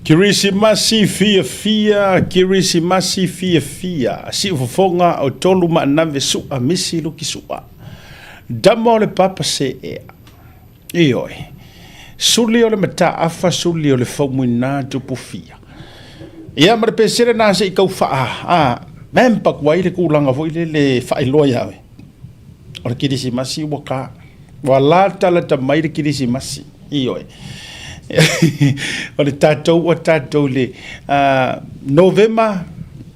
Kirisimasi fia Kirisimasi fia si ufofonga o tolu maanave sua misi luki sua damo le papa se ioi suli o le mata afa suli o le faumuina tupu fia ia ma le pesere na se ikau faa mempa kuai le kulanga foi le failoa iawe o le Kirisimasi waka wala tala tamai le Kirisimasi ioi o le tatou le November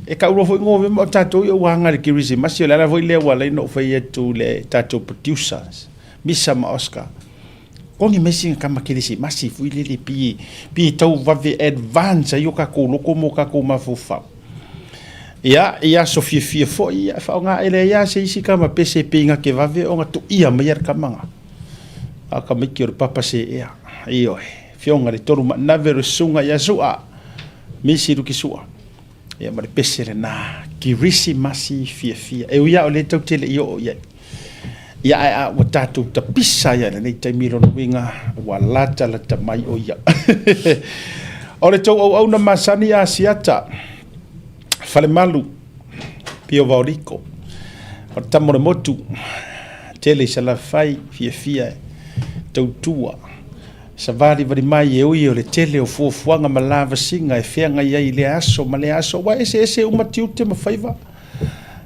e ka uro foi November o tatou i wanga le Kirisimasi o le ala foi le wala ino foi etu le tatou producers misa ma Oscar kongi mesi kama Kirisimasi foi le pi tau vave advance yo ka ko loko mo ka ko mafufa ia so fia foi ia fa nga ele ia se isi kama pese pinga ke vave o nga tu ia mer kamanga aka miki o papa se ia io fionga le toru na vero sunga ya sua misi ruki sua ia ma le pesere na Kirisimasi fia e ia o le tau tele io ia a watatu ta pisa ya nei tai miro no winga walata la tamai o ia o le tau au na masani a siata fale malu pio vauriko o tamore motu tele sala fai fia tau tua sa vali mai e ui o le tele o fuafuanga ma lava singa e feanga ia i le aso ma le aso wa ese uma tiute ma faiva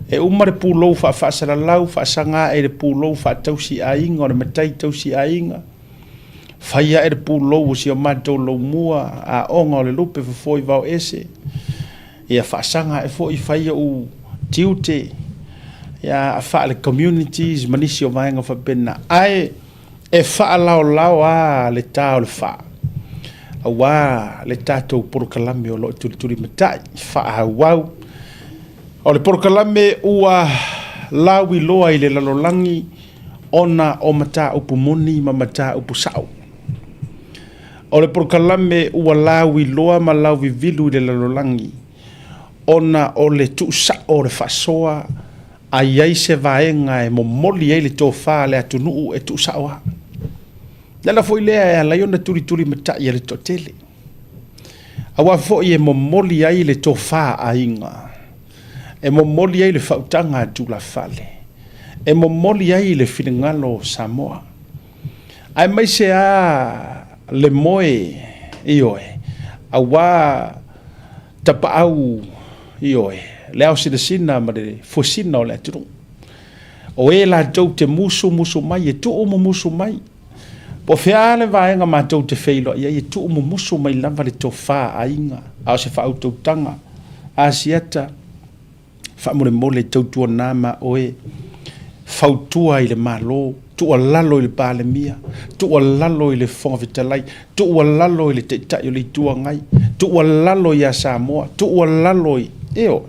e uma le pulou fa sala lau fa sanga e le pulou fa tausi ainga o le matai tausi ainga faia e le pulou si o mato lo mua a onga o le lupe foi vao ese ia fa sanga e foi faia u tiute ia fa le communities manisi o vaenga fa pena ai e fa lao a le tau le fa awa le tatou porokalame o lo tuli matai fa wau o le porokalame ua lawi loa i le lalolangi ona o mata upu moni ma mata upu sao o le porokalame ua lawi loa ma lawi vilu i le lalolangi ona o le tusa o le fasoa ai se vaenga e momoli ai le tofa le atunu e tusa oa Nala foi lea la yona turi mata ia le totele. Awa foi e momoli ai le tofa ainga. E momoli ai le fautanga tu la fale. E momoli ai le finangalo Samoa. Ai mai se a le moe ioe. Awa tapa au ioe. Le au sina ma le fosina o le aturu. o e la tau te musu mai e tu mo musu mai po feale vaenga ma tau te feilo ia e tu mo musu mai lava le tofa ainga a se fa auto tanga a siata fa mole tau tu na ma oe fautua i le malo tu lalo i le pale mia tu lalo i le fonga vitalai tu lalo i le te tai o le tua ngai tu lalo i a Samoa tu lalo i eo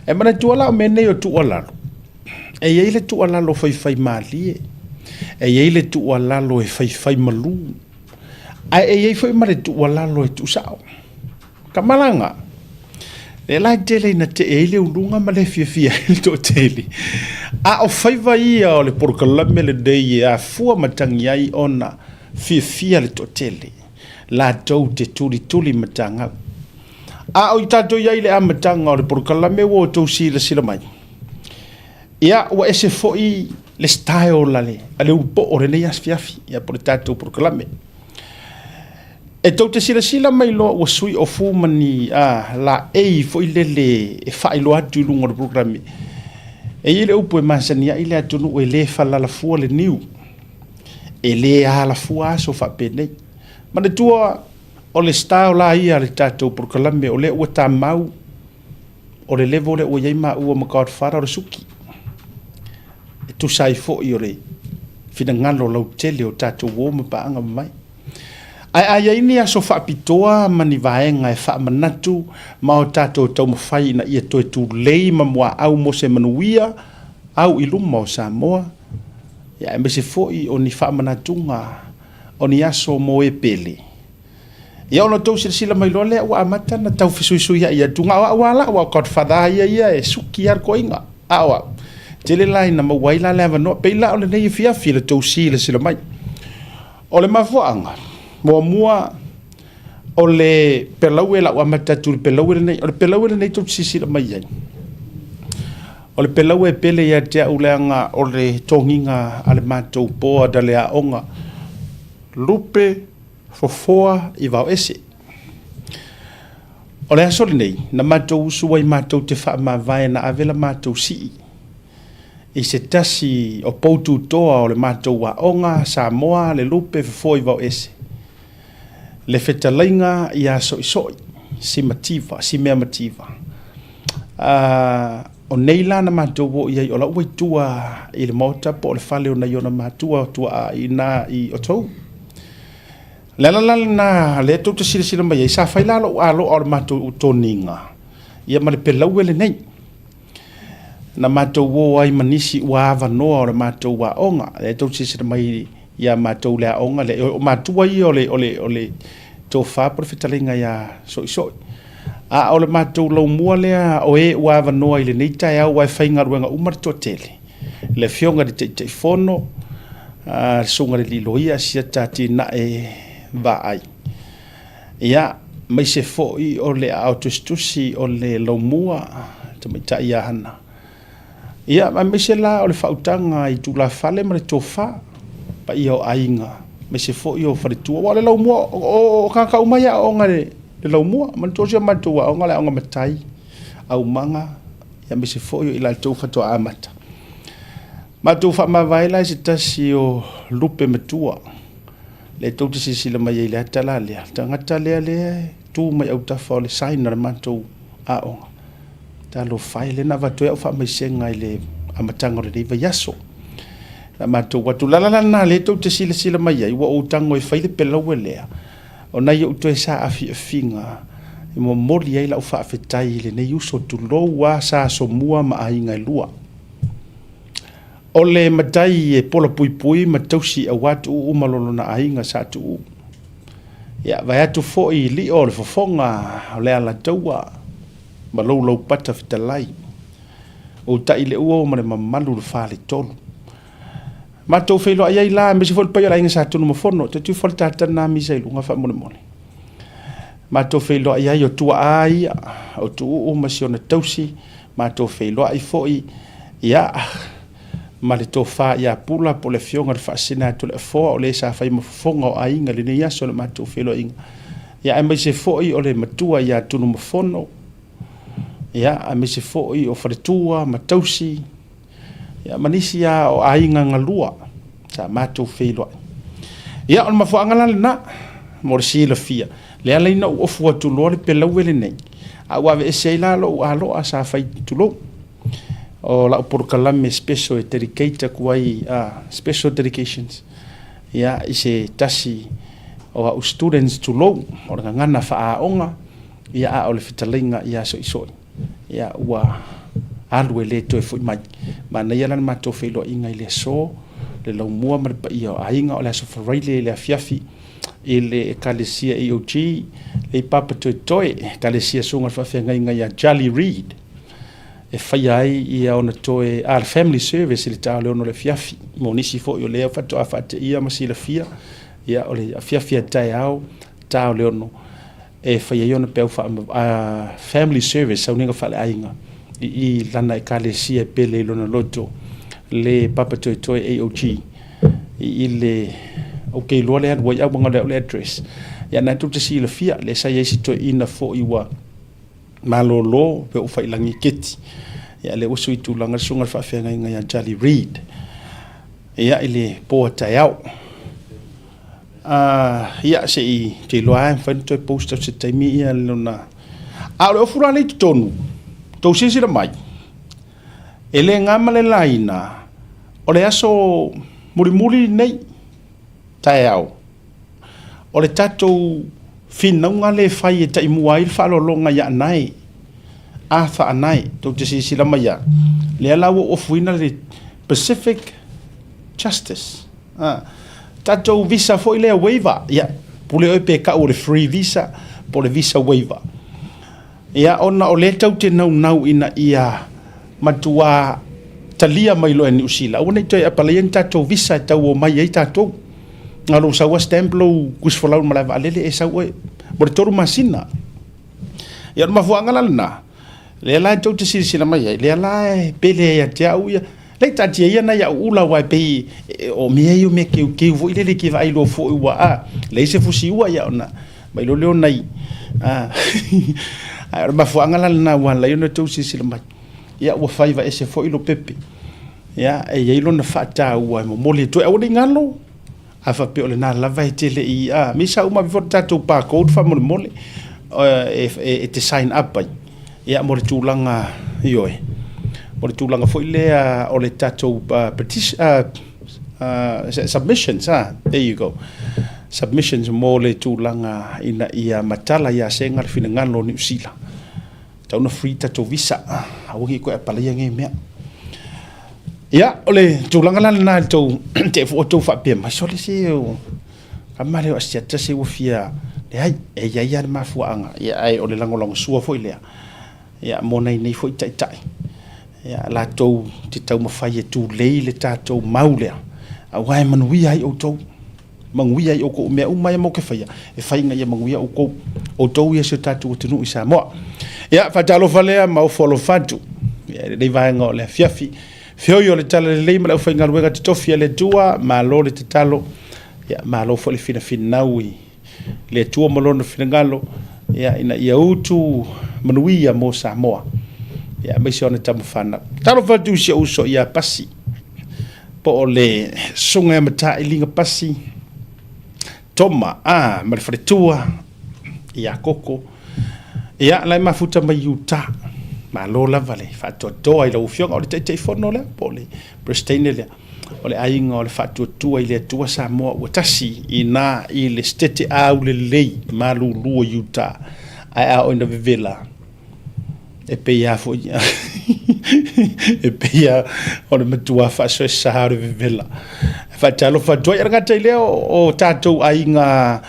e mana tu lalo mene o tu lalo e ia ile tu lalo fai mali e ia ile tu lalo e fai malu e ia fai male tu lalo e tu sao kamalanga le la tele na te ele ulunga ma le fia to tele a o faiva ia o le porkalame le dei a fua matangi ai ona fia le to tele la tau te tuli matanga a o itato ia ile a matanga o le porkalame wo to sila mai ia o ese foi le style lale ale upo o le nei asfiafi ia por tato porkalame e tau te sila mai loa ua sui o fumani la fo i lele e whai loa atu lunga le programi. E ile upo e masania ile atunu o e le falala fua le niu. E le ala fua aso whapenei. Mana tua o le style la ia le tatou programi o le ua ta mau o le levo le ua yeima ua makaot whara o le suki. E tu sai fo i o le fina ngalo lau tele o tatou woma paanga mai. Ai ini aso whaapitoa mani vaenga e whaamanatu ma o tātou tau mawhai na ia toi tu lei ma mua au mo se manuia au iluma o Samoa. Ia e mese foi o ni whaamanatunga o ni aso mo e pele. Ia ono tau sila mai loa lea ua amata na tau fisui ia tunga awa ala ua kaut whadha ia e suki ar koinga. Awa, tele lai na mawaila lea vanoa peila o le nei fiafi le tau sila mai. O le mafuanga. Mua o le pelau e la ua matatu le pelau e nei o le pelau e nei tau sisira mai ai o le pelau e pele ia te auleanga o le tonginga ale matou poa da le aonga lupe fofoa i vau ese o le aso le nei na matou usua i matou te wha ma vai na avela matou si i se tasi o poutu toa o le matou aonga Samoa le lupe fofoa i vau ese le fetalainga ia soi si mativa si mea mativa o neila na matua ia o la ua tua i le mota po le fale o na iona matua tua i na i o tau lala na le tau te sila mai i sa faila lo alo o le matua utoninga ia ma le pelau ele nei na matua ai manisi ua avanoa o le matua onga le tau te sila mai ia matou le aonga le o matua i ole to fa profitalinga ia soi a ole matou lo mua lea o e ua vanoa i le nei tai au wai whainga ruenga umar to tele le fionga di te fono sunga le liloia sia tati na e va ai ia mai se foi o le autostusi o le lo mua te mai tai hana ia mai se la o le fautanga i tu la fale ma le tofa pa io ainga me se fo io fa tu wale lo mo o ka uma ya o ngale le lo mo man to se man to o ngale o matai au manga ya me se fo io ila to fa to amata ma to fa ma vai la se tasi o lupe metua le to te si le mai le tala le tanga tale le tu mai au ta fa le sign na man to a o ta lo fai le na va to fa mai senga ile amatanga le va yaso na matou watu lalala le tau te sila mai ai ua o tango e whaile pelau e lea o nai o tu e sa afinga i mo mori ai lau whaafetai le nei uso tu lou wa sa so mua ma ai ngai lua o le matai e pola pui ma tausi a watu umalolo na ai nga sa tu ia vai atu fo i li o le fofonga o le ala taua ma lou pata fitalai o ta ile ua ma le mamalu le whale tolu ma to felo ai la me se fol pa ia inga sa tu no fono te tu fol tata na mi sai lunga fa mone ma to felo ai o tu ai o tu o ma si ona tausi ma to felo ai foi ia ma le to fa ia pula po le fionga fa sina to le fo o le sa fa mo fonga ai inga le ia so le ma to felo inga ia ai me se foi o le matua ia tu no fono ia ai me se foi o fa tua ma tausi ia manisi ia o ainga ngalua sa matou feilo ia o mafuanga na mo si la fia le ala ina o fu atu lo pe la wele nei a wa ve se la lo alo asa fai tulo o la por kalame special dedicated kuai special dedications ia ise tasi o students tulo o ngana fa onga ia o le fitalinga ia so iso ia wa alwe le to fu mai mana ia na matou feilo inga ile so le lau mua ma pa ia ainga o le so farile le afiafi ile kalesia EOG le papa toi kalesia sunga fa fe ngai ngai Jolly Reed e fai ai ia ona toe al family service le tau le ono le fiafi mo nisi fo yo le fa to afate ia ma si le fia ia o le fiafi tai au tau le ono e fai ia ona pe fa family service sa uninga fa le ainga i lana e kalesia pele lona loto le papa toi EOG i le okay lo le wa ya bonga le address ya na tu si le fia le sa yesi to ina fo iwa malolo pe u fa ilangi keti ya le usu itu langa sunga fa fa nga ya Jolly Reed ya ile po tayau ya se i te lo ai fa to post se te mi ya lona a lo fura le tonu to sisi le mai ele ngamale laina o le aso muri nei taiao o le tatou finaunga le fai e tai muai whalolonga ia nai a wha anai tau te sisi lama ia le alawa o fuina le Pacific Justice tatou visa foi le waiver ia pule oi pe ka o le free visa po le visa waiver ia ona o le tau te nau ina ia matua talia mai lo en usila ona toi apalaien tatou visa tau o mai ai tatou ngalo sa wa stemplo kus folau mala alele e sa we bor toru masina ya ma fu angala na le la to te sisi na mai le la pele ya tia u ya le ta tia ya na ya ula wa pe o me yo me ke vo ile le ke vai lo fo wa le se fu si wa ya na mai lo le nai ma fu angala na wa la yo to sisi na mai ya wa faiva ese fo ilo pepe ya e ye lo na fata wa mo le to e o ngalo afa pe ole na lava tele i mi sa uma before tatou pa code fa mole e te sign up pai ia mo tulanga ioe mo tulanga foi le ole tatou petition submissions there you go submissions mo le tulanga ina ia matala ia senga fina ngalo ni usila tau na free tatou visa awi ko apala nge me ya ole tulanga na to te foto fa pe ma sole si kamale o sia tse o fia le ai e ya ma fuanga ya ai ole lango sua foi le ya mona nei foi tai ya la to te tau ma fa ye tu le tatou maule a wai manui ai o to mangui ai o ko me mai mo ke fa ya e fa inga ya mangui o ko o to ye se tatou tunu isa mo ya fa talo falea ma o folo fatu ya le vai ngole fiafi fio yo le tala le leima la fainga luega te tofia le tua ma lo le te talo ya ma lo fo le fina finaui le tua mo lo no finangalo ya ina ia utu manuia mo Samoa ya mai sona tamu fana talo fa tu sia uso ya pasi po le sunga mata ilinga pasi toma ma le fretua ya koko ya la mafuta mai uta ma lo la vale fa to ai lo fio o le te fono le pole prestine le o le ai ngol fa to ai le tua Samoa o tasi ina i le stete au le lei ma lu lu yuta ai a on the villa e pe ya fo e pe ya o le matua fa so sa le villa fa talo fa to ia ngata le o tatou ai nga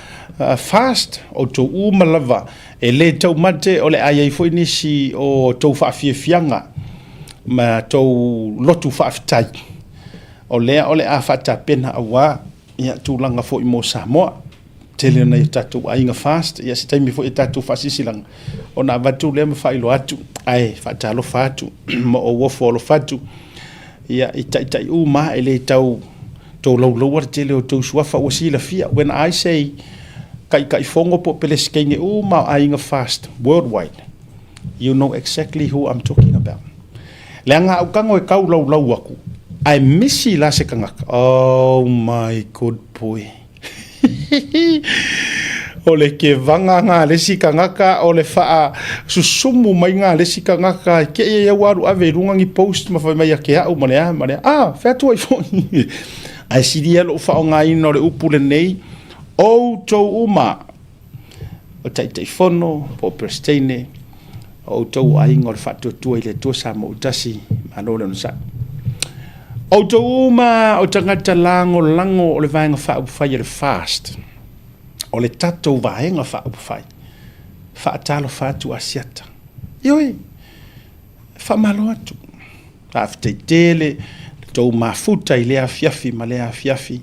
fast o to malava e le tau mate o le ai foi nisi o tau fianga ma tau lotu fa'aftai o le a fata pena awa ia tulanga foi mo Samoa tele na tatu ai nga fast ia se taimi foi tatu fasisilang ona vatu le failo atu ai fata lo fatu mo o wo lo fatu ia itai uma ele tau to lo tele o tau suafa o sila fia when I say kai fongo po peles kenge uma ainga fast worldwide you know exactly who I'm talking about lenga ukango e kau lau aku ai misi la se kangaka. Oh my good boy. O le ke vanga ngā le si kangaka o le faa susumu mai ngā le si kangaka ke ia waru ave rungangi post ma whai mai a ke au manea wheatua i fōi ai siria lo whao ngā ino le upu le nei o tau uma o tai whono po presteine o tau aingo le whaatua tua i le tua sa mo utasi mano le nusa o tau uma o tangata lango o le vaenga wha whai le fast o le tatou vaenga wha whai wha talo whatu asiata ioi wha malo atu hafte tele tau mafuta i lea fiafi ma lea fiafi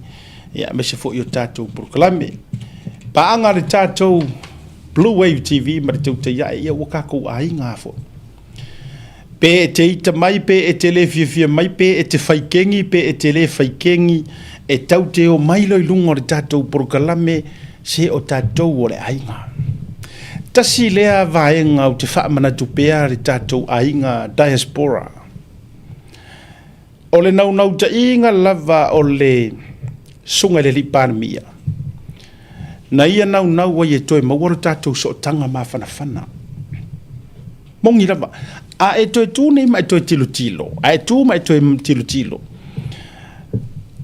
ia me se fo i o tatou proklame paanga le tatou Blue Wave TV ma le tau te ia wakako a inga fo pe e te ita mai pe e te le fiafia mai pe e te whaikengi pe e te le whaikengi e tau te o mailo i lungo le tatou proklame se o tatou o le ainga tasi lea vaenga o te whaamana tupea le tatou ainga diaspora o le nau ta inga lava o le sunga le lipanmia na ia nau wa ye toi mawara tatou so tanga mawhanawhana mongi lava a e toi tūne ma e toi tilo a e tū ma e toi tilo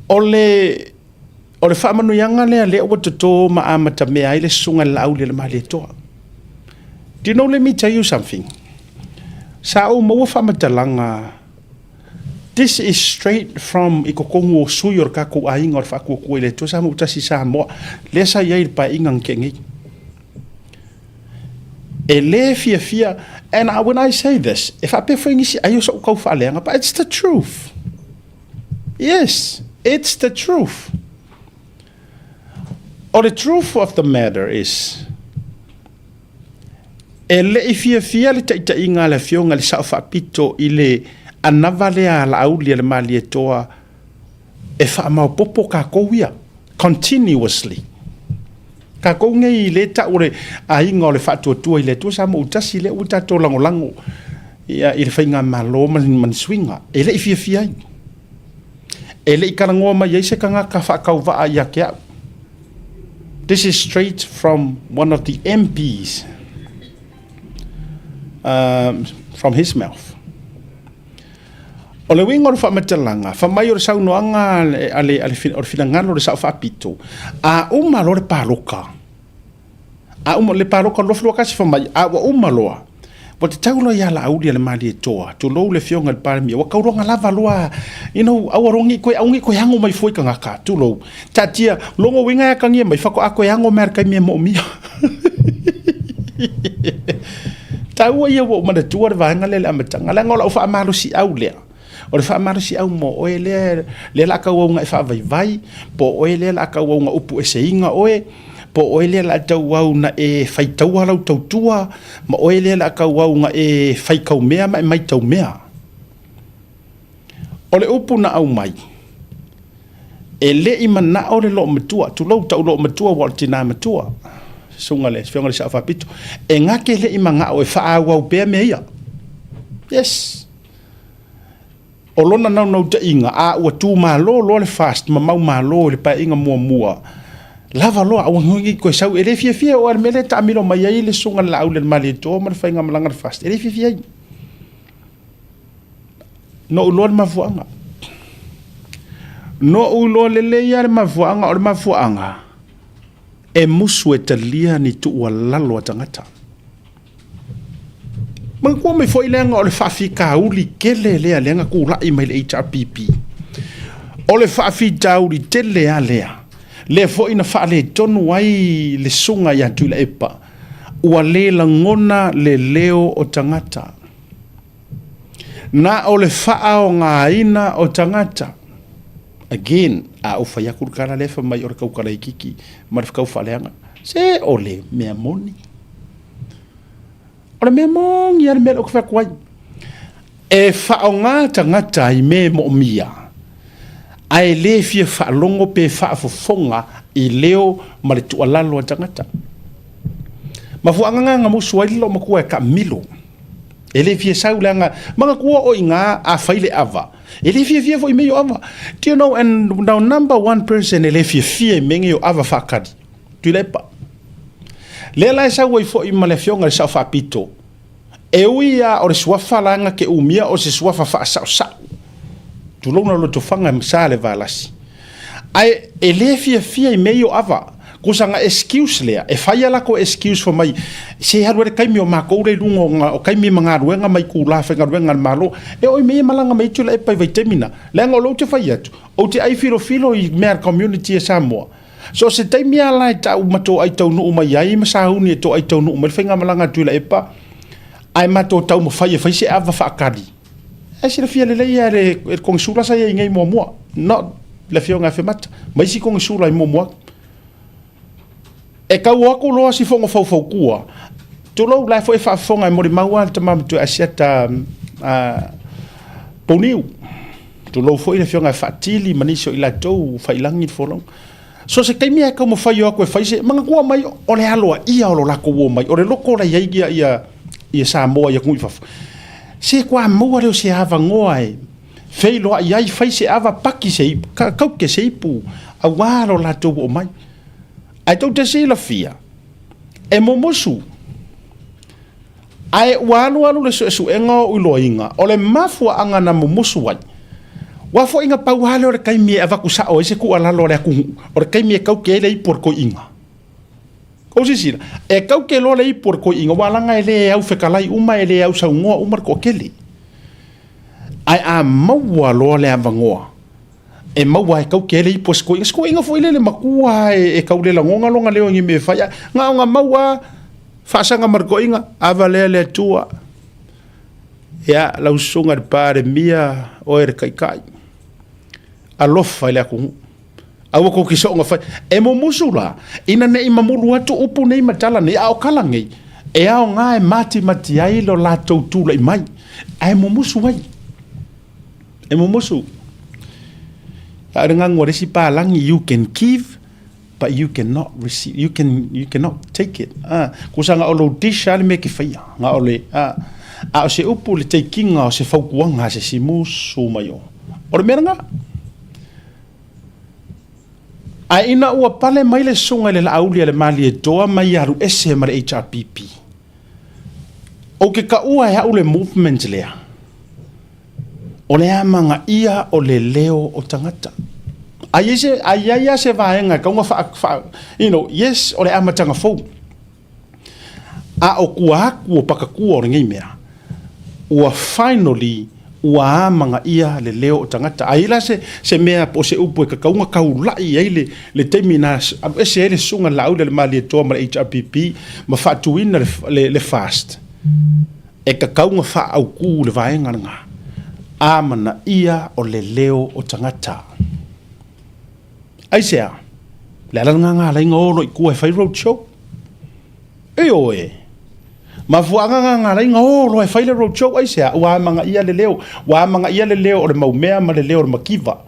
o le whaamanu yanga lea o tato ma amata mea i le sunga lau le ma le toa do you know, let me tell you something sa o maua whamatalanga this is straight from ikokongo suyor kako ainga or whakuakua i le toa sa mo utasi sa moa le sa iai pa ingang kengi e le fia and when I say this if I prefer si ayo sa ukau whaaleanga but it's the truth yes it's the truth or the truth of the matter is e le fia le taita inga le fionga le sa whapito i le anavalea la aulia le mali e toa e whaamau popo ka kouia continuously ka kounga i le ta ore a inga o le whaatuatua i le tua sa mo utasi le utato lango ia i le whainga malo man swinga e le fia e le ikarangoa mai eise ka ngā ka whaakau waa i ake au. This is straight from one of the MPs from his mouth. O le winga o le whamatalanga, whamai o le saunoanga o le finangalo o le sau whapito, a umalo le paroka. A umalo le paroka loflua kasi whamai, a wa umaloa. Wa te taulo ia la aulia le mali e toa, tu lou le fionga le paramia, wa kauronga lava loa, awarongi koe, aungi koe hango mai fwoi ka ngaka, tu lou. Tatia, longo winga ya kangia mai, whako a koe hango merkai mea mo mia. Taua ia wa umana tua le vahanga le amatanga, la ngola ufa amalo si au lea. O le whaamaro si au mo oe le la kau au nga e whaavai po oe le la kau au nga upu e se inga oe, po oe le la tau au na e whaitau halau tautua, ma oe le la kau au nga e whaikau mea ma e mai tau mea. O le upu na au mai, e le ima na o le lo matua, tu lau tau lo matua wal tina matua, sunga le, whionga le sa whapito, e ngake le ima nga o e whaau au bea mea ia. Yes. O lona nau ta inga, a ua tū malo lo le fast, ma mau malo le pa inga mua. Lava loa, au ngungi koe sau, e le fia o al mele ta amilo mai ai le sunga la au le mali to, ma le whainga malanga le fast, e le fia ai. No uloa le mafuanga. No uloa le leia le mafuanga o le mafuanga. E musu e talia ni tu ua lalo a tangata. Mga kua mai fo ilenga o le whaafi kauli kele lea lenga ku lai mai le HRPP. O le whaafi tauli te lea lea. Le fo ina wha le tonu ai le sunga ya tu le epa. Ua le langona le leo o tangata. Na o le wha o ngā ina o tangata. Again, a ufa ya kurkara lefa mai o le kaukara ikiki. Marifkau whaleanga. Se o le mea moni. Ora mea mongi ala mea loko whakuai. E whao ngā tangata i me mo mia. Ai le fia whaalongo pe whaafofonga i leo ma le tualalo a tangata. Ma fuanganga ngā musu ai lo makua e ka milo. ele fia saulanga manga kua o inga a faile ava ele fia fo meio ava. Do you know, and now number one person ele fia menge o ava fakadi tu lepa lela sa wo fo i malefionga sa fa pito e uia o le swafa langa ke umia o se swafa fa sa tu lona lo to fanga msale valasi ai ele fia meio ava kusanga excuse lea e fai ala ko excuse for mai se haru re kaimi o mako re lungo o kaimi manga ruenga mai ku la fenga ruenga malo e o me malanga mai tula e pai vai temina lenga lo te fai atu o te ai filo i mer community e Samoa so se taimi ala ta mato ai tau no mai ai masahuni to ai tau no mai fenga malanga tula e pa ai mato tau mo fai se ava fa kadi e se fia le ia le konsula sa ia ngai mo no le fionga fe mat mai si konsula i mo e ka wako loa si fonga fau kua. Tu lau lai fo e wha fonga e mori maua te mamu tu asiata poniu. Tu lau fo i le fionga e whaatili manisio i la tau whailangi wholong. So se kaimi e kau mo whai o ako e whai se manga kua mai o le aloa ia o lo lako uo mai. O le loko la iaigia ia Samoa ia kui fafu. Se kua maua reo se ava ngoa e. Fei loa iai whai se ava paki se ipu. Kau ke se ipu. A waro la tau o mai. Ai tau te se la fia e momosu ai walu le su enga u loinga o le mafua anga na momosu wai wa fo inga pau hale o le kaimi e vakusa o ese ku ala lo le ku o le kaimi e kau ke le por ko inga ko si sira e kau ke lo le por ko inga wala nga ele au fekalai uma ele au sa ngoa umar ko kele ai a maua lo le avangoa e maua e kau kele i po sko inga fo ile le makua e kau le langonga longa leo ngi me faya nga maua fasanga marko inga avale le tua ya la usunga de pare mia o er kai alofa ile ku awo ko kiso nga fa e mo musula ina ne i mamulu atu upu nei matala ne au kalangi e au nga e mati ai lo la tu la mai ai mo musu ai e mo musu Arengang ngore si palang you can give but you cannot receive you cannot take it kusanga o lo disha le me ki faya nga ole a se upu le taking o se faukuanga se simusu mayo o menga a ina ua pale mai le sunga le aulia le mali e toa mai aru ese mare HRPP o ke ka ua ya ule movement lea o le amanga ia o le leo o tangata. Ayaya se vaenga kaunga fa yes o le amatanga fou. A o kuaku o pakakua o ngai mea. Ua finally ua amanga ia le leo o tangata. Aila se mea po se upu e ka kaunga kaulai ai le temina ese ele sunga laule le mali e toa ma HRPP ma fatuina le fast. E ka kaunga fa au ku le vaenga nga. Amana ia o le leo o tangata. Aisea, le alanga ngā lai ngōro i kua e whai road show. E oe. Ma fuanga ngā lai ngōro e whai le road show aisea. Ua amanga ia le leo. Ua amanga ia le leo o le maumea ma le leo o le makiva.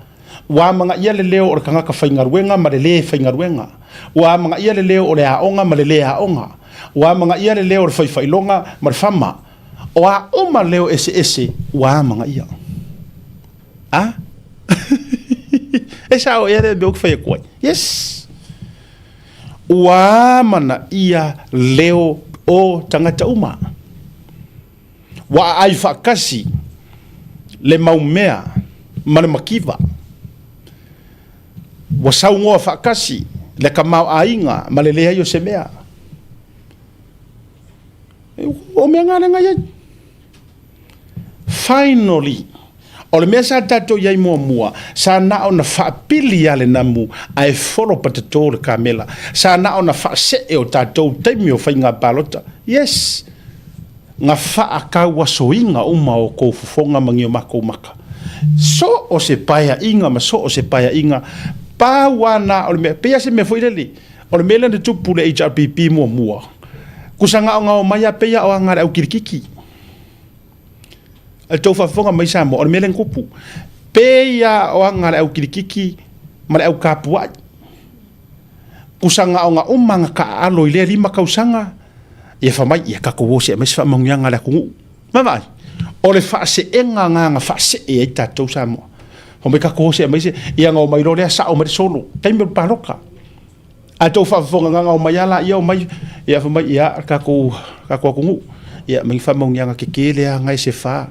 Ua amanga ia le leo o le kangaka whaingaruenga ma le le whaingaruenga. Ua amanga ia le leo o le aonga ma le le aonga. Ua amanga ia le leo o le whaiwhailonga ma le whama. Oa oma leo ese ua amanga ia. Ah? Esa o ere be o fai koi. Yes. Ua mana ia leo o tangata uma. Wa ai fakasi le maumea mana makiva. Wa saungoa fakasi le kamau ainga ma le lea yo se mea. O mea ngana ngai. Finally o le mea sa tato iai mua sa na o na whaapili ale namu ai folo patato le kamela sa na o na whaase e o tato taimi o whainga palota yes nga whaakau asoinga uma o kou fufonga mangi o mako maka so o se paia inga ma so o se paia inga pa wana o le mea pea se mea fuireli o le mea lana tupu le HRPP mua kusanga o ngao maya pea o angare au kirikiki tau whafonga mai Samoa, o le mele kupu. Pea o angare au kirikiki, mare au kapuai. Kusanga o nga umanga ka alo i lea lima kausanga, ia whamai ia kako wose a mesi whamangianga le kungu. Vai. O le whaase'enga ngā whaase'e ai tātou Samoa. Ho me ka kōse a maise, ia ngau mai rore a sa o mai solo. Kai me paroka. A tau whaafonga ngā o mai ala, ia o mai, ia whamai, ia ka kungu. Ia mai whamau nianga ke lea ngai se wha.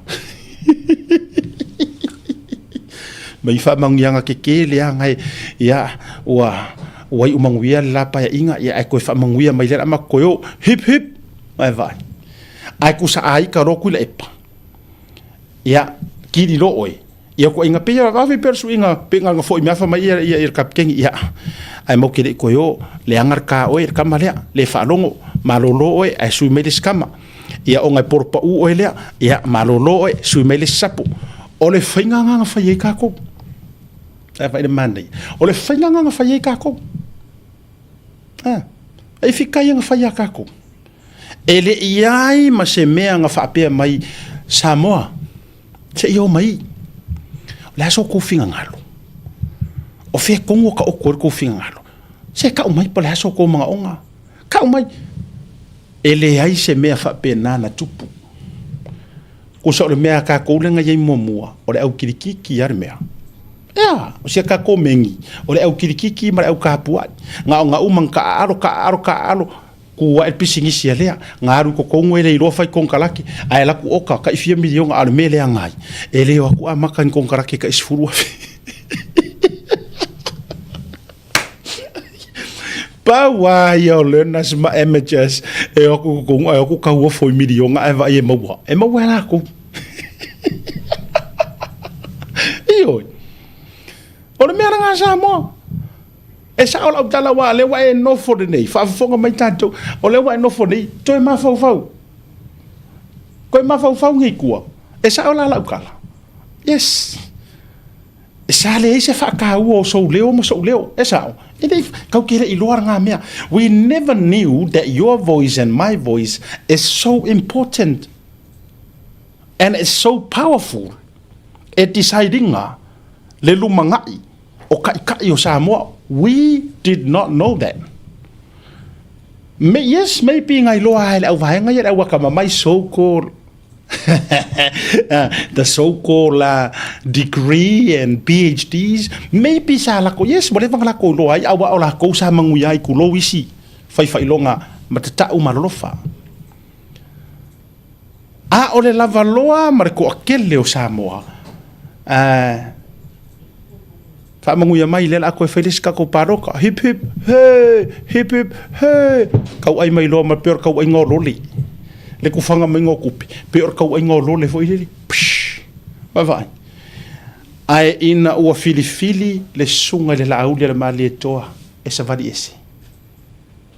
Mai whamau nianga ke lea ngai, ia, wai umanguia lapa ya inga, ia ai koe whamanguia mai lera ama koe o, hip hip, mai vai. Ai kusa ai ka roku la epa. Ia, kiri lo oi. Ia ko inga pe ia vawe persu inga pe nga foi mea mai ia kapkengi ia. Ai mo kiri ko yo le angar ka oi ka malea le falongo malolo oi ai sui me skama. Ia o ngai porpa u oi lea ia malolo oi sui me sapu. O le fainga nga fai ka ko. Ai vai de mandi. O le fainga nga fai ka ko. Ah. Ai fika nga fai ka ko. Ele iai ma se mea nga fa pe mai Samoa. Se io mai. La so ko finga ngalo. O fe kongo ka o ko finga ngalo. Se ka o mai pa la so ko mga onga. Ka o mai. Ele ai se mea fa pe na tupu. Ko so le mea ka ko lenga ye momua. O le au kirikiki ar mea. Ya, o se ka ko mengi. O le au kirikiki ma au ka puat. Nga umang ka aro. Kua e pisingi sia lea ngaru ko kongo ele iro fai kon kalaki ai la ku oka ka ifia milion al mele ngai ele wa ku amaka kon kalaki ka isfuru pa wa yo learners ma amateurs e ku kongo ai ku ka wo foi milion ai va e mawa la ku io o me nga Samoa. E sa ola utala wa le wa e no fo de nei fa fonga mai tanto o le wa e no fo nei to e ma fau ko e ma fau ngi kua e sa ola la ukala yes e sa le se fa ka o so leo e sa e dei ka kire I loar nga mea we never knew that your voice and my voice is so important and it's so powerful e deciding nga le lumangai o kai o Samoa. We did not know that. Yes, maybe ngai loa ai au vai ngai au ka mai so-called the so-called degree and PhDs. Maybe sa la ko yes, bole vang la ko loa ai au la ko sa mangu ai ku lo isi. Fai longa matata umarolofa. A ole lava loa mar ko akele o Samoa. Fa manguia mai lela ko felis ka ko paroka hip hip hey kau ai mai lo ma per kau ai ngololi le ku fanga mai ngokupi per kau ai ngololi foi le vai ai ina o fili le sunga le la le mali toa e sa vadi ese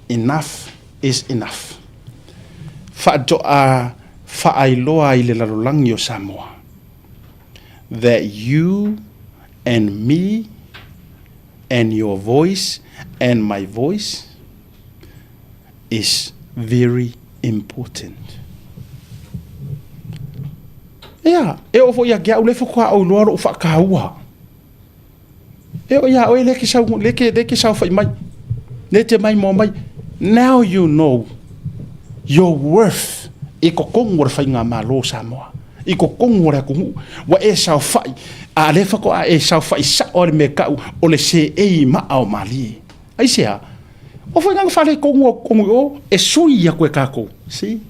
enough is enough fa do a fa ai lo ai le la langi o Samoa that you and me and your voice and my voice is very important. Yeah, e o fo ia ga ule fo kwa o lo ro fa ka ua. E o ia o le ke sa fa mai. Le te mai mo mai. Now you know your worth. E ko kongo fa nga malo Samoa. E ko kongo ra ku wa e sa fa a le fa ko a e sa fa isa o me ka o le se e ma o mali ai sea o foi nga fa le kongo o e sui ya ko ka ko si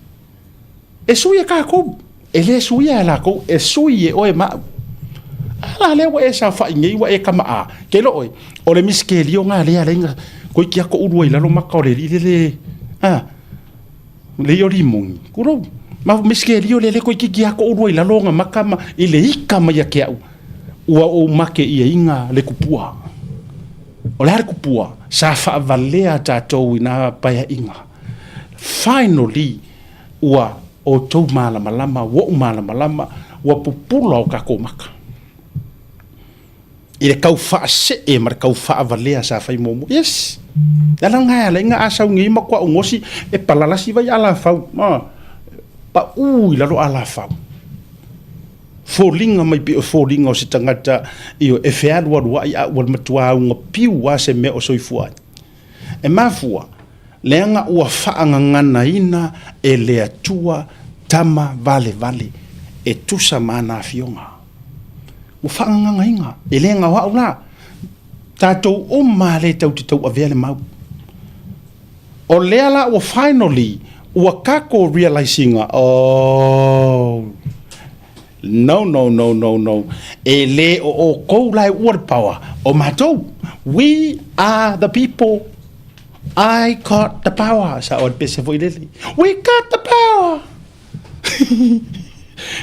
e sui ka ko e le sui ya la ko e sui o e ma ala le wa e sa fa ngi wa e ka ma a ke lo o le miskeli o nga le ala nga ko ki ko u la lo ma ka le le yo limong kuro ma miskeli o le ko ki ko u la lo nga makama ile ikama ya ke au ua o make ia inga le kupua. O le kupua, sa wha valea tātou ina paya inga. Finally, ua o tau malama, ua pupula o kako maka. I le kau wha se e mar kau wha valea sa whai momo. Yes. Dala ngai ala inga asau ngi makua o ngosi e palalasi vai ala fau. Pa ui lalo ala fau. Folinga mai pe folinga o se tangata io e fead wa ia wa matua nga piu wa se me o soifua e mafua leanga ua faanga ngana ina e le atua tama vale e tusa mana fionga o whanganga inga e lenga wa ula tātou o male tau te tau avele mau o leala o finally ua kako realizinga oh no e le o kou lai ua power o matou we are the people. I got the power. Sa on pese foi dele. We got the power.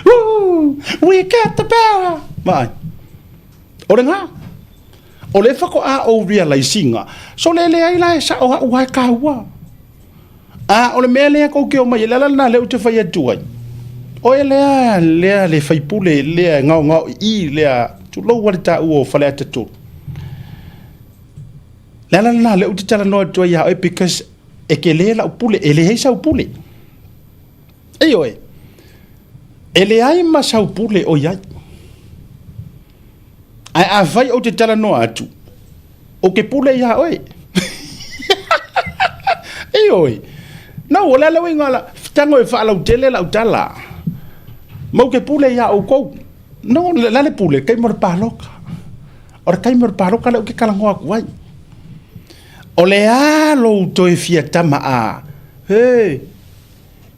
Woo! We got the power. Mai. Ora nga. O le fako a o realizinga. So le ai lai sa o wa ka wa. A o le mele ko ke o mai la na le o te fai atu ai. O le fai pule le ngau I le tu lo wa ta o fa le tu. La le uti tala noa tua ia oe because e ke le la upule e le heisa upule e oe e le ai ma sa upule o iai ai a vai o te tala noa atu o ke pule ia oe e oe na o la lewe ngala tango e whaala utele la utala mau ke pule ia o kou no la le pule kai mor paloka ora kai mor paloka le o ke kalangoa kuai o le alo to e fia tama a he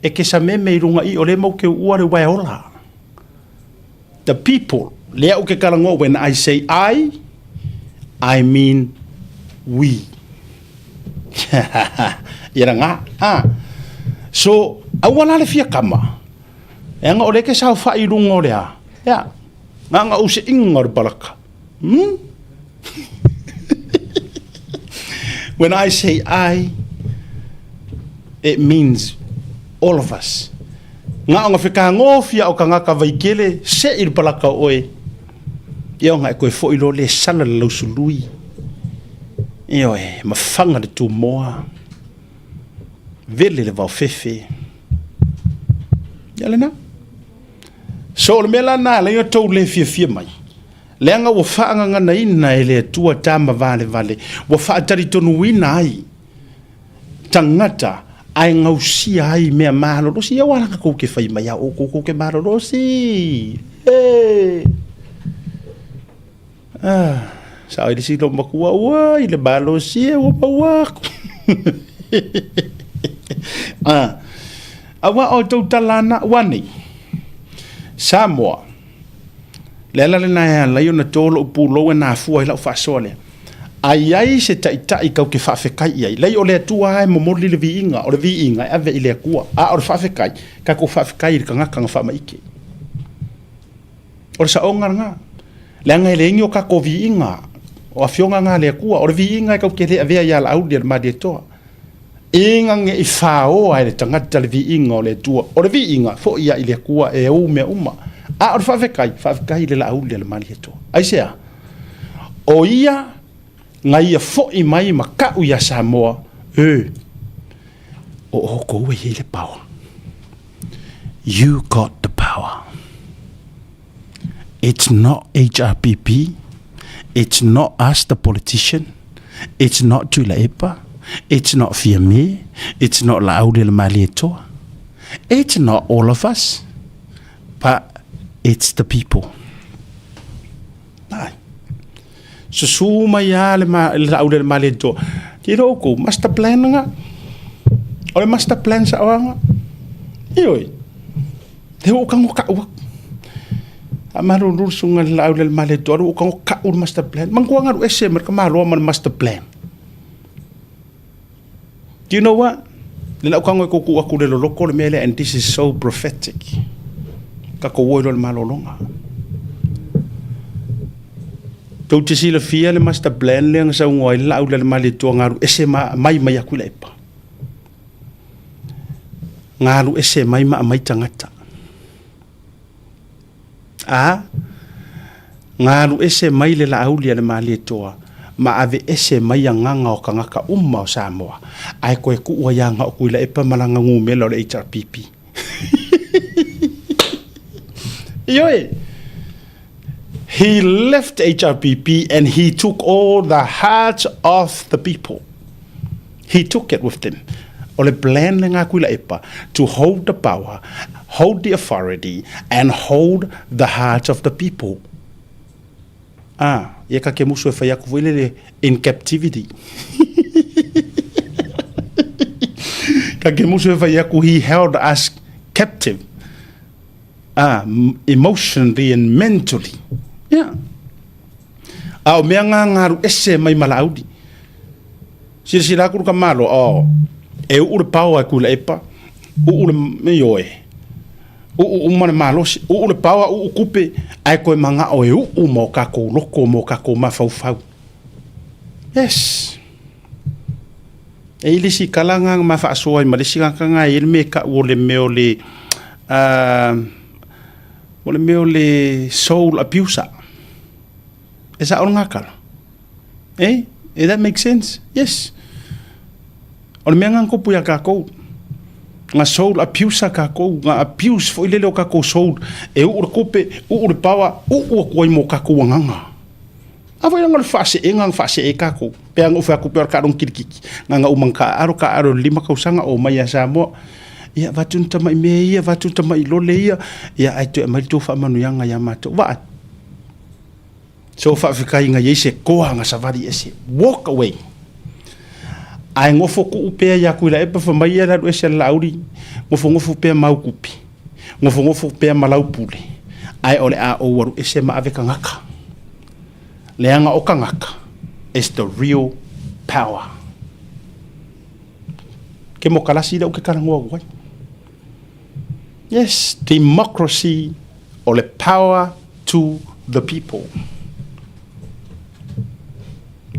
e ke sa me runga I o le mau ke ua re wai ola the people le au ke kalango when I say I mean we ira nga so awala le fia kama e nga o le ke sa fa I runga o le a ya nga use ingor balaka When I say it means all of us. Nga nga whika ngofia o ka ngaka vaikele se I palaka oe. Ia nga e koe fo ilo le sala le lausului. Ia e mawhanga le tu moa. Vele le vau fefe. Ia le na. So le mela na le yo tau le fia mai. Leanga wa whaanga ngana ina e le tua tama vale. Wa whaatari tonu ina ai. Tangata ai ngausia ai mea mahalorosi. Ia wala kou ke whai mai o kou ke mahalorosi. Sa ai lisi lo makua ua i le mahalosi e wapa waku. Awa o tau talana wani. Samoa. Lela le na la yo na tolo upu lo na fu ai la fa sole ai se tai kau ke fa fe kai ai la yo le tua ai mo moli le viinga o le viinga ave ile kua a o fa fe kai ka ko fa fe kai ka nga fa mai ke o sa onga nga le nga le ngio ka ko viinga o afionga nga le kua o le viinga ka ke le ave ya la au de ma de to inga nge I fa o ai le tangata le viinga o le tua o le viinga fo ia ile kua e o me uma a o fa kai le la au le mali to ai sea o ia ngai fo I mai maka u ya Samoa o ko we le power you got the power it's not HRPP it's not us the politician it's not Tulaepa it's not Fiame it's not la au le mali to it's not all of us but it's the people. So suma ya le aude maleto. Tiro ko master plan nga. O master plan sa awanga. Ioi. Te o kang ka wa. Amaro rusunga le aude maleto o kang ka o master plan. Mangko nga ese mer ka malo man master plan. Do you know what? Le kang ko ku aku le loko le mele and this is so prophetic. Ka ko wo le malolonga to te sila fia le master plan le nga sa ngoi la u le mali to ngaru ese mai akula epa ngaru ese mai tangata ngaru ese mai le la au le mali to ma ave ese mai nganga o kanga ka o Samoa ai ko ku wa yanga ku le epa malanga ngumelo le HRPP Yoe. He left HRPP and he took all the hearts of the people. He took it with him. O le plan le ngā kuila epa to hold the power, hold the authority, and hold the hearts of the people. Ia ka ke musu e whai aku le in captivity. Ka ke musu e whai aku, he held us captive. Emotionally and mentally. Yeah. O mea ngaru ese mai malaudi. Sira kuru ka malo, e ure pau ai kula epa, ure me oe. Mane malosi, ure pau kupe, ai koe manga o e mo kako loko mo kako mafau. Yes. E ilisi kalanga mafa asoa, malisi kanga e me ka ole meo le soul abuser. Is that on ngakala? That makes sense? Yes. O le mea ngā kopu ia kākou. Ngā soul abuser kākou. Ngā abuse fo ilele o kākou soul. E ure kope, ure pawa, ua kuai mo kākou anganga. Awa ia ngā le whaase e ngā whaase e kākou. Pea ngā uwhea kupe or kārong kirikiki. Ngā uman ka aro lima kausanga o mai a Samoa. Ia vatunta mai mea ia, vatunta mai lole ia. Ia ai tu e mai tō whaamanu ianga ia mātou. Waa. So whaafikai ngā yeise koa ngā savari ese. Walk away. Ai ngofo ku upea ya kuila epa whamai era lu ese lauri. Ngofo pea maukupi. Ngofo pea malaupule. Ai ole a o waru ese maave ka ngaka. Leanga o ka ngaka is the real power. Ke mo kalasi da uke karangua wai. Yes, democracy or the power to the people.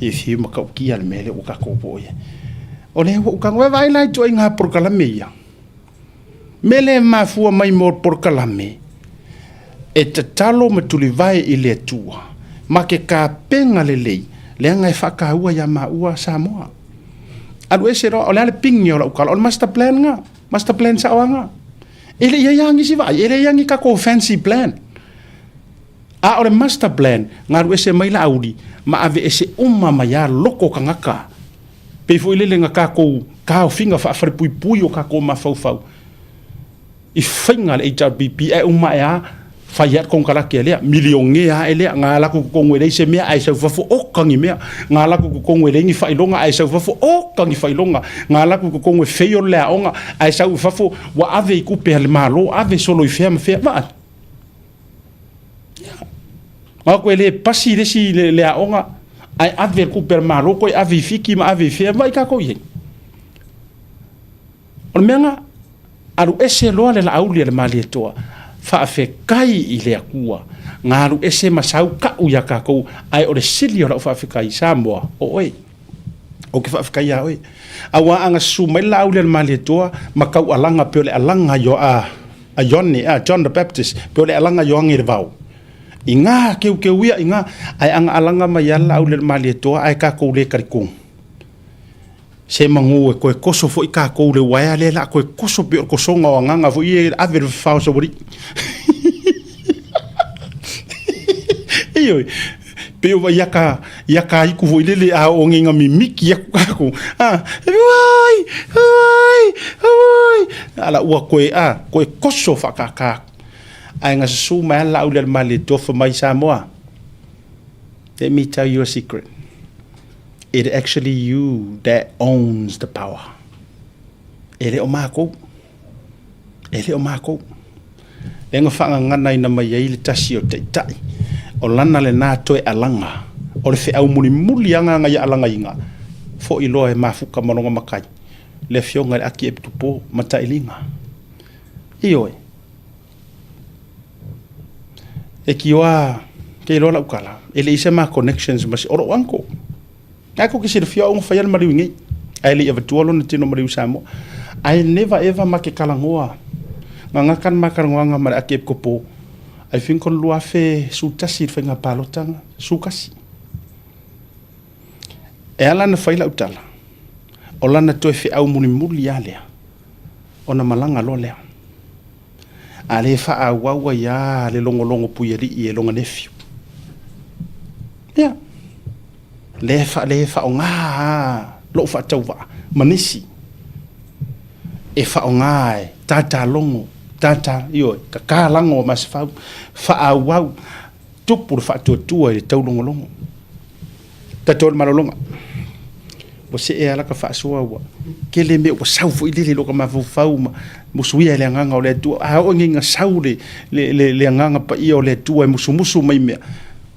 If you makauki al mele o ka kopo ye. O le o ka ngwa vai lai to inga prokalame ya. Mele mafua mai mo prokalame. E te talo matuli vai i le tua. Ma ke ka penga le lei. Le ngai whakaua ya maua Samoa. Alu ese ro o le pingi o la ukala. O master plan nga. Master plan sa oanga. Ele ia yangi si vai. Ele yangi ka ko fancy plan. A o le master plan. Ngaru ese mai la audi. Ma ave ese ma ya loko ka ngaka. Pe fo ile nga ka ko ka finga fa pui pui o ka ko ma fau. I finga le HRBP e ya fa ya kon kala ke le milionge ya ele nga la ko ngwe se me ai sa fo o kangi me nga la ko ngwe ngi fa ilonga ai sa fo o kangi fa ilonga nga la ko ngwe feio le onga ai sa fo wa ave ku pe le malo ave solo i fe va. Ma ko ele pasi le si le onga ai ave ku per malo ko ave fiki ma ave fe vai ka ko ye. O menga aru ese lo le la auli le mali toa fa fe kai i le akua ngaru ese masau ka u ya ka ko ai o le sili o fa fe kai Samoa o oi o ke fa fe kai oi awa anga su mai la auli le mali toa makau alanga pe le alanga yo a John the Baptist pe le alanga yo ngir vau inga ke wia inga ai anga alanga mai ala auli le mali toa ai ka ko le karikung se mangu e koe koso fo i ka kou le waia le la koe koso pe o kosonga o nganga fo i e ave le whao sa wari. Ioi, pe o yaka iku fo i lele a o ngenga mi miki yaku kako. Ai. Ala ua koe koso whakaka. Ai nga su mai la ule mali tofa mai Samoa. Let me tell you a secret. It actually you that owns the power. Ele o mako. Lenga whanga nganai na mai ai le tasi o te tai. O lana le nā toe alanga. O le whi au muli anga ngai alanga inga. Fo i loa e mafuka maronga makai. Le fionga le aki e tupo mata ilinga. Ioi. E ki oa ke loa la ukala. Ele isa ma connections masi oro wanko. Ako ke sir fia un fayal mariwingi ai le eventualo na tino mariu Samoa I never ever make kalangoa nga kan makaranga mara akep kopo I think kon lua fe sutasi fe nga palotanga sukasi e ala na faila utala ola na to fe au muli ale ona malanga lole ale fa awa ya le longo puyeri e longa nefiu ya le fa o nga lo fa tauwa manisi e whaongae, tata longo, tata, io, ka lango ma se whaawau, tupu le whaatuatua i le taulongolongo. Tato le malolonga. Wa se e alaka whaasua ua. Ke le me wa sau fo i lele loka ma fau ma musuia le anganga o le atua. A o nginga sau le anganga pa ia o le atua e musu mai mea.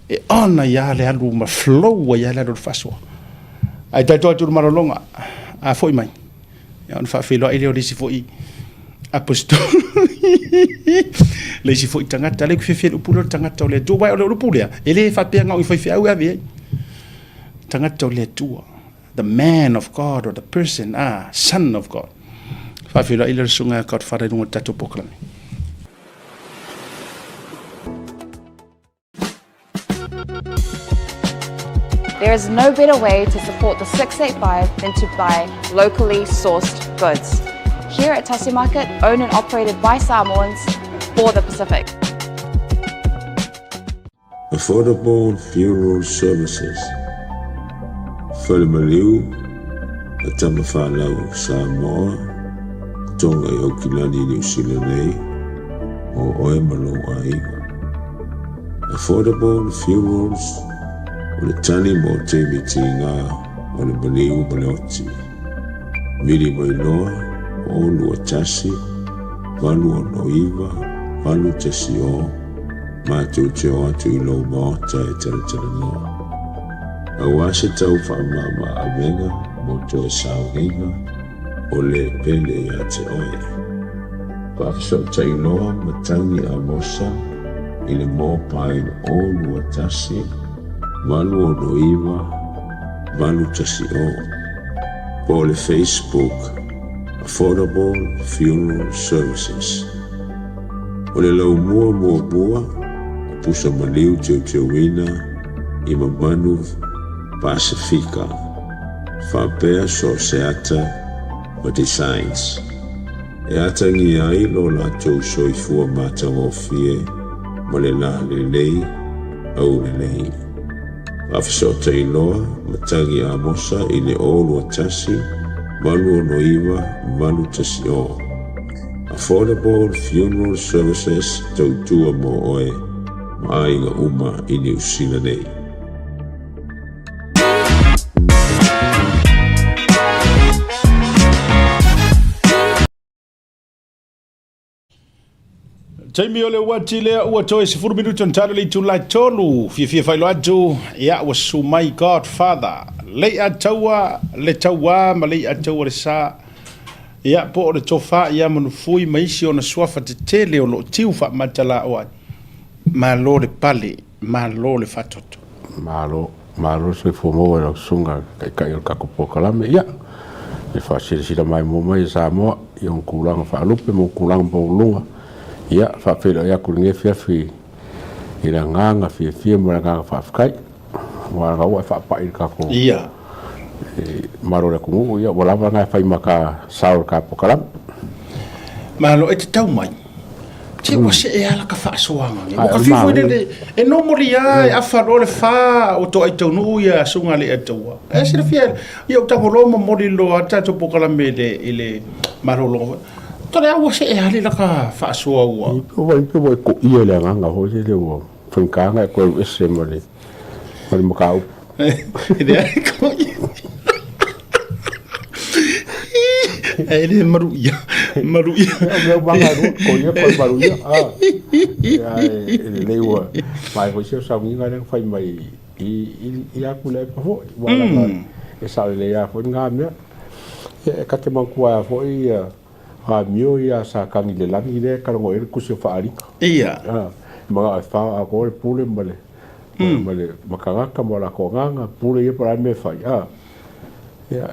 E ana ia le alu ma flow ia le alu le whaasua. Ai tato atu le malolonga. A fo i mai. Ia on whaafeloa i leo lesi fo i apostol. Lesi fo i tangata. Le kufefia upula tangata o le atua. Wai o le upulea. Ele whapea ngau i whaifea au awe. Tangata o le atua. The man of God or the person, son of God. Whawhira ila sunga kaut wharenunga tatu pokalami. There is no better way to support the 685 than to buy locally sourced goods. Here at Tasi Market, owned and operated by Samoans for the Pacific. Affordable funeral services. Whalemaliu, a tamawhanau Samoa, tonga i Hokilani New Zealand nei, o oe malo aiga. Affordable funerals, o le tani mo te miti ngā, o le maliu maleoti. Miri mai loa, o lua tasi, walu o noiva, walu tasi o, mātou te o atu i lau maota e tala Awase tau whaamama a venga mo te saunginga o le pele a te oe. Whaafiso tai loa matangi a mosa i le mōpain o lua tasi, walu o noiva, walu tasi o. Po le Facebook, Affordable Funeral Services. O le lau mua bua, pusa maliu te wina i mamanu Pacifica, whapea so seata o designs. E atangi ai lo latou soifua mātango fie, ma le la le lei, au le lei. Awhiso tei loa, matangi a mosa i le olu a tasi, malu o noiva, malu tasi o. Affordable Funeral Services tautua mo oe, ma ainga uma i New Zealand nei. Taimi ole wati lea ua toe 10 minuto ntaro le tu lai tolu fia failo atu ia wa sumai Godfather le ataua le taua ma le ataua le sa ia po le tofa ia manufui maisi ona suafa te tele o lo tiu fa matala o ma lo le pale ma lo le fatoto ma lo se fomo o sunga kai o kakopokalame ia le fa sila mai mo mai sa mo i on kulang fa lupe mo kulang po lunga ia fa pelo ia kulinge fi ila nganga fi mo nganga fa kai wa ga fa pa il ka ko ia maro le kumu ia wala nga fa maka saul ka pokalam malo e tau mai ti o se e ala ka fa soanga o ka fifo de e no moria a fa lo le fa o to ai tau nu ia sunga le atua e se fia ia o tango lo mo morilo ata to pokalam de ile maro lo Tore awa se e hali laka whaasua ua. Ipo wai ko ia le nganga ho se le ua. Whankanga e koe ese mali. Mali makau. Ede ai ko ia. Ede maru ia. Maru ia. Meu manga ru ko ia koe maru ia. Le ua. Mai ho se o saunga le whai mai i aku le pa ho. Wala e sa le ia fo nga mea. E kate mankua fo ia. Mio ia sa kangi le langi le karongo e kusi whaari. Ia. Mga wha a koe pule male. Male makangaka mo la ko nganga pule ia para me whai. Ia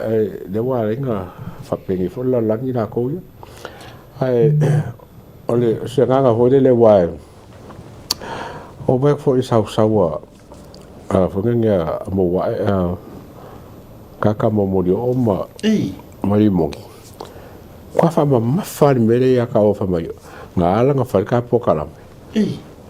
le wa renga whapengi fo la langi la ko ia. Ole se nganga hoi le wa o wek fo i saua fo ngenga mo wa kaka mo mori o ma mari mongi. Kwa fama mafari mere ya ka ofa mai nga ala nga falka pokalam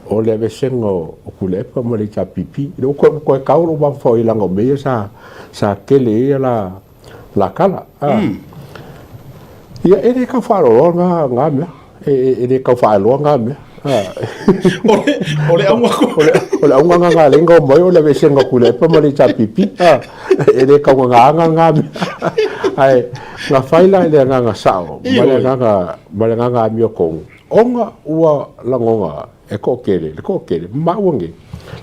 o le besengo o kulepa mari cha pipi do ko kauro ba fo ilango me sa kele la kala ia ele ka faro nga me ele ka faro nga me ole aunga nga lenga mo ole be senga kule pa mali cha pipi ele ka nga me ai nga faila ele nga sao male nga mi ko onga ua langonga e ko kele ma wonge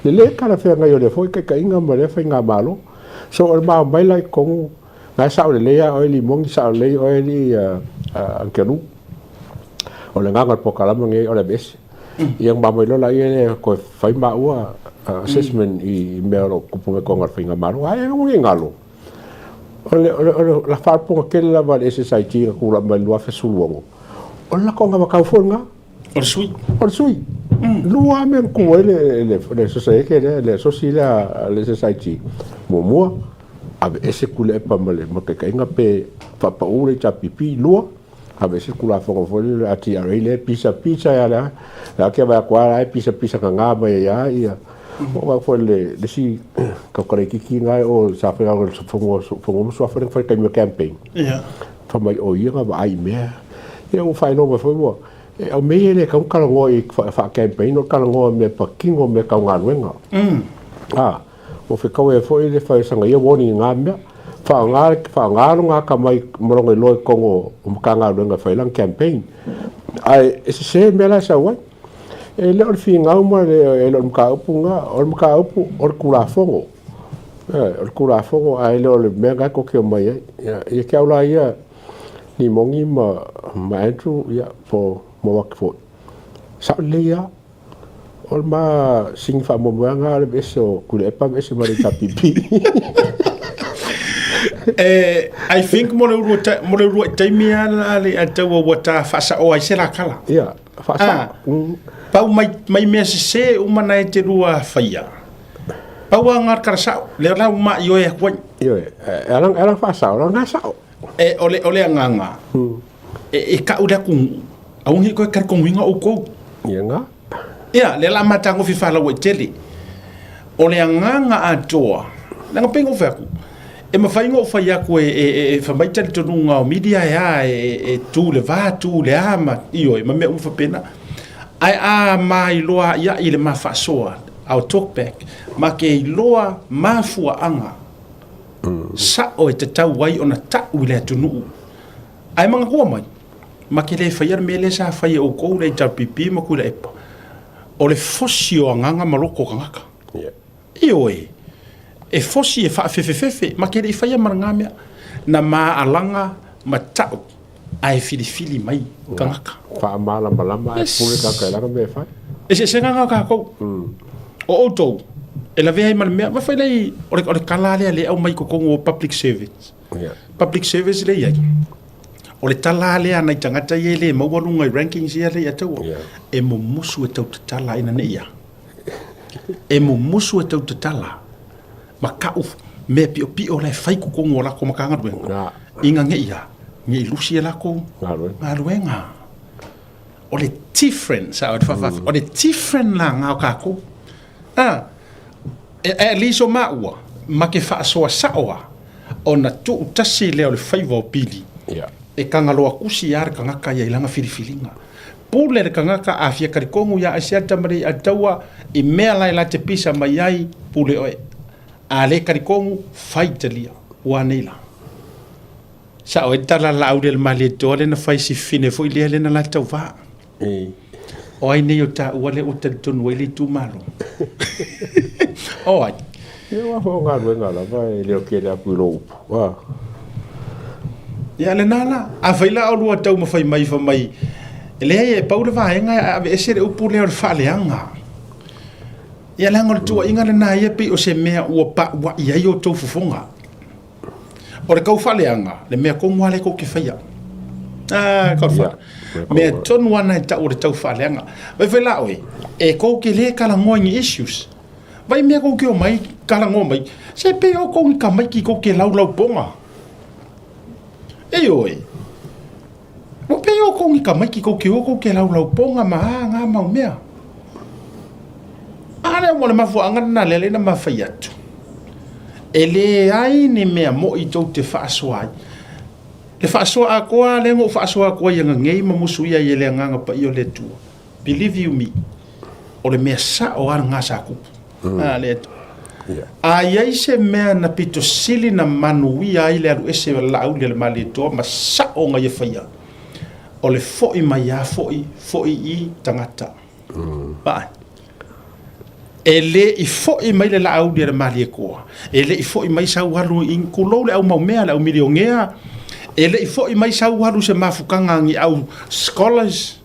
le kala fe nga yo le foi ka inga male fa nga malo so o ma mai lai ko nga sao le ya o li mong sao le o li ankenu o le nga po kala mangi o le bes yang ba mai lo la ye ko fai ma ua assessment I mero ko po ko nga fa nga malo ai ngi ngalo o la fa po ke la va ese sai ti ko la mai lo fa sulongo o la ko nga ka fo nga o sui lua men ko le society le sociala le society mo ave ese kule pa male ma ke inga pe pa ule cha pipi lua ave ese kula fo ati arele pizza ya la ke va kwa ai pizza nga ba ya o fo le si ka kore ki nga o sa fa ga fo so fa fa campaign fa mai o ia ba ai me o fa no fo mo o me ele ka kala ngo I fa campaign o kala ngo me pa kingo me ka nga wenga o fe ka we fo ile fa sanga ia woni nga me fa nga ka mai mo ngai lo ko o ka nga wenga fa lang campaign ai se me la sa wa ele o fi nga mo ele o ka upu o kula fongo o kula fongo ai le o me ga ko ke mai ia ke ola ia ni mongi ma Andrew ia po mo wakfo sa leia ol ma sing fa mo nga le beso kule pa beso mari pipi I think mo le taimia le atawa wata fasa o ai sera kala ia fasa pau mai me se o mana te rua faia pau ngar karsa le la ma yo e kwai yo elang fasa elang ngasa ole nganga ka uda ku au hi ko kar ko winga o ko nga le la matango fi fala we tele ole nganga atoa nga pengo fa ku e ma fa ingo fa ya ku fa mai tele to nga media ya tu le va tu le ama io e ma me fa pena ai mai loa ya ile ma fa soa I'll talk back ma ke loa ma fu anga sa o te tau wai ona ta wile tunu ai manga ko mai ma ke le faiar mele sa fai o ko le ta pipi ma ku le epa o le fosio nganga maloko ngaka io e fosi e fa fe ma ke le faiar maranga na ma alanga ma ta ai fili mai ngaka fa mala malama e pule ka la me fa e se nganga ka ko o auto e la vei mal me ma fai lei o le kala le au mai ko public service public service le ia o le tala le ana tangata ye le mo walunga rankings ia le atu e mo musu e tau tala ina ne ia e mo musu e tau tala ma ka u me pi o le fai ko la ko makanga do inga nge ia nge lusi la ko ngaluenga o le different sa o le different la nga ka ko e liso maua ma ke fa so sawa ona tu tasi le o le faiva pili e kanga loa kusi ar kanga ka ia ilanga filifilinga pule kanga ka afia karikongu ya asia tamari atawa I mea lai la te pisa mai ai pule oe a le karikongu faitalia wanela sa o tala la aude le mali tole na fai si fine foi le na la tau va o ai ne ta wale o ton wele tu malo o ai eu vou ngala vai le o que le apulo wa ya le nala a faila o lua tau mafai mai fa mai le e paula va enga a ese o pule o fa le anga ya la ngol tu inga le na ye pe o se mea o pa wa ia yo to fufonga o le kau fa le anga le mea ko ngwale ko ke faia ko fa me ton wana ta o le tau fa le anga vai faila oi e ko ke le kala ngoing issues vai mea ko ke o mai kala ngo mai se pe o ko ka mai ki ko ke lau ponga e oi mo pe o ko ka mai ki ko ke lau ponga ma nga ma mea ale mo le mafu anga na le na mafaiatu ele ai ni mea mo I tau te fa swai le whaasoa a koa le ngo whaasoa a koa ianga ngei ma musu ia i le anganga pa i o le tua. Believe you me. O le mea sa o ana ngā sa kupu. Le tua. A iai se mea na pito sili na manui ai le alu ese lau le mali toa ma sa o ngai whaia. O le foi mai a foi I tangata. Pai. E le I foi mai le lau le mali e koa. E le I foi mai sau halu in kulo le au maumea le au miliongea. E le I foi mai sau halu se mafukanga ngi au scholars.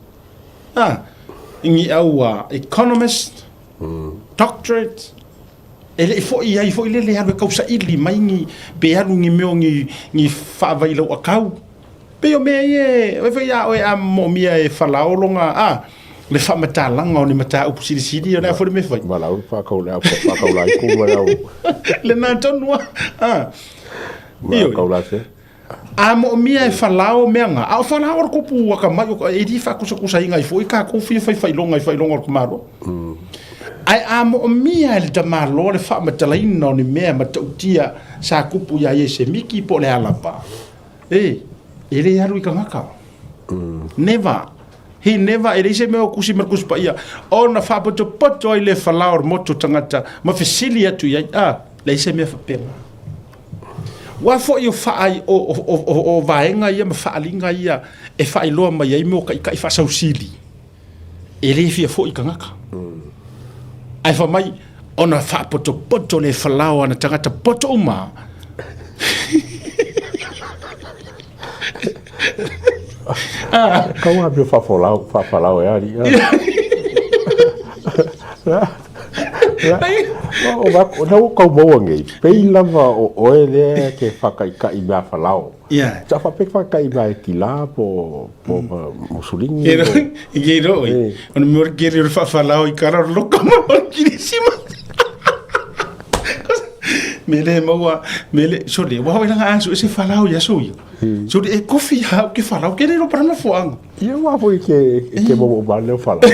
Ngi au economist. Doctorate. Ele foi ai foi le halu kausa ili mai ngi pe halu ngi meo ngi fa vai lo akau pe o me e vai ya o a mo mia e fala o longa le fa mata langa o ni mata o sidi ona foi me foi mala o fa kau la ku ma le na tonua io kau la se a mo mia e fala o menga a fala o ko pu ka mai e di fa kusa inga foi ka ko fi longa ko maro ai amo mia le tamalo le fa matalaina ni mea matautia sa kupu ya ese miki po le alapa ele yaru ikangaka never he never ele se me okusi markus pa ia ona fa poto ile falaor moto tangata ma fesilia tu ya le se me fa pena wa fo yo fa ai o vaenga ia ma fa alinga ia e fa ilo ma ia mo kai fa sausili ele fia fo ikangaka ai fa mai ona fa poto le falao ana tangata poto uma kau abre fa falao e ali o va no kau mo ngai pei lava o ele ke ka I ba falao ja fa pe ka I ba kila po musulingi gero on mor gero fa falao I cara loco mo kirisima mele mawa mele sole wa wa nga so ese falao ya so so e kofi ha ke falao ke no para na foang ia wa foi ke mo ba le falao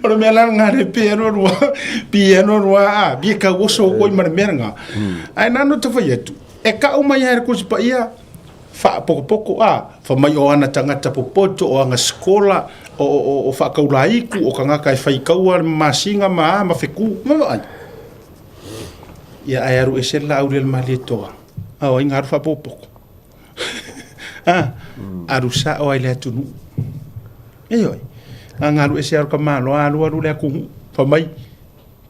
ora me la ngare piano roa bi ka woso ko I marmenga ai nano te foi tu e ka o mai her ko pa ia fa poko fa mai o ana tangata popoto o anga skola o fa ka ulaiku o kanga kai fai kaua masinga ma feku ma ai ia aru esela aurel maletoa o inga fa popoko aru sa o ile tunu oi angaru ese ar ka malo alu le ku fa mai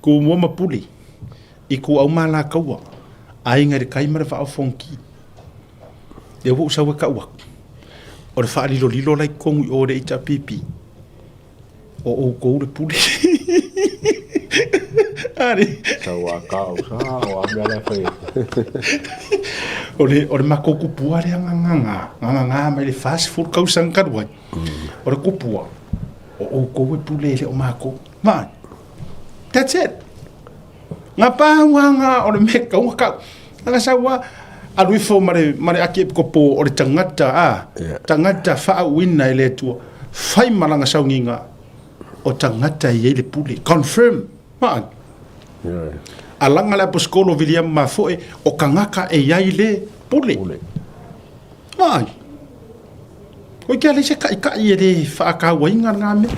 ku mo mapuli I ku au mala kaua ai ngari kai mara fa fonki e wo sa ka wa o fa lilo lai kongu o de ita pipi o ko le puli ari sa wa ka o a la fe o le makoku pua le nganga mai le fast food kausan kadwai o le kupua o ko we pule le o mako man that's it ngapa wanga o le meka ka nga sawa alui fo mare ake ko po o le tangata fa wina ile tu fai malanga saunginga o tangata ye le pule confirm man alanga la poskolo William Mafoe o kangaka e yai le pule man o ke ale se ka ye le fa ka wainga ngame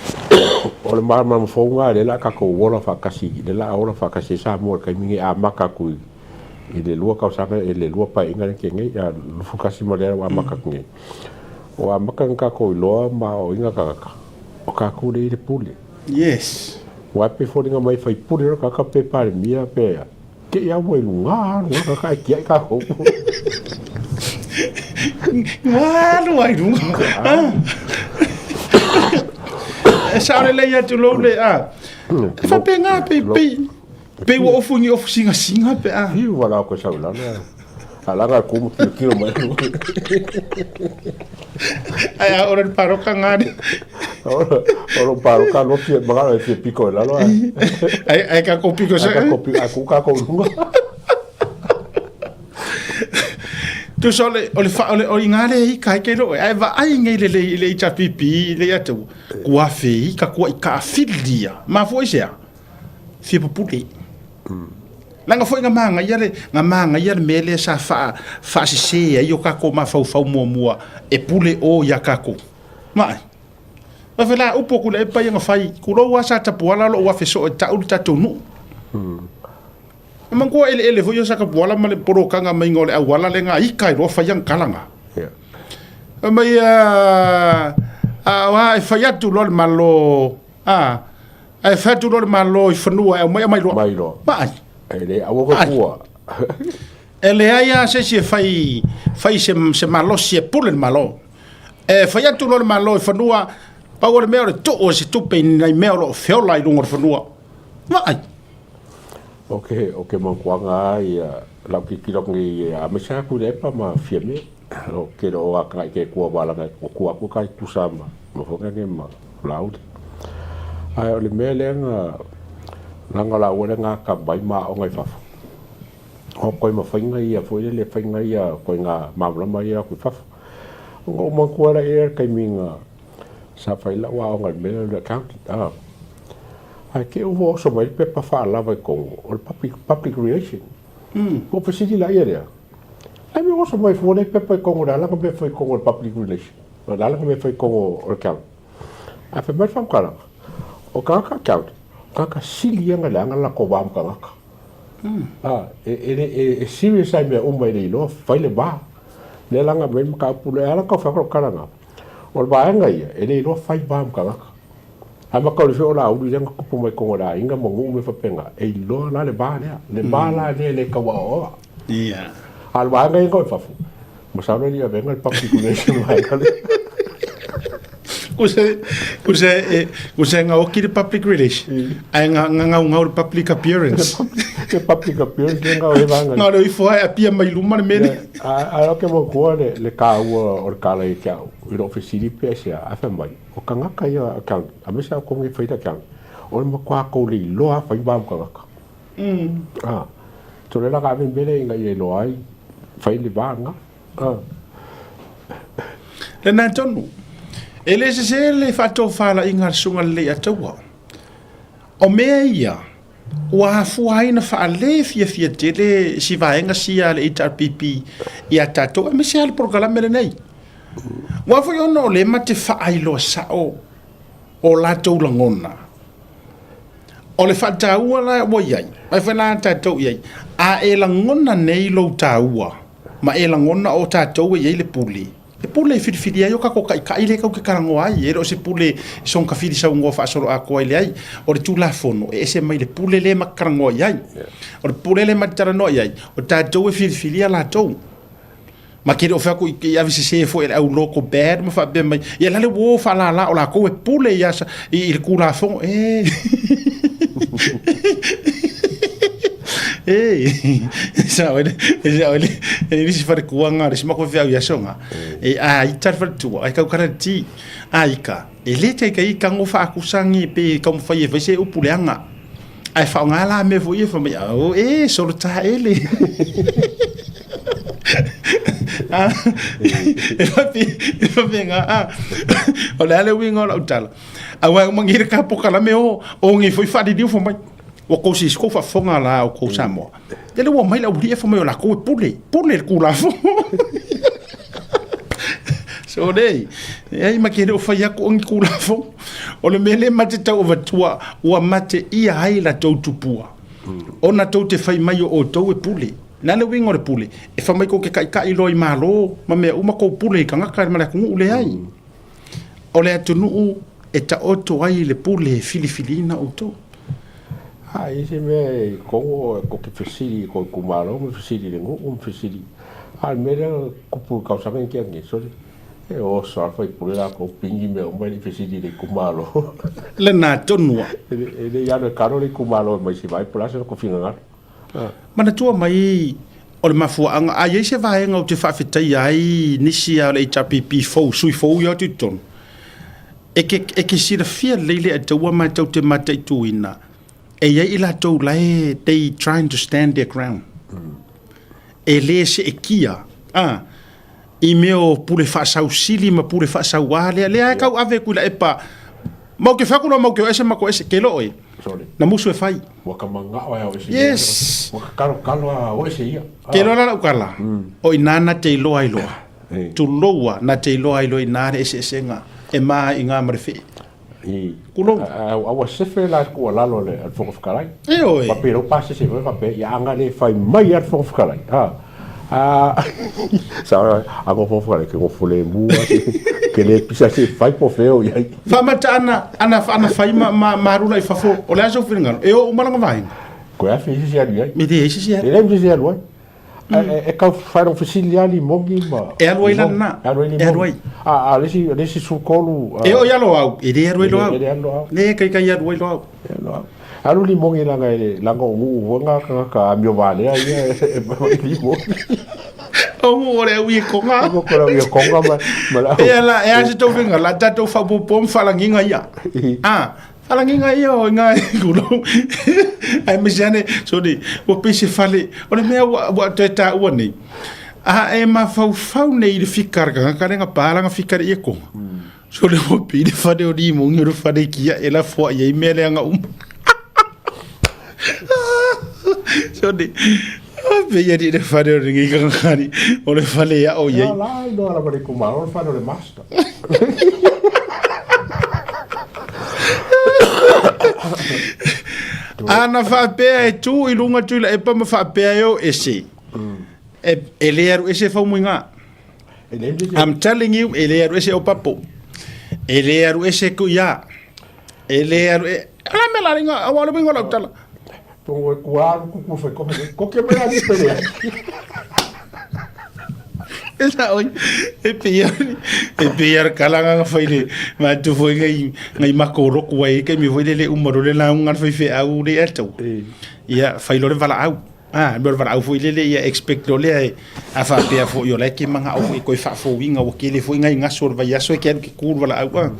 o le mama fo nga le la ka ko wala fa kasi le la ora fa kasi sa mo ka mingi a maka ku I le lua kausanga e le lua pa inga ke ngai ya lufu kasi mo le wa maka ngai o a maka ka ko loa ma o inga ka o ka ku le pule yes wa pe fo nga mai fai pule ka pe pare mia pe ke ya mo lunga ka ka ko Walo ai lunga sare le ya tu lo le fa pe nga pe wo ofungi ofusinga singa pe i wala ko sa la ala ga ko mo kilo mai ai ora el paro kangani ora paro ka no pie magara e pico la lo ai ka ko pico sa ka ko lunga tu sole o ingale I kai ke lo ai va ai ngai le cha pipi le atu kua fe ka kua I ka filia ma foi sia fi populi langa foi nga manga ia le mele sa fa se ai o ka ko ma fau mua e pule o ya ka ko mai ma fela upo ku le pa nga fai ku lo wa sa tapuala lo wa feso ta u ta tonu mango ele foi sa ka bola ma le poro kanga mai ngole a wala le nga ika ro fa yang kalanga mai wa e fai atu lo malo e fai atu lo malo i fanua e mai lo mai ele a wo ko ele aya se fai se malo se pulen malo e fai atu lo malo i fanua pa o me o to o se tupe nei me o feo lai lungo fanua mai okay mo kwanga ia la ki ngi a me sa ku le pa ma fieme o ke ro a ka ke ku bala ku kai tu sama mo fo ke ma laud ai o le mele nga la wala nga ka bai ma o ngai fa o ko ma fa ngai fo le fa ngai ko nga ma la ma ia ku fa o mo ku ra e kai minga sa fa la wa o ngai mele le account ai ke o so mai pe pa fa la vai ko o public relation ko pe si la ia ai me o so mai fo le pe pa ko la ko pe foi ko public relation la ko me foi ko o account a fe mai fam kala o ka account ka sili nga la ko bam ka e serious ai me o mai lo fai le ba le la nga me ka pu le ala ko fa ko kala nga o ba nga ia e lo fai bam ka ama ko le ola u le ko mai ko la inga mo me fa penga e lo la le ba la le ka wa o ia al ba nga ko fa fu mo sa no ia venga el particulation mai ka Kuse nga oki de public relation. Ai nga o public appearance. Ke public appearance nga o vanga. Nga o ifo ai apia mai luma mene. Ai o ke mo ko le ka o kala i ka. I do ofisiri pesa a fa mai. O kanga ka ia account. A me sa ko ngi faida account. O mo kwa ko le lo a fa ba ka ka. To le la ka ben bele nga i lo ai. Fa i ba nga. Le na tonu. Ele se le fato fala inga sunga le atawa. O mea ia, wa fuaina fa le fia tele si vaenga sia le HRPP ia tato e me se al programa le nei. Wa fu yo no le mate fa ailo sa o la to langona. O le fa taua la wo yai. Ai fa na tato yai. A e langona nei lo taua. Ma e langona o tato yai le puli. E pule fili ai o ka ko kai le ka ke karango ai e ro se pule son ka fili sa ngo fa solo a ko ile ai o le tula fono e se mai le pule le makarango ai o le pule le matara no ai o ta to e fili ala to ma ke o fa ko i avise se fo e au loko bad ma fa be mai e la le wo fa la o la ko e pule ya i le kula fono sa ole e si fare kuanga si ma ko via ya songa e ai tar fa tu ai ka karati ai ka e le te kai ka ngo fa kusangi pe ka mo fa ye se o puleanga ai fa nga la me vo ye fa me o so ta ele e fa nga o le winga o tala a wa mangir ka po kala me o ngi foi fa di fo mai o ko si sko fa fonga la o ko samo ele wo mai la uri e fo mai la ko pule ku la fo so dei e ma ke o fa ya ko ngi ku la fo o le mele mate ta o vatua o mate ia ai la to tupua ona to te fai mai o to e pule na le wingo le pule e fa mai ko ke kai loi malo ma me uma ko pule ka ngaka ma la ku ule ai o le atunu e ta o to ai le pule filifilina o to ai me ko ke fesiri ko kumaro me fesiri ngo fesiri al mera kupu causa ben que ngi so e o so fa pure la ko pingi me o mai fesiri de kumaro le na tonua e ya no caro le kumaro mai si vai place ko finga mana tua mai o le mafua anga ai se vai nga o te fa fetai ai nisi a le HRPP fo sui fo yo tu ton e ke sira fia lele a taua mai tau te matai tuina e ia ila tau lai they trying to stand their ground e le se e kia i meo pule whaasau sili ma pule whaasau wale le ai kau ave kula e pa mau ke whakura mau ke ese mako ese ke loi na musu e fai Waka manga o ya yes Waka kalo o se ia. ke lo la ukala o inana te loa iloa tu loa na te loa ilo inare ese senga e ma inga marfe kulo awa sefe la ko lalo le al fo fkalai e oi pa pero pase se va pe ya anga le fai mai al fo fkalai sa ago fo fkalai ke go fole mu ke le pisa se fai po feo ya fa mata ana fai ma rula i fafo o le aso finga e o malanga vai ko ya fi si ali me de ese sia ele me dizia lo e ka fai no faciliali mogi ma e aloi lana e aloi lesi su kolu e o yalo au e de aloi lo au e lo ne kai kai aloi lo au alu li mogi la ngai la ngo u nga ka mio vale ai li mogi o ore ui konga ko ko ui konga ma e la e ase to finga la tato fa bo pom falanginga ia falanginga ia o nga kulo ai me jane so di o pese fale o le mea wa teta o nei e ma fau nei de fikar ka nga palanga fikar ia ko so le mo pide fade o di mo ngiro fade kia e la fo ia mele nga so di ve ia di de fade o ringi kangani o le fale ya o ia la no la pare ku malo fade o le masta ana fa pe tu i lunga tu e pa ma fa pe yo ese e leru ese fa muinga I'm telling you e leru ese o papo e leru ese ku ya e leru ala me la ringa awala bingo la tala to ku ar ku fe ko ke me la di pele esa oi e piar kalanga faile ma tu foi ngai makoro ku ai ke mi foi le umaro le la ungar foi fe au le ato ia failo le vala au ber vala au foi le ia expect le a fa pe fo yo le ke manga au ko fa fo winga o ke le foi ngai ngasor va ya so ke kurva la au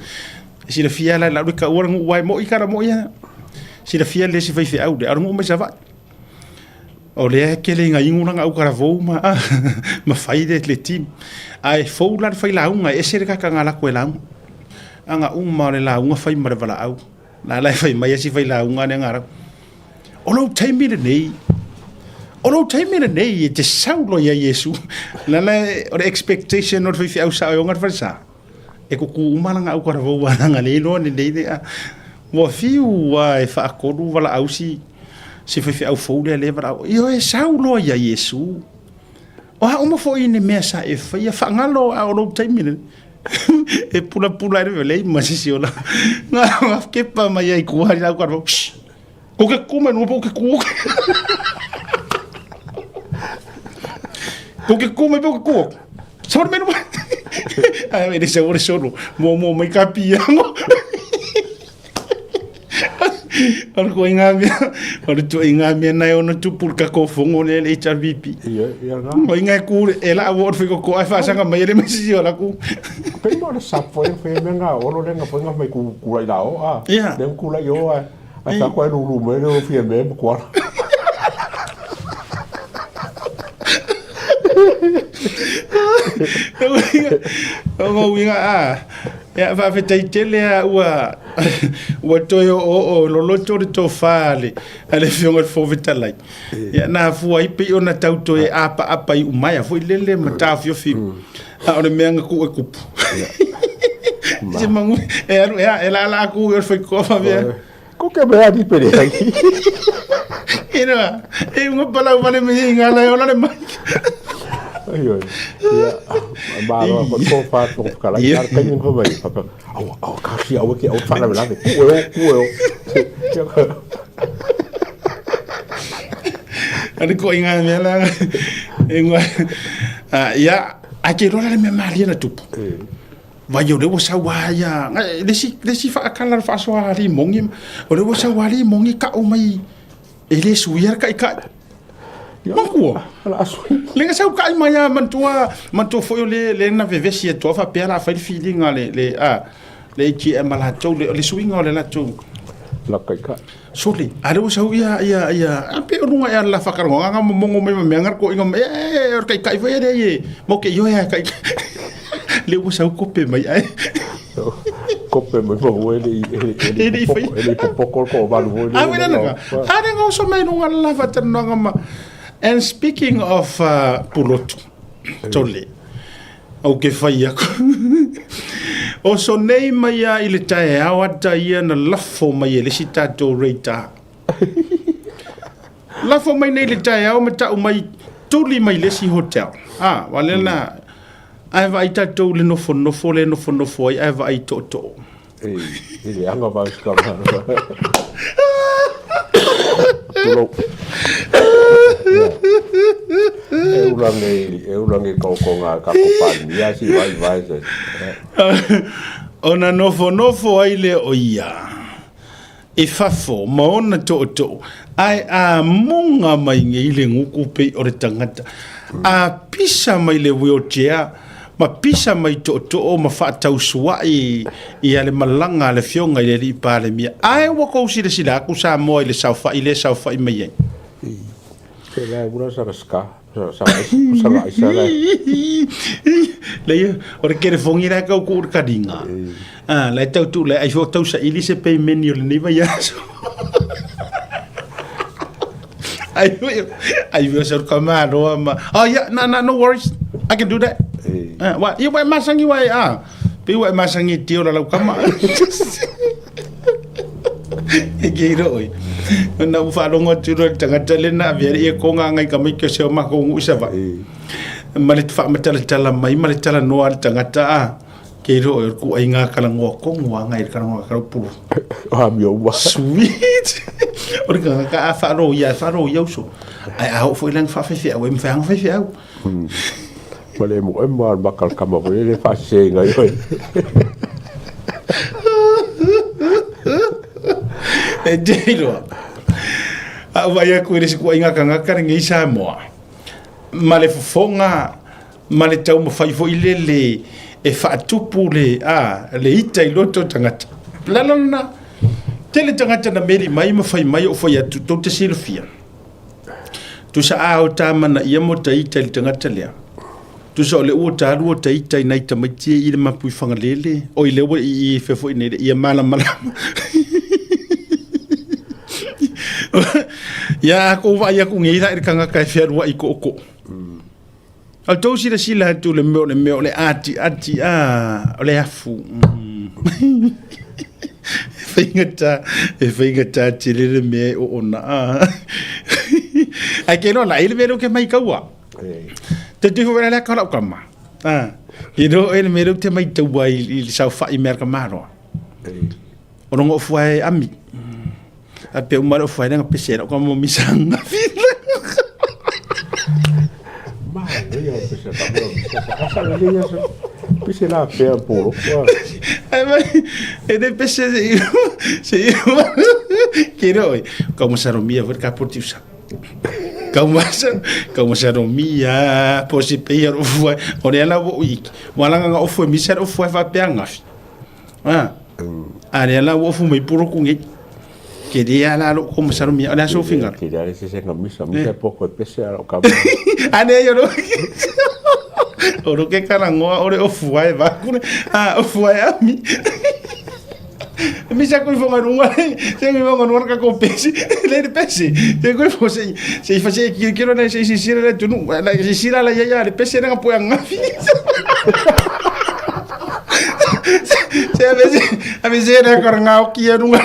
si le fia la ka orang wai mo ikara mo ia si le fia le si foi fe au de armo me sava o le ke le ngai nguranga au kara vou ma fai de le tim ai fou la fai la unga e ser ka ngala ko la anga uma le la unga fai mare vala au la la fai mai si fai la unga ne ngara o lo taimi le nei e te saulo ya Yesu la o le expectation o fai au sa o ngar fa sa e ko ku uma nga au kara vou nga le no ne nei mo fiu wa e fa ko du vala au si fe au fole le vara io e saulo ya Yesu o ha uma fo ine mesa e fa ia fa ngalo a o taimi e pula re le ma si ola nga ke pa ma ia ku ha la ko o ke kuma no po ke ku o ke kuma po ke ku sor me no ai me disse ora solo mo mai capia Or ko inga mia na ona tu pulka ko fongo le HRVP. Ko inga ku e la wo fi ko ai fa sanga mai le mesi ola ku. Pe mo le sap foi fe menga o lo lenga foi nga mai ku ai la o le ku la yo a sa ko lu me lo fi me ko. O inga ya va fe tele wa toyo o lo to fale ale fionga fo vitalai ya na fu ai pe ona tauto e apa i umaya fo lele mata fio fi a le menga ku e kupu je mangu e la ku e foi ko fa via ko ke be adi pere ai ina e un pala vale me ngala ona le mai Ayo, ya, baru aku fat kala yar kanin ko bai papa. Aw kasi aw ke aw fala bela. Kuo. Ani ko inga mela. Inga ya, ake rola me malia na tupu. Vai yo devo sawaya. Desi fa kala fa swali mongi. O devo sawali mongi ka o mai. Ele suyer ka Mangua. Lenga sau kai mai mantua foi le na vevesi e tofa pela fa feeling le ki e mala tau le swing le la tau. La kai ka. Soli, ada usau ia ape runga ya la fakaronga nga mongo me mengar ko ingam kai vai de mo ke yo ya kai. Le usau ko pe mai ai. kope mo mo ele pokol ko ba lu ele Ade ngo so mai nunga la fata nunga ma. And speaking of pulotu tole. O ke fai ako. O so nei mai a ile tae awata ia na lafo mai ele si tato reita. Lafo mai nei le tae au mata o mai tuli mai le si hotel. Wale na ai vai tato le nofo le nofo ai vai toto. Ele anga vai skama. Eu ulangi kau ngā kakopani, ia si vai se. Ona nofo ai le o ia. E fafo, maona toto. Ai a munga mai ngai le nguku pei o re tangata. A pisa mai le wheelchair, ma pisa mai toto o ma whaatau suai i ale malanga le fionga i le li pāle mia. Ai wako sila aku sa moa i le saufa i mai ai. Se la una ska sa isa la. Le ora kere fongi ra ka ku kadinga. La tau le ai tau sa ili se pay menu le niva ya. I will say command or oh yeah no worries I can do that. What you masangi wai Pi wai masangi tio la kama. Giro oi. Na u fa longo tiro tangata le na veri e konga ngai kamai ke se ma ko usa va. Malet fa matala mai maletala no al tangata Giro oi ku ai nga kala ngo ko ngo ngai kala ngo kala pu. Mio wa. Sweet. Ora ka fa ro ya so. Ai au foi lang fa fe au em fa fa fe au. Male mo emma bakal kama ko le fa se ngai oi. Dilo. Vai aku iri ku inga kanga ngi sa mo. Male fonga male tau mo fai fo ilele e fa tupu le ita i loto tangata. Lalana tele tangata na meri mai mo fai mai o fai atu to te silfia. Tu sa o tama na ia mo ta ita le tangata lea. Tu sa le o ta ru ta ita i ta mai tie i le mapui fanga lele o i le o i fefo i ne ia mala. Ya aku vai aku ngira ir kanga kai fer wa iko ko. Al to sila tu le meo le ati le afu. Fingata tile me ona. Ai ke no la ile vero ke mai kaua. Te tu vera la kala kama. Iro ele mero te mai tu wai il sau fa i merka maro. Ono ngo fuai ami. Ape umaro foi na pesera como misanga fila. Mas eu pensei essa linha pensei lá pé puro. É de pesera se quero como saromia ver capotiusa. Como saromia posipeia foi ora o ik. Wala nga foi misera foi va peanga. Ela o foi mai puro com ele. Que dia lá como saromia olha só fingar. Que dia esse se camisa pouco pesera o cabo. Ane yo no. Oro que carangoa ore ofuai va kune. Ofuai ami. Mi sa ko fonga runga. Se mi vonga no ka ko pesi. Le pesi. Te ko fo se fa se quiero na se sira la tunu. La sira la ya le pesi na po nga fi. A veces era carangao que era uma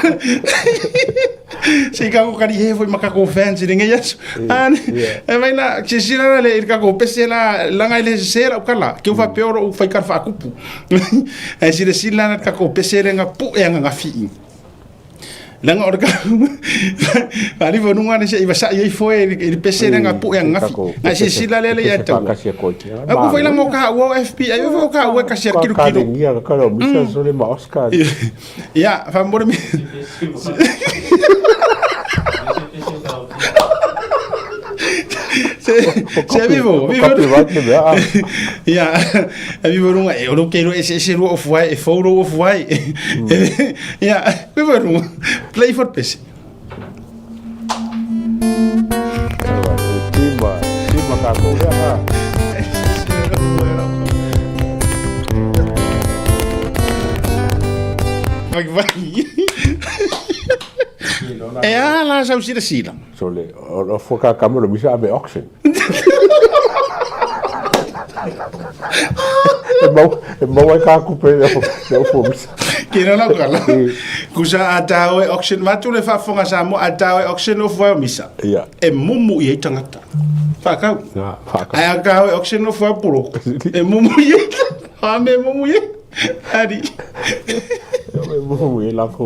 se cago cari foi macaco fancy ninguém isso vai na se sira le ir cago pesela langa ele sera o kala que o va pior o fai carfa cupu é se sila na cago pesela nga pu nga fi langa orga ali vo nunga ne se iba sa ye foi ele pesela nga pu nga fi na se sila le ya to aku foi langa ka o FP aí eu ka o ka ser kilo ia cara misa sole ma Oscar ya favor mi se vivo ya vivo nunga eu não quero esse of why a photo of why ya vivo nunga play for PC Tima kako ya la sau sila. So le o foka kamera bisa abe auction. E mau ai ka kupe o fo bisa. Kira na kala. Kusa atao e auction matu le fa fonga sa mo atao e auction o fo misa. Ia. E mumu ye tangata. Fa ka. Na fa ka. Ai atao e auction o fo puro. E mumu ye. Ha me mumu ye. Ari. E mumu ye la ko.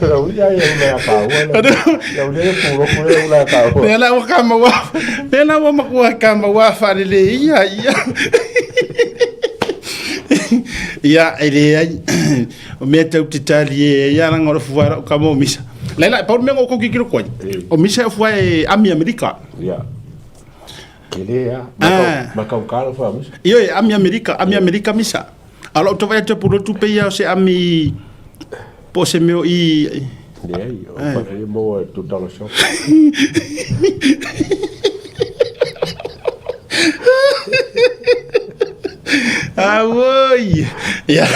La ulia ye una ka. La ulia puro ko ye una ka. Nela o kama wa. Nela wa makua kama wa fa le ia. Ia ele ai o me tau te tali e ia ranga o fuara o kamo misa. Leila pa me ngo ki kiro koi. O misa o fuai ami Amerika. Ia. Ele ia. Maka ka fa misa. Io e ami Amerika misa. Alo to vai te puro tu pe ia se ami po se meu I. Ia, o pa e mo tu dollar shop. Woi. Ya.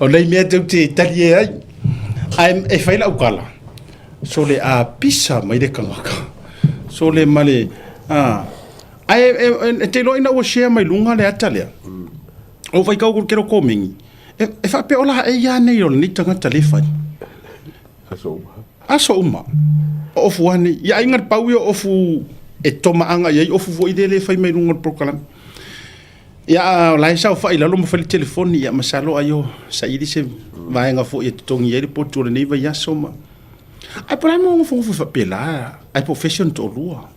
O nei mea tau te tali e ai. Ai e whaila ukala. So le a pisa mai de kangaka. So le male. Ai e te loina o share mai lunga le atalea. O vai kau kero komingi. E wha pe ola e ia nei o ni tangata le whai. Aso uma. O fuani. Ia ingat pau o fu e toma anga ia ofu vo idele fai mai lunga prokalan ia lai sa fa ila lo mo fali telefoni ia masalo ayo sa idi se vai nga fo e tongi ia po tu le vai soma ai por mo fo fa pela ai profession to lua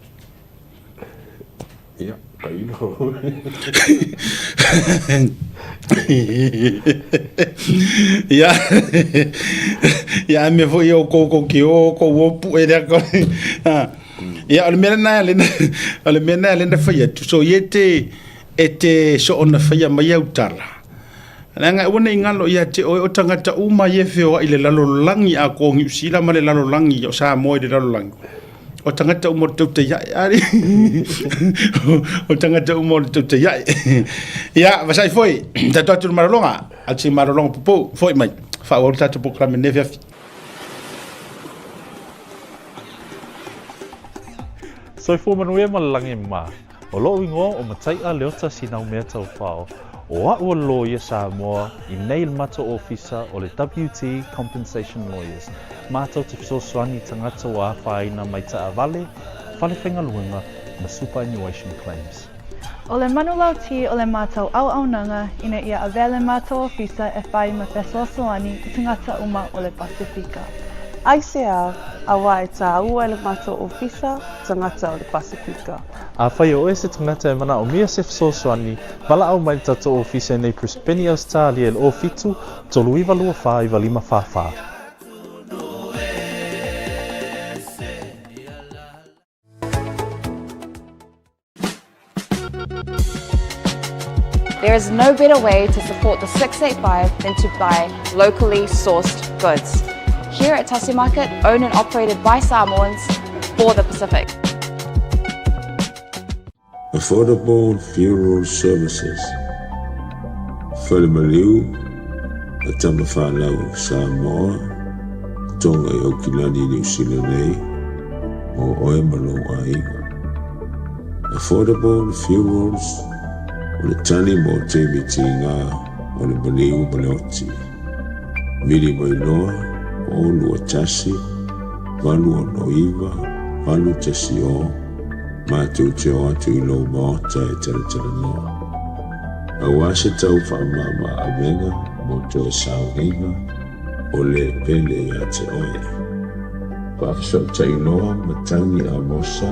ia kai no ia me vo yo ko ki o ko wo pu e ko ia le mena le fai tu so yete ete so ona fai mai utala nga wona ingalo ia te o tangata uma ye feo ile lalo langi a ko ngi sila male lalo langi o sa mo de lalo langi o tangata uma te te ya ari o tangata uma te te ya ia vasai foi ta tu marolonga al si marolonga popo foi mai fa o tatu proclame neve So fo manuia malangi ma. O lo ingo o matai a leota sinau mea tau whao. O a ua lawyer Samoa I nei mato officer o le WT Compensation Lawyers. Mātou te fisosoani tangata o a whaina mai ta avale, whale whenga luenga na superannuation claims. O le manulau ti o le mātou au nanga ina ia avele mātou officer e whai ma fisosoani I tangata uma o le Pasifika. ICR a wai ta ua le mātou ofisa tangata o le Pasifika. A whai o ese tangata e mana o mia se fisosoani, wala au mai tato ofisa nei Crispeni Australia el o fitu, tolu iwa lua wha iwa lima wha. There is no better way to support the 685 than to buy locally sourced goods. Here at Tasi Market, owned and operated by Samoans for the Pacific. Affordable funeral services. Whalemaliu, a tamawhanau Samoa, tonga I Okilani New Zealand nei, o oe malo aiga. Affordable funerals, o le tani mo te miti ngā, o le maliu maleoti. Miri mai loa, o lua tasi, walu o noiva, walu tasi o, mātou te o atu I lau maota e tala noa. A wase tau whaamama a venga, mo to e saunga, o le pele a te oe. Whafisau tai noa matangi a mosa,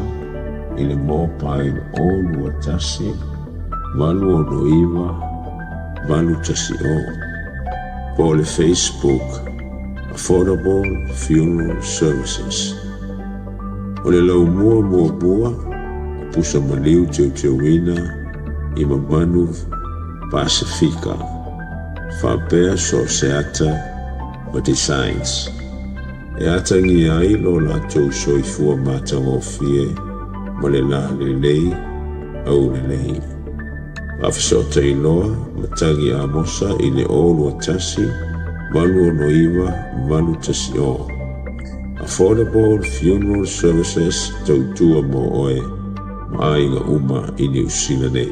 I le mō pain o lua tasi, walu o noiva, walu tasi o. Po le Facebook, Affordable Funeral Services. O le lau mua, o pusa maliu teuina I mamanu Pasifika. Whapea so se ata o designs. E ata ngi ai lo latou soifua mātau o fie, mo le la le lei, au le lei. Afisa o te iloa, matangi a mosa I le olu a tasi, malu o noiva, malu tasi o. Affordable Funeral Services tautua mo oe, maainga uma I ni usina nei.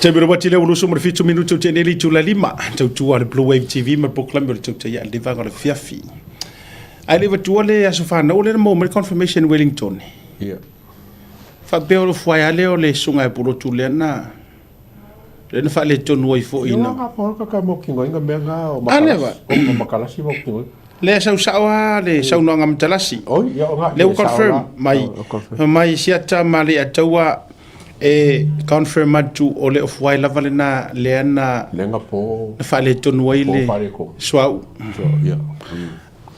Tabira wati le ulusu mo 5 minuto te neli tu la lima tautua le Blue Wave TV ma proclaim le tautua ya le vanga le fiafi. Ai le vatua le asofa na ole mo confirmation Wellington. Yeah. Fa beo foi ale o le sunga e puro tu le na. Le na fa le tonu i fo ina. Nga po ka mo kingo inga menga o makalasi mo kingo. Le sau sawa le sau no ngam talasi. Oh, ya nga. Le confirm mai siata mali atawa e confirm atu o le of wai lava le na le ana lenga po fa le tonu i le swau. Yeah.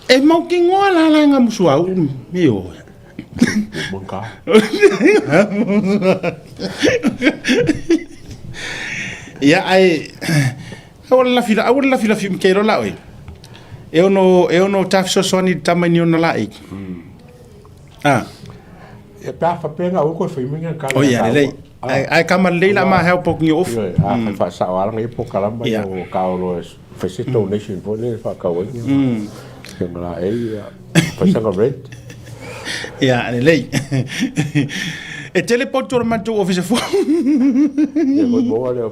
E mau kingo ala la ngam swau mio. Monka. Ya ai awala fila film kero la oi. E ono tafso soni tamani ona la ai. Ah. E pa fa pena o ko foi minha kala. Oh ya le. Ai kama leila ma help ok ni off. Fa sa wala ngai po kala ma o kaolo fese donation po le fa ka wai. Ngala ai fa sa ka red. Ja, en lei. E teleportor mantu office fo. Ja, wat mooi.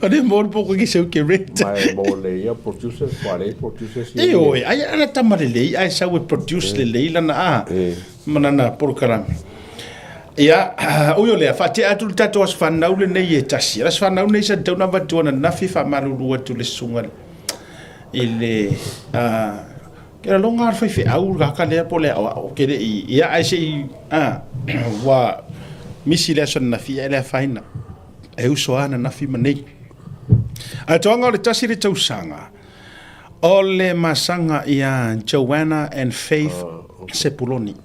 Ade mor pouco que seu que rent. Maar mooi ja, producer, quale producer. E oi, ai ana tamale lei, ai sa we produce le lei lana a. Manana por karam. Ya, o yo le fa te atu tato as fa na ule nei e tasi. As fa na ule sa tau na vatu na nafi fa malu atu le sunga. Ile Kera longa fai fe au ga ka le pole o kere ia ai sei wa misi le son na fi ele faina e uso ana na fi manei a tonga le tasi le tausanga o le masanga ia Joanna and Faith Sepuloni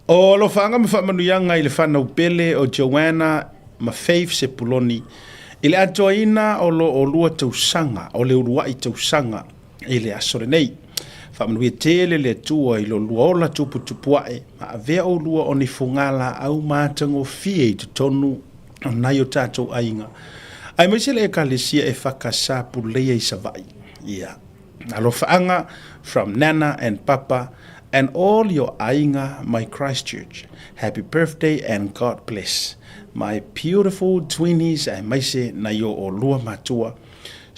o lo fanga me fa manu yanga ile fana upele o Joanna ma Faith Sepuloni ile atoina o lo o lua tausanga o le urua I tausanga ile asore nei fa manu tele le tua I lo luola tupu tupuae ma avea o lua o ni fungala au matango fie te tonu na yo tatou ainga ai mai se le ekalesia e fakasa pulea I savai ia alo faanga from Nana and Papa and all your ainga my Christchurch happy birthday and God bless my beautiful twinnies ai mai se na yo o lua matua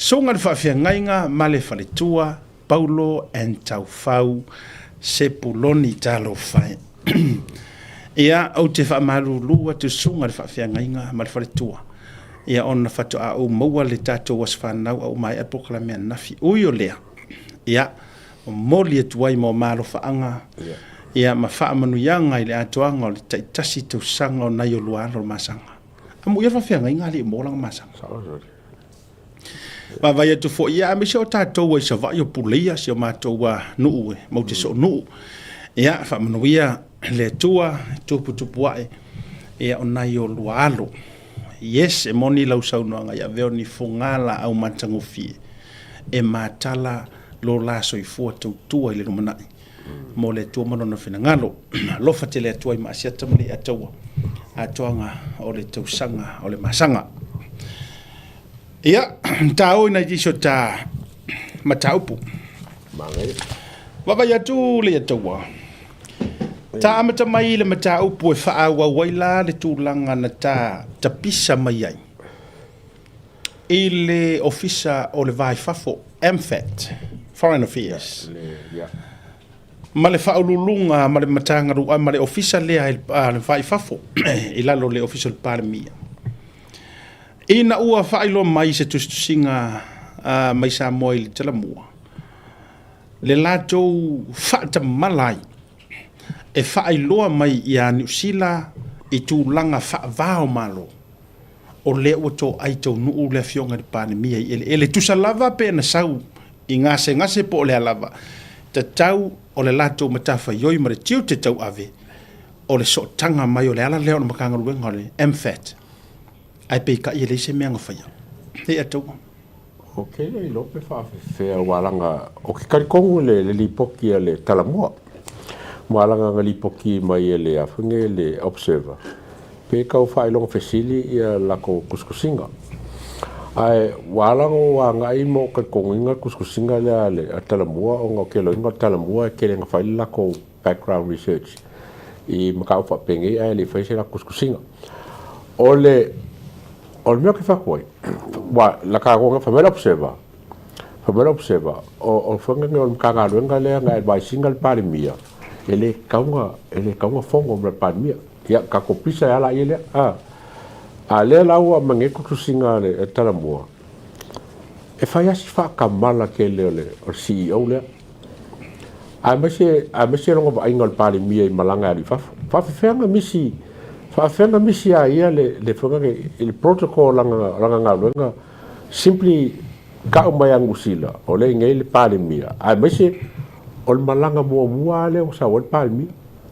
Songa fa fia ngainga male faletua Paulo and Taufau Sepuloni talo fai. Ia au te fa malu lua te songa fa fia ngainga male faletua. Ia ona fatu a o maua le tato was fa nau au mai apoklame nafi. Uyo lea. Ia moli e tuai mo malo fa anga. Ia ma fa manu yanga ile atoanga le taitasi tu sanga na yo lualo masanga. Amu ia fa fia ngainga le mo lang masanga. Ma vai tu fo ia me so tato wa sa va yo pulia se ma to wa nu mo te so nu ia fa manuia le tua tupu tupuae ia ona yo lualo yes e moni lau sau no nga ya veo ni fungala au matango fie e matala lo la so I fu tu tua ile mana mo le tua mono no fina ngalo lo fa tele tua I ma sia tamle atawa atoanga o le tausanga o le masanga Ia, tau ina jiso ta mataupu. Mangai. Wapa ya tu le tawa. Ta amata mai le mataupu e faa wa waila le tūlanga na ta pisa mai ai. I le ofisa o le vai fafo, MFAT, Foreign Affairs. Ma le faa ululunga, ma le matanga rua, ma le ofisa lea le vai fafo. I lalo le ofisa le palemia. Ina ua whailo mai se tustusinga mai sa moa I le talamua. Le latou whaata malai e whailoa mai I a New Zealand I tūlanga whaavao malo. O le ua tō aitau nuu le fionga di pandemia I ele tusa lava pe na sau I ngase po le lava. Ta tau o le latou matafa yoi ma le tiu te tau ave. O le so tanga mai o le ala leo na makanga luenga o le MFAT. Ai pe ka I le se meanga whaia. He atau. Ok, I lope wha whea walanga. O ki karikongu le lipoki le talamua. malanga ngali poki mai ele afunge le observer pe kau fai long fesili ia lako kuskusinga ai walango wa ngai mo ka konginga kuskusinga le atalamua o ngokelo inga atalamua ke le fai lako background research I makau fa penge ai le fai la kuskusinga ole meo ke fakoi wa la ka go famela observer o fanga ngol kanga lenga le ngai bai single parimia ele kaunga fongo mra parimia ya ka kopisa ya la ile a le la wa mange kukusinga le talamua e fai asi fa kamala ke le o CEO le a mese longo ba ingol parimia I malanga ali fa fenga misi a ia le fanga il protocol langa lenga simply ka umai angusila o le ngai le parimia a mese o malanga mua le o sa o parimia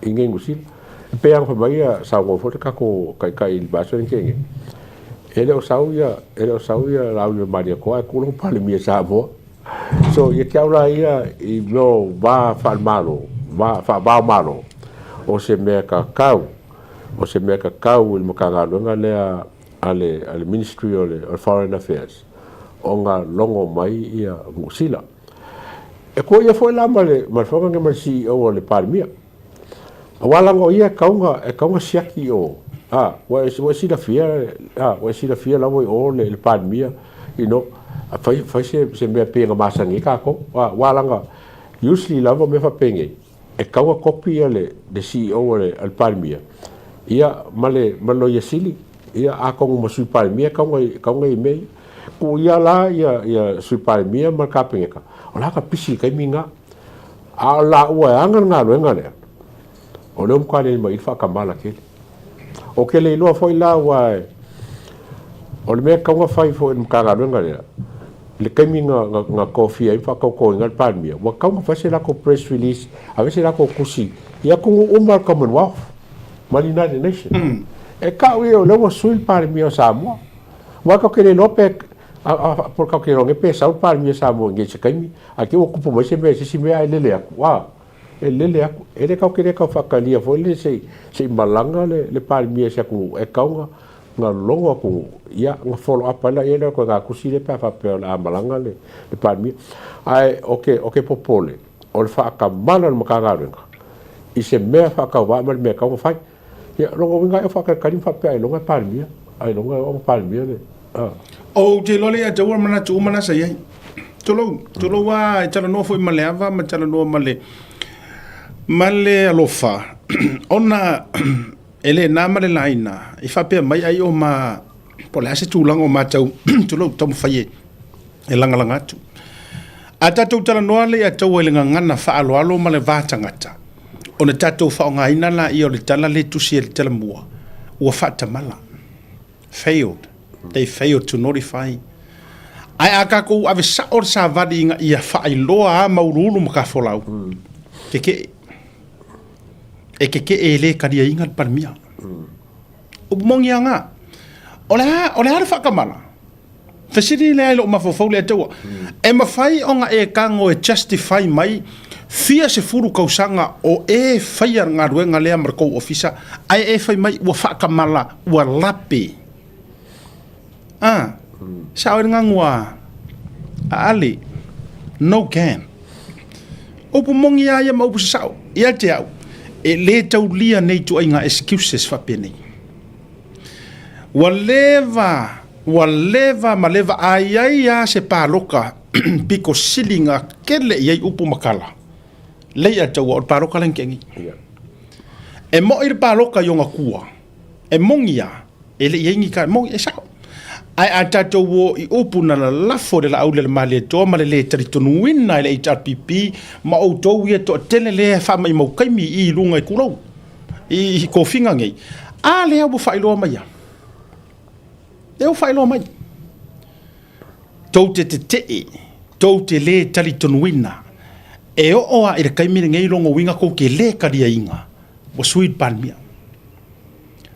ingai ngusila pe ang pabaya sa ngo foto ka ko kai baso ngenge ele o sauia la u maria ko ko lo parimia sa bo so ye kaula ia I no va fa malo o se me kakau il makanga longa le ale ministry of foreign affairs onga longo mai ia ngusila e ko ia foi la male mal foga nge mal CEO le parimia walango ia kaunga siaki o wa si la fia la voi o le parimia fai se me penga masangi ka ko walanga usually la me fa penge e kaunga copy le CEO le al parimia ia malo ia sili ia a kongo masu parimia kaunga email ko ia la ia sui parimia ma ka pengeka o la ka pisi kai minga a la ua anga nga luenga le o le umka le mai fa kamala ke o ke le lo foi la wa o le me ka wa fai fo umka nga luenga le kai minga nga coffee ai fa ko ngal parimia wa ka fa se la ko press release a se la ko kusi ia ko umar commonwealth malina de nation e ka wi o le wa sui parimia sa mo wa ka ke le lope por ka ke ronge pe sa parimia sa mo nge se kai aqui o kupo mai se me ai lele wa lele ele ka ke ka fa kalia fo le se malanga le parimia se ku e kaunga nga longo ku ia nga follow up la ele ko ga kusi le pa fa pe la malanga le parimia ai okay popole o fa ka mana mo ka ga renga I se me fa ka wa me ka fa ia longo nga fa ka karim fa pe ai longa parimia ai longa o parimia le o te lole a tawar mana tu mana sa yai tolo wa tala no foi maleava ma tala no male alofa ona ele na male laina I fa pe mai ai o ma pola se tu lango ma tau tolo tom faye e langa tu ata tu tala no le a tau le ngana fa alo male va tangata ona tatu fa nga ina la I o le tala le tu si le tala mua o fa tamala failed. They failed to notify. Ai aka ko ave sa or sa vadi nga ia fa I loa maurulu maka folau. Keke ele kadia ingat parmia. Umongia nga. Ole har fa kamala. Fasiri le lo mafofo le tawa. E mafai onga e kango e justify mai fia se furu kausanga o e faya nga ruenga le marko ofisa ai e fai mai wa fa kamala wa lape. Sao ngangwa ali no can opu mongi ya ma opu sao ia te au e le tau lia nei tu inga excuses fa peni waleva maleva ai ya se paloka piko silinga kele ia upu makala le ia tau o paloka lenkengi e mo ir paloka yonga kua e mongi ya ele yengi ka mongi e sao ai atato wo I opuna la lafo de la aule le male to male le tritonu wina le HRPP ma o to wi to tele le fa mai mo kaimi I lunga I kulo I ko finga ngai a le abu failo mai ya le failo mai to te le tritonu wina e o a ire kaimi ngai longo winga ko ke le kadia inga o sweet palmia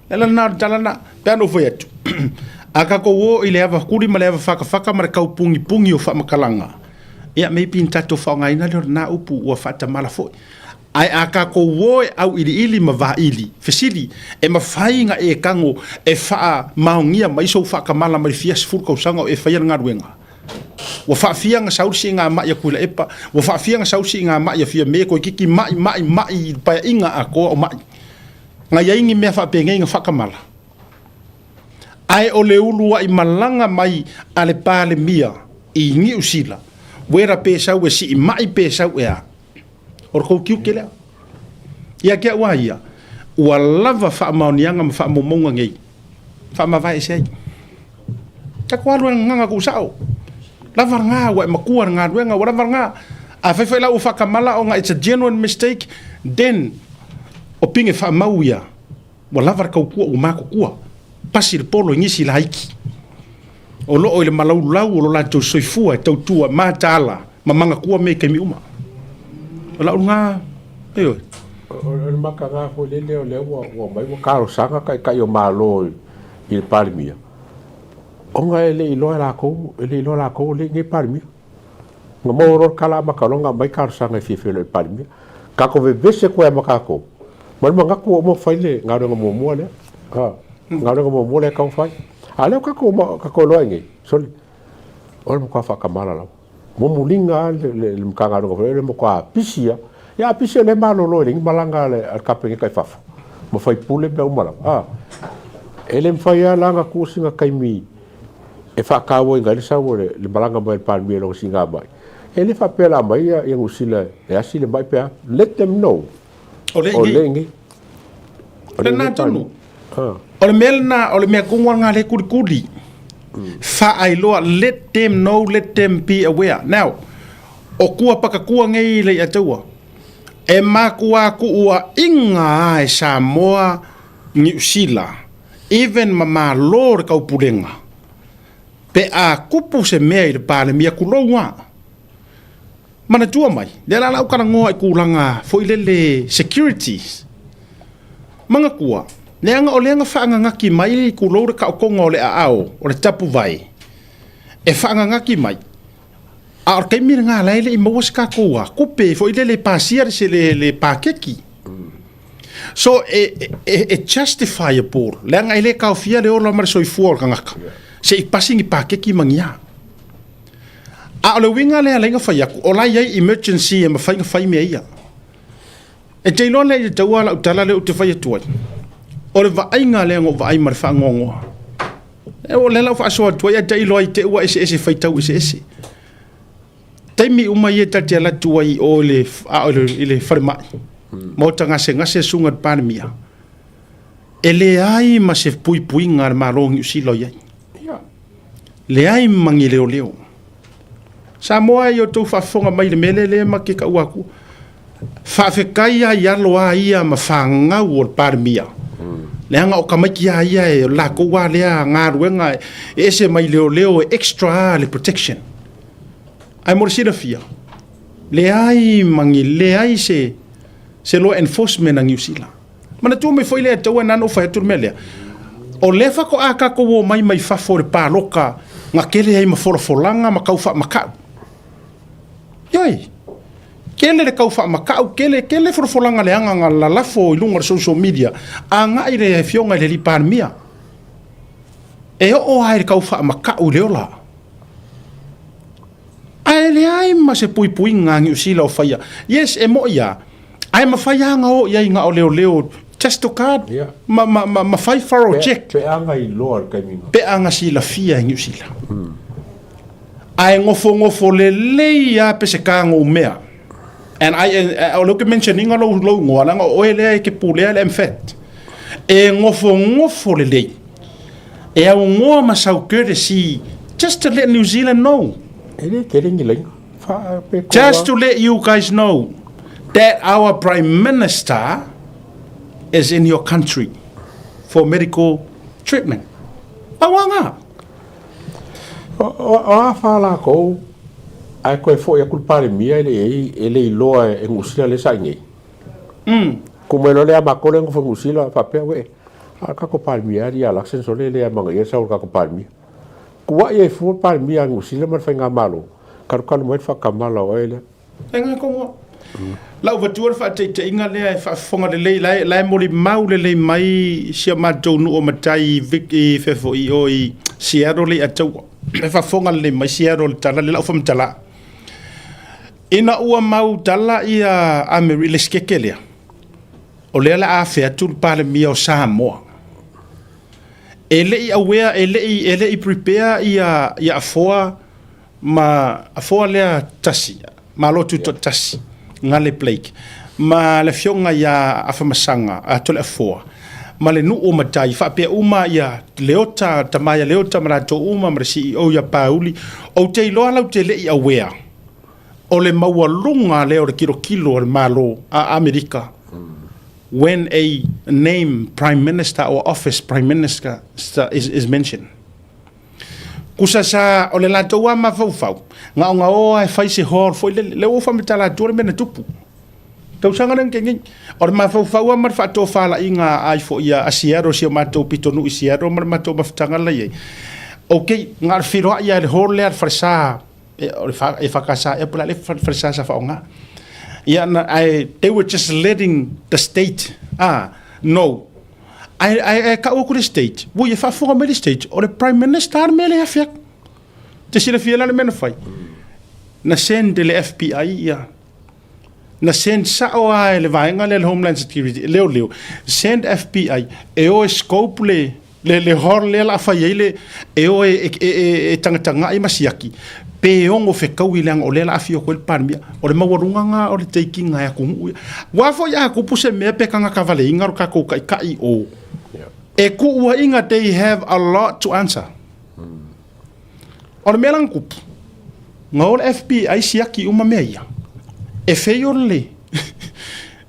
la na dalana pano foi atu aka ko wo ile ava kuri male ava faka mara kau pungi o fa makalanga ia me pin tato fa ngai na le na upu o fa ta mala foi ai a ka ko woe au ili ma va ili fesili e ma fainga e kango e fa maungia mai so fa kamala mai fia ful ko sanga e fa nga ruenga wa fa fia nga sausi nga ma ya kula epa wa fa fia nga sausi nga ma ya fia me ko kiki mai pa inga ako o mai nga ya ingi me fa penga nga fa kamala ai o le ulu i malanga mai ale pale mia i ngi usila wera pesa we si mai pesa we a or ko kiu kele ya ke wa ia wa lava fa maunianga fa momonga ngai fa ma vai sei ta kwa lu nga ku sao lava nga wa makua nga wenga wa lava nga a fa la u fa kamala o nga it's a genuine mistake then o pinge fa mauia wa lava ka ku o ma ku pasi le polo ngisi laiki o lo o le malau lau o lo la to soifua tau tua ma tala mamanga ku me ke mi uma la nga eyo o maka nga ho le wa mai wa karo sanga kai o malo il palmia o nga ele ilo la ko le nge palmia nga mo ro kala maka longa mai karo sanga fi le palmia ka ko ve se ko maka ko nga ko mo faile nga ro mo mo le nga ro mo mo le ka fai ale ka ko lo nge soli o mo ka fa kamala la mo mulinga le mkanga ngo le mo kwa pisia ya pisia le malo lo le malanga le al kapenge kai fafa mo fai pule be umala ele mfaya langa ku singa kai mi e fa ka wo ngali sa wo le malanga mo el palmi lo singa mai ele fa pela mai ya usila e asile mai pe let them know o le na tonu o le melna o le me kungwa le kuli fa ai loa let them know, let them be aware. Now, o kua paka kua ngei le atua. E makua ku ua inga e Samoa New Zealand. Even mama lor kau pulenga. Pe a kupu se mea i le pale mia kuloa. Mana tua mai. Le la lau kana ngoa i kulanga fo i le securities. Manga kua. Leanga o leanga whaanga ngaki mai ku loura ka o konga o le ao, o le tapu vai. E whaanga ngaki mai. A or keimira ngā leile i mawas ka koua, kupe, fo i le pasia se le pakeki. So, justifiable. Leanga i le kau fia le ola mara soifua o ngaka. Se i passing i pakeki mangia. A o le winga lea lenga whaiaku, o lai ei emergency e ma whainga whai mea ia. E teilon le i taua la utala le ute whai atuai. O le vainga le ngo vai mar fa ngongo e o le la fa so to ya dai loi te wa ese faitau ese taimi uma ye tati ala tuai o le ile farma mo tanga se sunga panmia ele ai ma se pui ngar marong si lo ya le ai mangi leo Samoa yo to fa fonga mai le mele le ma ke ka waku fa fe kai ya lo ai ma fanga o panmia leanga o kamaki ia e la ko wa lea ngā ruenga e se mai leo extra le protection ai mo sira fia le ai mangi le ai se law enforcement ang New Zealand mana tu me foi le tau na no fa tur mele o le fa ko aka ko mai fa for pa loka nga kele ai ma for folanga ma kau fa maka yoi kele le kau fa makau kele for folanga le anga la lafo i lunga social media anga i le fionga le lipan mia e o ai kau fa makau le ola ai le ai ma se pui nga ngi usila o faia yes e mo ia ai ma faia nga o ia nga o leo just to card ma fai faro check pe anga i lor kaimina pe anga si la fia ngi usila ai ngofo le ia pe se kanga o mea. And I look at mentioning a low one, oil ke pulea le mfet. E ngofo le lei. E au ngoa masau courtesy just to let New Zealand know. Just to let you guys know that our Prime Minister is in your country for medical treatment. Awanga. O fala ko ai koe fo ia kulpare mia ele loa e ngusila le saingi. Kuma le ama kole ngo ngusila fa pe we. Ka ko palmia ria la senso le ama ia sa ka ko palmia. Kuwa ia fo palmia ngusila mar fa nga malo. Ka mo fa kamala o ele. Enga ko lau vatua fa te inga le fa fonga le lai moli mau le mai sia matou no matai viki fefo I o I Seattle le atau fa fonga le mai Seattle tala le lau fam tala ina ua mau tala ia Ameri le skekelea o le la afe atul pale mi o Samoa ele I aware ele I prepare ia afoa ma afoa le tasi ma lotu to tasi ngale plake ma le fionga ia afamasanga a tole afoa ma le nu o matai fa pe uma ia leota tamaya leota mara to uma mara CEO ia Pauli o te loa lau te le I aware o le maualunga le o le kilo o malo a Amerika when a name prime minister or office prime minister is mentioned kusa sa o le latou ama faufau nga o ai fai se hor foi le o famitala tore mena tupu tau sanga nang kengi o le mafaufau ama fa to fala inga ai fo ia asiaro se matou pitonu isiaro mar matou maftanga la ye okay nga firo ia le hor le farsa e fakasa e pula le farsa sa fa nga yeah, they were just letting the state no I ka o ku state wo ye fa fo me state o le prime minister me le afia te sila fiela le mena fai na send le FBI ya na send sa o ai le vainga le Homeland Security leo send FBI e o scope le hor le la fai le e o e tanga I masiaki pe ongo fe kauilang o le la afio ko palmia o le mawarunga nga o le taking nga ku wa fo ya ku puse me pe kanga kavale inga ka ko kai o e ku wa inga they have a lot to answer o le melang ku nga o FBI siaki uma meia e feio le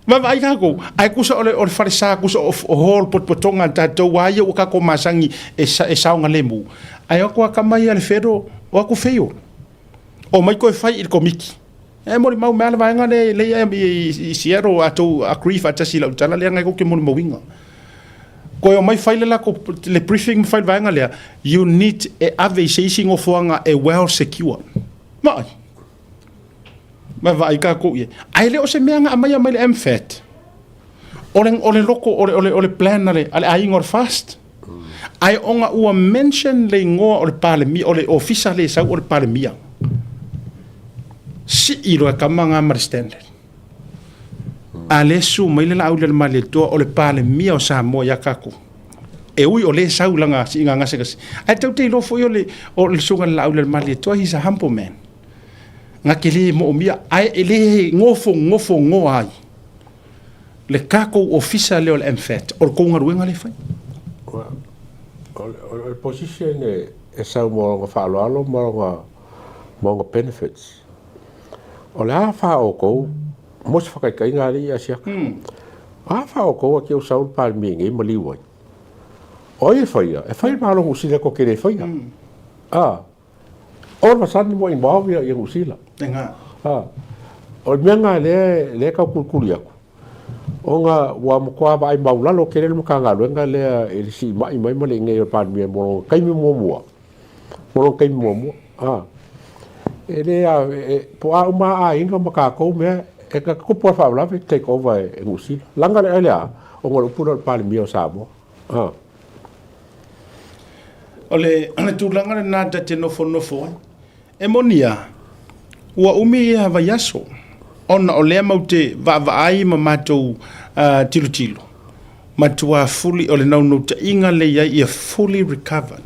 ma vai ka ko ai ku so o farisa ku so o hol potonga tato wa ye o ka ko masangi e sa nga lemu ai ko ka mai le fedo o ku feio o mai ko fai il komiki e mo mau mala vai nga le I siero ato a grief ata sila tala le nga ko ke mo winga ko o mai fai le la ko le briefing fai vai nga le you need a aviation of wanga a well secure mai ma vai ka ko ye ai le o se menga mai le MFAT ole loko ole plan le ai ngor fast ai onga ua mention le ngo ole palemi ole official le sa ole palemia si iro kamanga mar standard ale su mai le au le male to ole palemia o Samoa ya kako e ui ole saulanga si nga se ai tau te lo fo yo le sunga la au le male to he's a humble man nga kele mo mia ai ele ngofo ngo ai le kako official le MFAT o ko ngaruenga le fai o position e sa mo fa lo mo benefits o la fa o ko mo se fa kai nga ri asia fa o ko ke o sa o palmi ngi mo li wo o e fai ma lo usila ko ke le fai o va san mo involve ya usila tenga o menga le ka kulkulia o nga wa mo kwa ba mai la lo ke le mo ka nga lo nga le e si mai mo le ngai palmi mo kai mo ele po a uma a inga maka ko me e ka ko por fa la take over e ngusi langa ele a o ngol puro palmi o sabo ole ana tu langa na ta te no fo e monia ua umi ia vai aso ona o lea maute vaai ma matou tilo matua fully o le naunau ta inga le ia fully recovered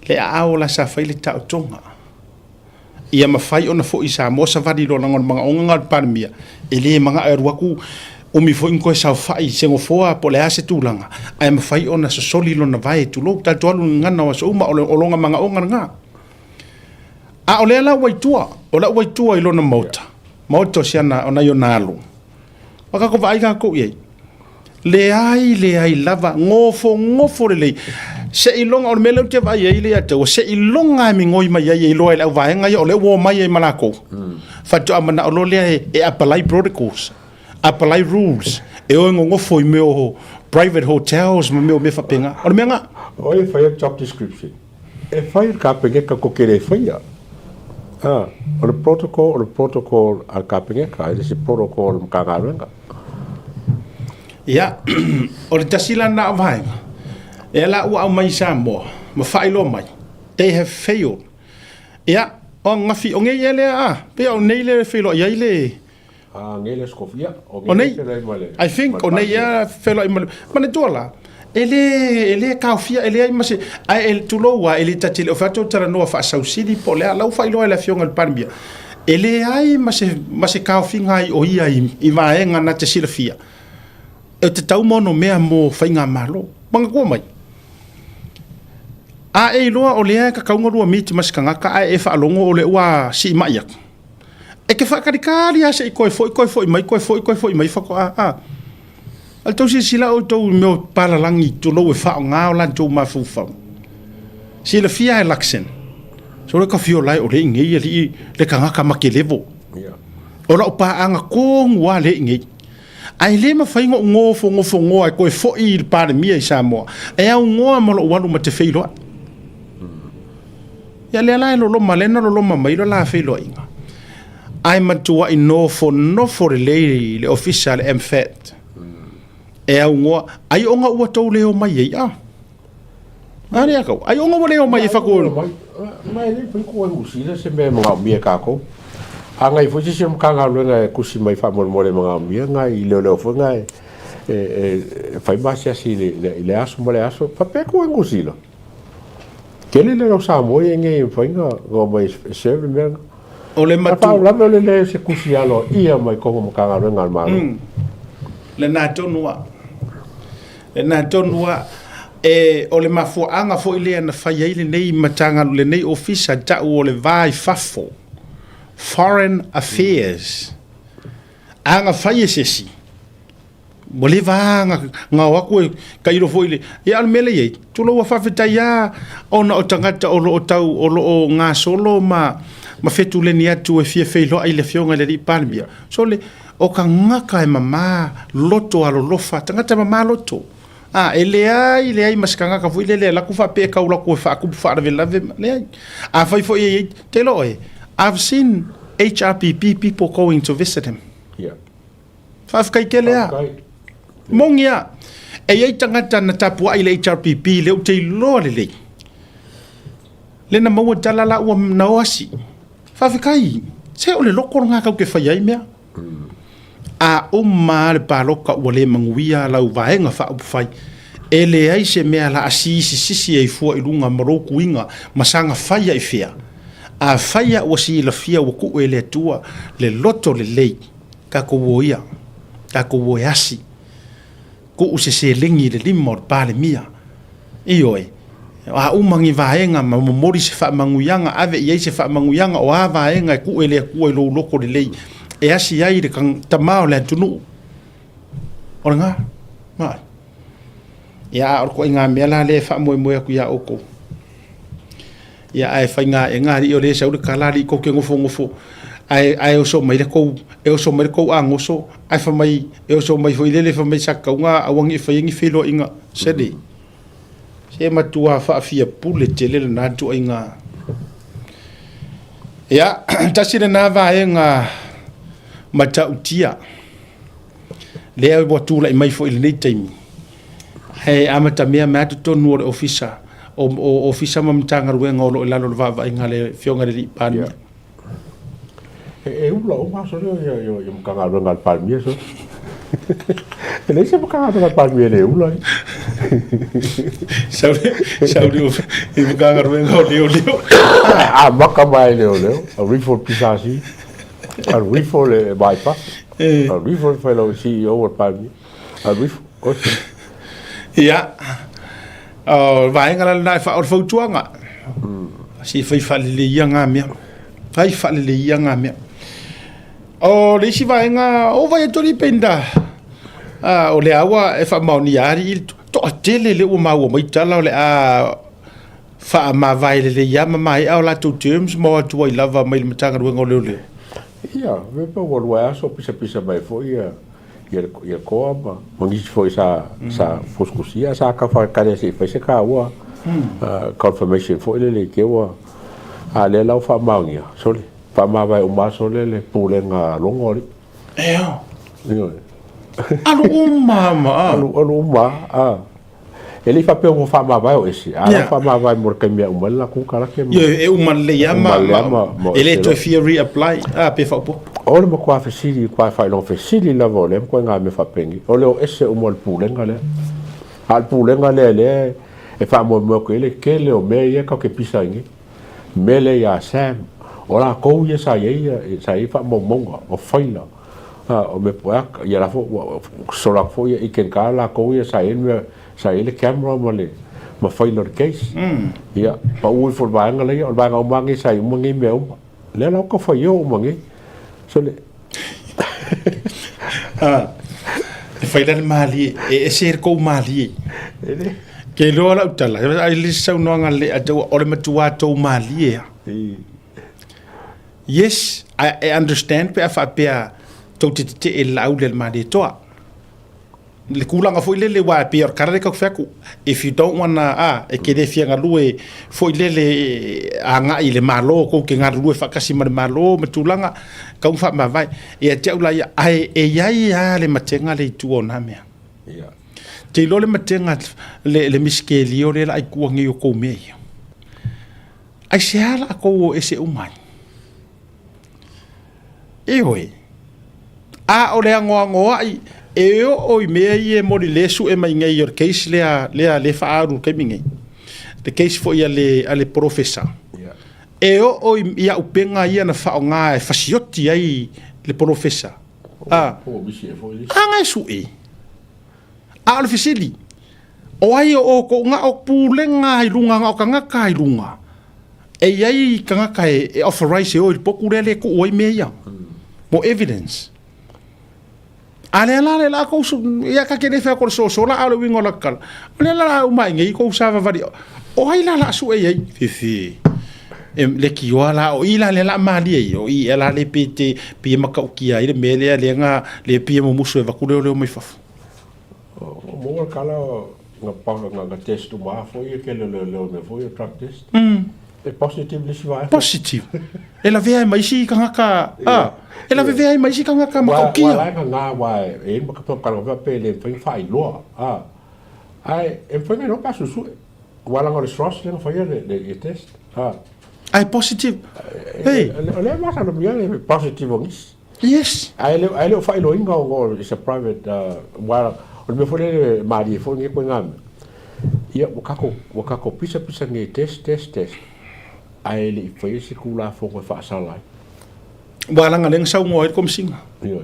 le ao la sa fai le tautonga ia mawhai ona fo i Samoa sa vadi lo nangon mga onga palmia e le mga aeruaku umi fo inko e sa fai sengo foa po le ase tūlanga ai mawhai ona sa soli lo na vai tulo ta tualu ngana wa sa uma o longa mga onga nga a o le la waitua i lo na mauta siana ona yo nalo waka ko vai ka ko ye le ai lava ngofo le se ilonga o mele te vai ye le ate o se ilonga mi ngoi mai ye lo ele vai nga yo le wo mai e malako fa to amana o lo le e apply protocols apply rules e o ngofo i meo private hotels me fa penga o menga o e fai job description e fai ka pege ka ko kere fai o le protocol al kapengeka ele se protocol mkangarenga ia o le tasila na vai e la ua mai Samoa ma failo mai they have failed ia o ngafi o nge ele pe o nei le failo ia ile ngele skofia o nei I think o nei ia failo ma dola ele kaufia ele ai mase ai el tuloa ele tatile o fato tara no fa sausidi po le lau failo ele fionga le parmia ele ai mase kaufinga ai o ia I vaenga na te silafia e te tau mono mea mo whainga malo manga kua mai a e loa o lea ka kaunga rua miti masikangaka a e whaalongo o le ua si maiak e ke whakarikari ase I koe foi mai whako al tau si sila o tau meo palalangi to lo e whao ngao lan tau mawhufau si le fia e laksen so le ka fio lai o le ingei li le kangaka make levo o la upa anga kongua le ingei ai le ma faingo ngofo ai koe foi I pare mia I Samoa e au ngoa mo lo walu ma te feilo ya le ala lo malena lo mai lo la feilo inga ai matua I no for le official MFAT e au ngoa ai onga ua tau leo mai ei ari akau ai onga leo mai whako mai le piko ai usila se me mga mia kako anga I fusi se mkanga luenga kusi mai whamormore mga mia ngai leo whanga fai masia si le aso mo le aso papeko ai usila kele leo Samoa nge whainga go mai serve mea o le matu lame le se kusi alo ia mai kongo mkanga luenga almano le na tonua e o le mafuanga fo ile na fai ile nei matanga le nei ofisa ta o le vai fafo foreign affairs anga fai sesi mole vanga nga wako kairo fo ile e al mele ye tulo wa fafeta ya ona o tangata o lo tau o lo nga solo ma fetu le ni atu e fie feilo ai le fionga le palmia so le o ka ngaka e mama loto alo lofa tangata mama loto ele ai maskanga ka foi le la ku fa pe ka ula ku fa ku fa le le a foi te lo I've seen HRPP people going to visit him fa kai kele mongia e tangata na tapu ai le HRPP le te lo le na mo tala la o na wasi fa kai se o le loko nga ka ke fa ai mea a umma le paloka o le manguia lau vaenga fa fai ele ai se mea la sisi ai fu I lunga maroku inga masanga fai ai fia a fai o si la fia o ku ele tua le loto le lei ka ko woia ka ko woiasi ku se lingi le limor pale mia ioi a umangi vaenga ma mori se fa manguyanga ave ia se fa manguyanga o a vaenga ku ele ku lo loko le lei e asi ai de kan tamao le tunu oranga ma ya or ko inga mela le fa mo ku ya oko ya ai fa inga ri o le sa u kala ri ko ke ngofo ai o so mai le ko e o so mai ko angoso ai fa mai e o so mai foi le fa mai saka nga awangi fa ingi filo inga sedi se matua fa fia pule tele na tu inga ya tasile na va inga mata utia le watu la mai fo ile nei time he amata mea mata tonu o ofisa o ofisa mamtanga ruenga o lalo va ingale fionga le pani ula o maso yo mkanga ruenga palmia so ele se mkanga ruenga palmia le ula saudi o mkanga ruenga o leo maka mai leo a rifle pisasi a rifle bypass a rifle fellow CEO or palmia a rifle ia vai ngala na fa or fo tuanga si fai fa le yanga mea fai fa le yanga mea o le si vai nga o vai tori penda o le awa e fa mauni ari to tele le o mau mai tala le a fa ma vai le yama mai au la to terms mo to I love mai matanga ruenga le ia ve pa o wa so pisa mai fo ia ia ko ba mangi foi sa foscusia sa ka fa kare se fa se ka wa confirmation foi le ke wa le lau fa maungia sole fa ma vai o ma sole le pulenga longori eo alu umama alu uma ele fa pe o fa ma vai o ese fa ma vai mo ke me uma la ku kala ke e uma le ama ele to fi reapply pe fa po ole mo kwa fesili kwa fa lo fesili la vole ko nga me fa pengi ole o ese o mo pulenga le al pulenga le e fa mo ko ele ke le o me ye ka ke pisangi mele ya sam ora ko ye sa ye fa mo monga o faila o me poak ya la fo so la fo ye ken ka la ko ye sa ele camera mo le ma faila case ya pa u fo ba nga le o ba nga mangi sa mo ngi me le la ko fa yo mo ngi so le faila mali e ser ko mali ke lo la utala ai le sa no nga le ato o le matua to mali yes I understand pe fa pe to te e lau le mali to le kulanga foi le wa pe or karre ka faku if you don't wanna e ke de fianga lue foi le anga i le malo ko ke nga lue fa kasi malo matulanga ka fa ma vai e te ula ai e ya le matenga le tu ona me te lo le matenga le miskeli o le ai kuangi o ko me ai se ala ko ese umai e oi o le ngoa ai e o me ie mo le su e mai ngai your case le fa aru ke mingi the case for ia le professor e o ia upenga ia na fa nga e fasioti ai le professor ngai su e al fisili o ai o ko nga o pulenga i lunga o kanga kai lunga e ai kanga kai e authorize o pokurele ko oi meia mo evidence ale la ko ya ka kene fa ko so la ale wingo la kal ale la o mai ngi ko sa va vari o ai la su e ai fifi le ki wala o ila le la mali e o i ela le pete pi maka ki ai le mele le nga le pi mo muso e va ku le mai fa mo kala nga pa nga test ma fo ye ke le me fo ye track test e positive le siva positive ela vea mai si kanga ela vea mai si kanga ka ma ki wala nga wa e mo ka ka va pe le fa lo ai e fa no pa su wala nga le stress le fa ye le test ai positive hey le ma sa no le positive ngis yes ai le fa lo inga ngo is a private wala o me fole mari fo ni ko ngam ia wakako pisa nge test ai le foi se kula fo ko fa sala wala nga leng sau ngoi kom singa yo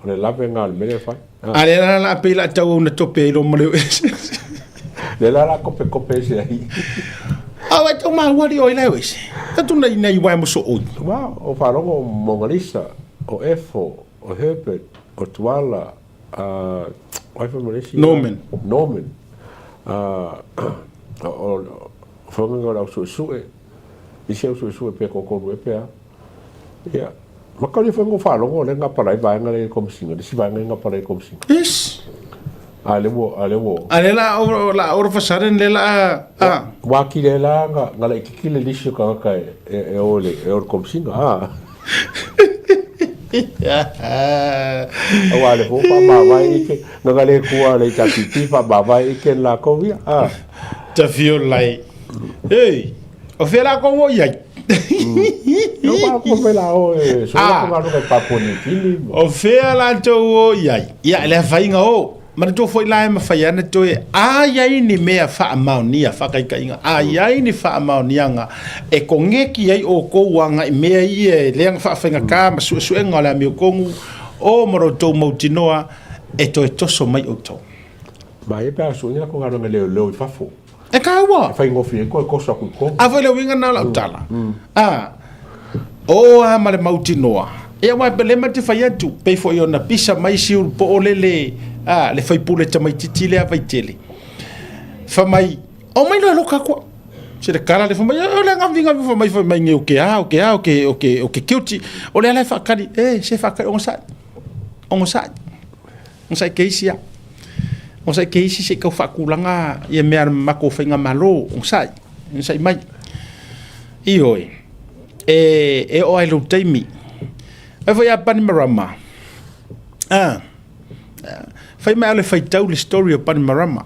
le la venga al mele fa ale la pela tau na tope lo mole le la kope se ai awa to ma wari o ile wese tatu na iwa mo so o fa lo mongalisa o efo o Herbert o Tuala Norman o ngora su i su pe ko pe ya ma ka le fango fa lo le nga para ba nga le komsinga de si ba nga para komsinga yes ale la or fasaren le la wa ki le la nga le ki le lisho ka e o komsinga wale fo pa baba ike no gale kuwa le tapiti pa baba ike la kovia ta feel like hey o fela como ya no pa ko fela o so ko ngalo ka paponi fili o fela to ya le fainga o ma to foi la ma faiana to ya ni me fa amaunia fa kai kai ya ni fa amaunia e ko ngeki ai o ko wanga me ai le fa fainga ka ma su ngala mi ko o moro to motinoa e to so mai o to ba e pa su ni ko ngalo le fa fo e ka wa fa ingo fi ko so ko a foi le winga na la tala o ma le motinoa e wa bele ma te fai atu pe fo yo na pisa mai si po olele le fai pule tamai titile a vai tele fa mai o mai lo ka ko se de kala le fa mai o le ngavinga fa mai nge o ke kiuti o le ala fa kali se fa ka on sa keisia se ka fa kulanga ye me ma ko fa nga malo on sa mai Ioi. E o ai lo taimi. E foi a Panimarama. Fai mai ale fai tau le story o Panimarama.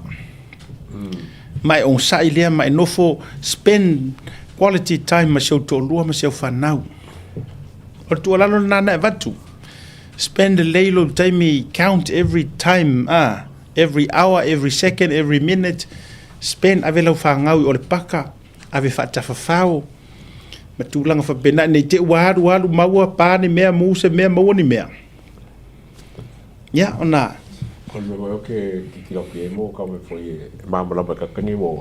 Mai on sai lea mai nofo spend quality time ma seu to lua ma seu fanau. O tu alalo nana e vatu. Spend a leilo taimi, count every time, every hour, every second, every minute. Spend ave lau whangau o le paka, ave whaatawhawhau. Ma tūlanga whapena, nei te waru maua pāne mea mūse mea mauni mea. Ia, ona. Kon me mo ke kiloki e mo ka me foi mamala ba ka kani mo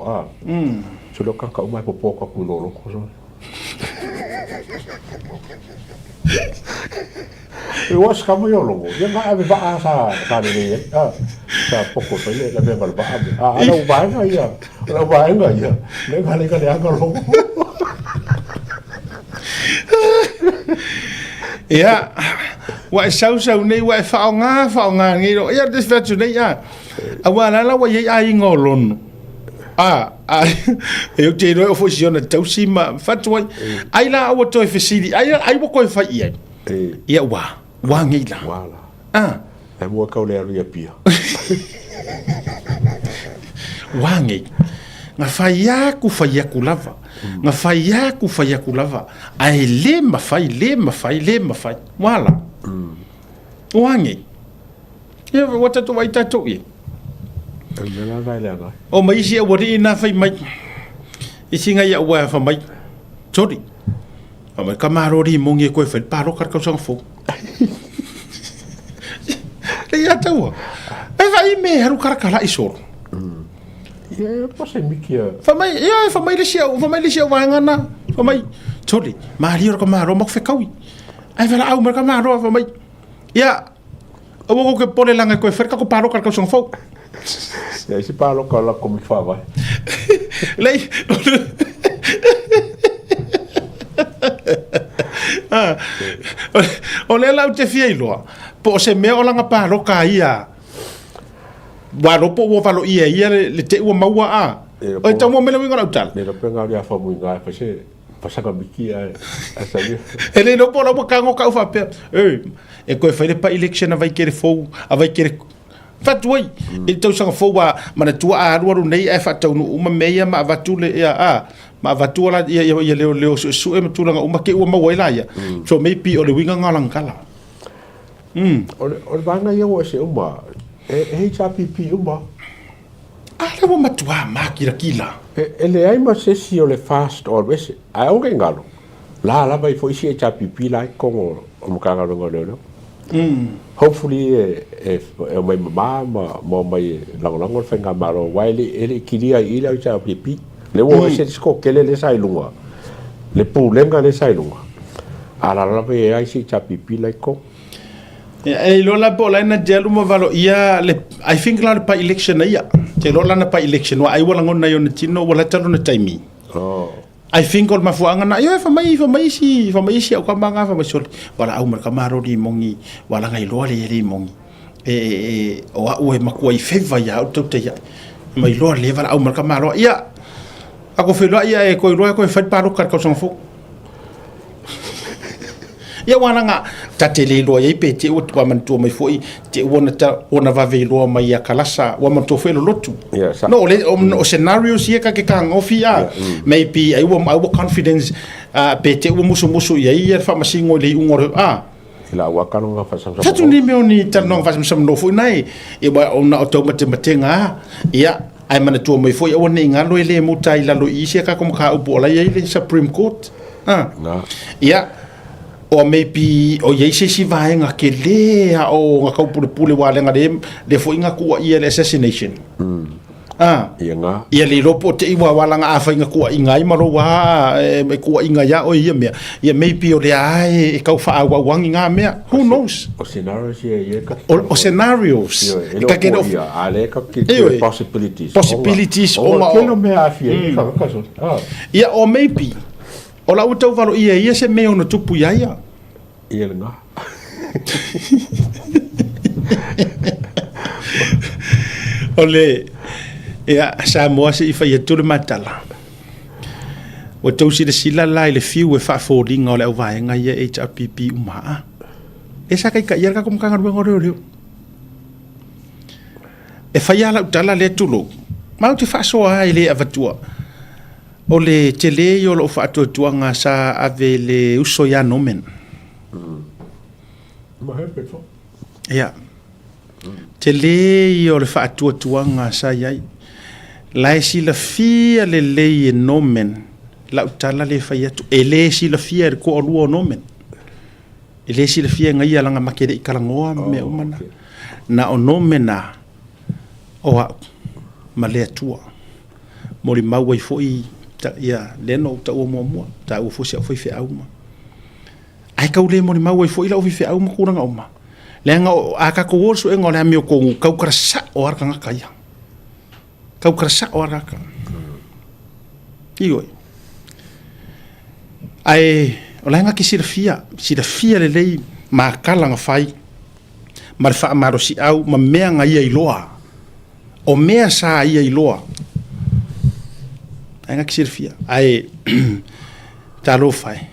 sulo ka ka umai popo ka pulo lo ko so e was ka mo yo lo ya ma ave ba sa ni sa poco so le ka be ba ala ba nga ya le ka le ka lo ia wa sau nei wa faonga ngi ro ia des vetu nei ia awala la wa ye ai ngolon eu te ro fo siona tausi ma fatu ai la o to fesidi ai bo ko fa ia wa ngi la wala e mo ka le ria pia wa ngi nga faia ku lava nga faia ku lava ai le ma fai wala wangi ia wata to waita to ye Mela vai le ana. O mai si o ri na fai mai isinga ia wa fa mai sorry o mai kamaro ri mongi ko fa paro kar ka sang fo le ia taua e vai me haru kar kala isor ia pasa mikia fa mai le sia wa ngana fa mai sorry mari o kamaro mo fe kawi ai va au mer kamaro fa mai ia o mo ko pole langa ko fer ka ko paro kar ka sang fo e si palo ka la como fa vai lei o le lau te fia iloa po se mea o langa palo ka ia waro po wo falo ia le te ua maua a o e tamo mele winga rautal le penga ria fa muy ngai fa se pasaka bikia a salir ele no po la ka ngo ka fa pe e ko fa le pa election vai kere fo a vai kere fatui e tau sanga fo wa mana tua a ruaru nei e fa tau no uma meia ma vatu le ia ma vatu la ia leo su e matu langa uma ke uma waila ia so maybe o le winga ngalang kala o banga ia o se uma e HRPP uma ala wa matua makira kila ele ai ma se si o le fast or wese ai o ngalo la vai foi si HRPP la como o mukanga ngolo hopefully o mai mama mo mai lango fenga maro waili ele kiria ila cha pipi le wo se disco kele le sai lunga le pulenga le sai lunga ala la ve ai si cha pipi la ko e lo la bola na jelu mo valo ia le I think la pa election ia te lo la na pa election wa ai wala ngona yo na tino wala talo na taimi I think all mafuanga na yo fa mai si o kamanga fa masol wala au marka maro di mongi wala ngai lo le mongi o a makua I feva ya o te ya mai lo le wala au marka maro ia ako fe lo ia e ko lo ko fa paro kar ko son fo ia wana nga tatele lo ia pe te o twa man to mai foi te ona va ve lo mai ya kalasa wa man to fe lo lotu no le o scenarios ia ka ke ka ngofia maybe I will confidence pe te o musu ia fa masingo le ungor ila wa kanonga fa sam tatu ni me oni tanong fa sam no foi nai e ba ona automatic nga ia ai mana to mai foi o ne ngalo le mutai la lo isi ka como ka o bola ia le Supreme Court ia o maybe o yeise si vai nga ke le o nga ka pule wale nga le fo nga ku ia le assassination ia nga ia le ropo te iwa wala nga afa nga ku inga I maro wa me ku inga ya o ia me ia maybe o le ai e ka fa wa wangi nga me who knows o scenarios ia ka o scenarios ka ke no ale ka ke possibilities o ke no me afia ka so ia o maybe o la utau valo ia se me ona tupu ia ia nga ole ia sa mo se I fai tu matala o tau sila lai le fiu e whaaforinga o le au vaenga ia HRPP umaa. E sa kai ka ia ka kumkanga ruenga reo. E whaiala utala le tulo. Mau te whaasoa ai le avatua. O le te le o lo whaatuatuanga sa ave le uso ya nomen. Ia. Te le o le whaatuatuanga sa iai. Lai sila fia le e nomen. La utala le whaiatu. E le sila fia e ko olua nomen. E le sila fia ngai alanga makere i kalangoa me umana. Na o nomena o au. Ma le atua. Mori mau ai foi ta ia leno ta o mo ta o fosi o foi fe auma. Ai ka ule mori mau ai foi la o fe auma kuranga uma. Le nga aka ko worso e ngole mi ko ka krasa o arka nga kaya. Ka krasa o arka. Ioi. Ai o la nga ki sirafia le lei ma kala nga fai. Ma fa maro si au ma mea nga ia iloa. O mea sa ia iloa. Ai nga ki sirafia. Ai talo fai.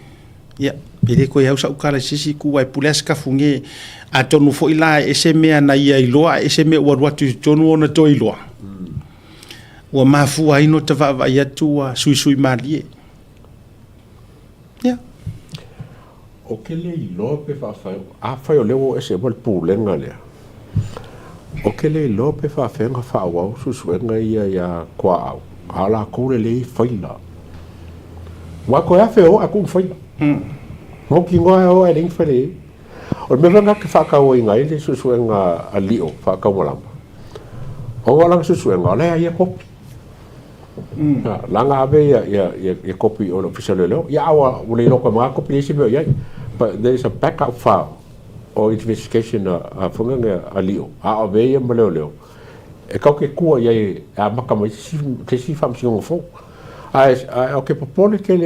Ia, pere ko ia usa ukala sisi ku ai pules ka funge a tonu fo ila ese mea na ia iloa ese mea warua tu tonu ona to iloa. Wa mafu ai no te va ia tua sui malie. Ia. O ke le iloa pe whaafai, a whai o leo ese wal pūlenga lea. O ke le iloa pe whaafenga whaawau susuenga ia kua au. A la kore le whaila. Wa koe awhi o a kung whaila. Mo ki ngoa o e ring whare. O me wanga ke whakau i ngai le susuenga a lio, whakau malama. O walang susuenga, lea ia kopi. Langa ave ia kopi o lo fisale leo. Ia awa ule loko mga kopi le sibio iai. But there is a backup file or investigation whanganga a lio. A ave ia maleo leo. E kau ke kua iai a makama te si whamsingonga fō. A ke papone ke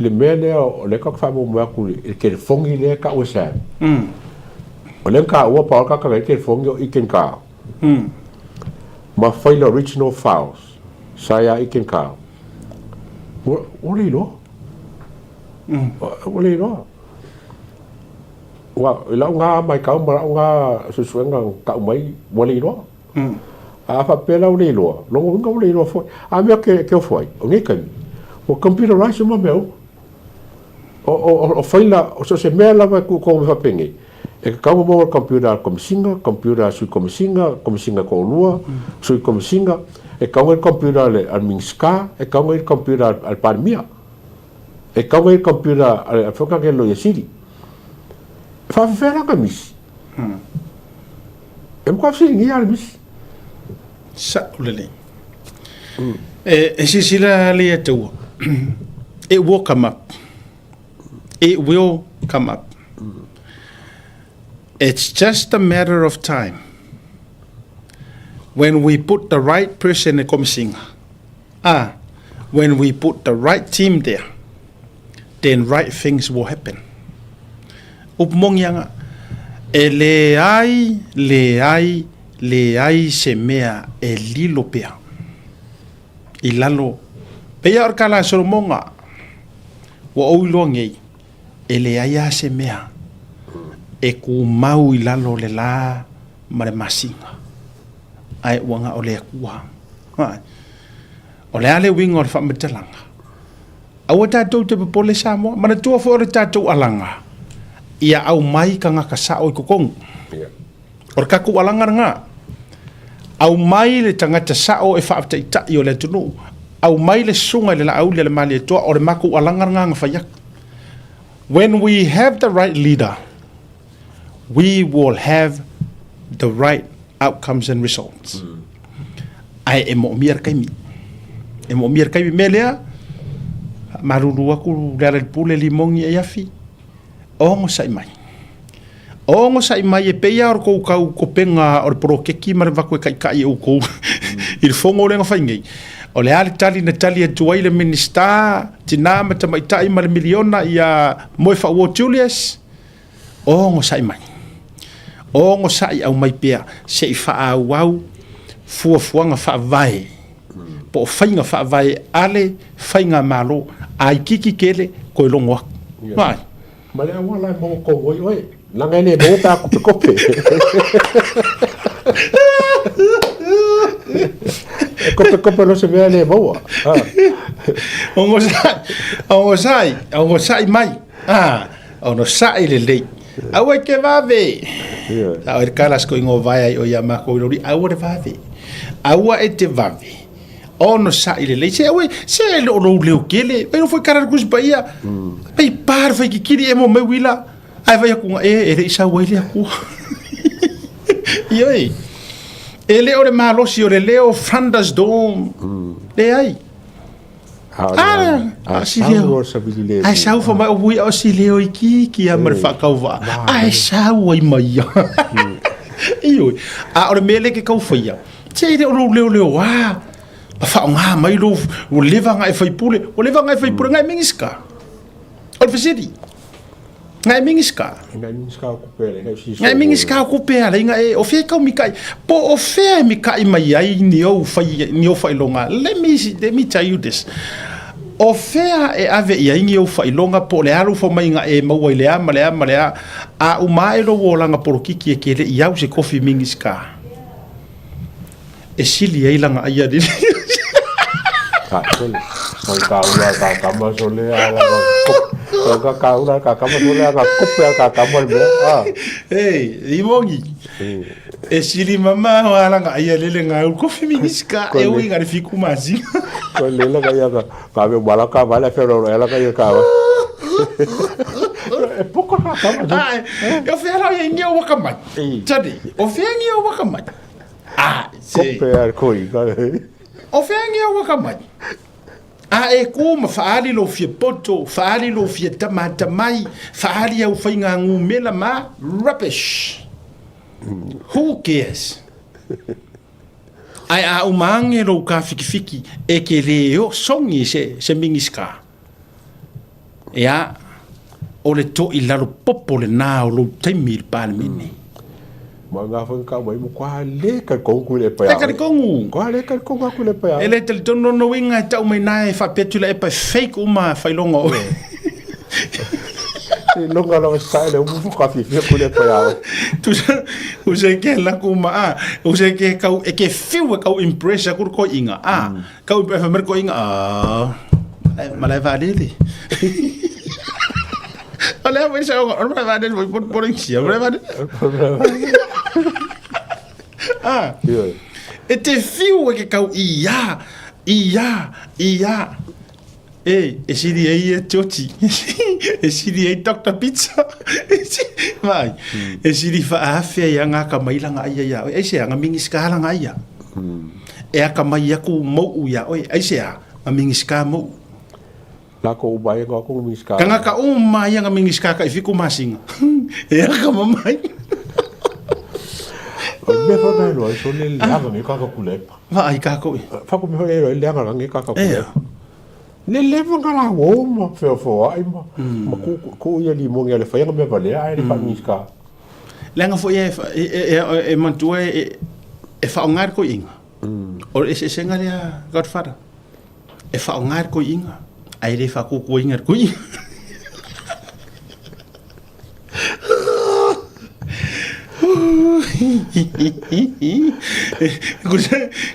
le mea lea o le kaka whamu mwaku ke le fongi lea ka ue sā. O le ka ua paol kaka ngai ke le fongi o iken ka. Ma whaila original files. Saya iken ka. O le ilo. O le ilo. Wa ila nga mai ka mara nga susuenga ka mai o le ilo. A fa pela o le ilo. Longo nga o le ilo foi. A mea ke foi. O ngai kai. O computerize mo meu. O faila o se mea lava ku ko me fapengi. E ka mo computer komisinga ko lua, sui komisinga e ka mo computer le alminska, e ka mo computer al parmia. E ka mo computer al foka ke lo yesiri. Fa fera ka mis. E mo fa ngi al mis. Sa ulele. E sila le tu. It will come up. It will come up. It's just a matter of time. When we put the right person in Komisinga, when we put the right team there, then right things will happen. Upmongyanga, le ai se mea e lilo pea. Ilalo. Pea orkala soromonga. Wa oilo ngei. Ele aia se mea. E ku mau ilalo le la mare masinga. Ai wanga ole akua. O le ale winga o le whamatalanga. Awa tātou te papole Samoa. Mana tua fo le tātou alanga. Ia au mai ka ngaka sa o i kokong. O kaku alanga nga. Au mai le tangata sa o e whaaptaitai o le tunu. Au mai le sunga le la au le mali e toa o le maku alanga nga whayak. When we have the right leader, we will have the right outcomes and results. Ai e mo miar kaimi. E mo miar kaimi melea maruru aku le pule limongi e afi. Ongo sai mai. Ongo sai mai e peia or ko ko penga or prokeki mar vaku kai kai o ko. Il fongo le ngafai. O le ali tali na tali e tuai le minista tina mata mai tai mar miliona ia moi fa wo Julius. Ongo sai mai. Ongo sai au mai pea se fa au fuanga fa vai. Po fainga fa vai ale fainga malo ai kiki kele ko longo vai ma le wala mo ko oi la ngene mo ta ko pe kope no se vea le mo ongo sai mai ono sai le awe ke vave a kalas ko ingo vai o ya ma ko ri awe vave awa e te vave ono sai le se awe se lo le kele pero foi cara kus baia pe par foi que kiri e mo me wila ai vai ku e isa wele ku yoi ele ore malo si ore leo Flanders Dome le ai ai sau fa mai ui o si leo ki a mar fa kauva ai sau ai mai yoi a ore mele ke kau faia se ele ore leo a fa nga mai lo o leva nga e fai pule ngai mingiska o fesidi ngai mingiska ko pele inga e o fe ka mikai po o fe mikai mai ai ni o fai longa let me tell you this o fe e ave ia ni o fai longa po le alu fo mai nga e mau le ama a o mai lo wolanga por kiki e kele ia se coffee mingiska e sili ai langa ia di Soy kaula kakama sole ala ka kaula kakama sole ala kope kakama be hey imongi e sili mama ala nga ia lele nga ko feminisca e o inga fiku mazi ko lele ga ya ka be bala ka bala fero ela ka ya ka e pouco kakama eu fera ia ngi o wakamai tadi o fera ngi o wakamai kope ar koi o fera ngi o wakamai e ko ma faali lo fie poto faali lo fie tamata mai faali au fainga ngu mela ma rubbish who cares ai a umange lo ka fiki e ke leo songi se mingiska ya o le to i lalo popo le na o lo taimil palmini manga fa ka mai mo kwa le ka ko ku le pa ka ko kwa le ka ko ku le pa ele te tono no winga ta o mai nai fa petula e pa fake uma fa longo longa lo sai le mu ka fi ku le pa tu use ke la kuma use ke ka e ke fiu ka impressa kur ko inga ka u pa mer ko inga malai va dele olha vai ser o vai dele vai por em cima vai e te fiu que kau ia e siri e toti e siri e Dr. Pizza vai e siri fa afia ia nga ka mai langa ia e se nga mingi skala nga ia e aka mai aku mo ia oi ai se a mingi ska mo la ko bai ko mingi ska kanga ka mai nga mingi ska ka fiku masinga e aka mamai me fa ba lo so le la ngi ka ku le vai ka ko fa ko me ho le la ngi ka ku le le leva ngala wo mo fe fo ai mo ko ia li mo ngale fa nga me vale ai le fa mingi ska lenga fo e mantua e fa ngar ko inga o e se senga ya Godfather e fa ngar ko inga ai le fa ko inga ko inga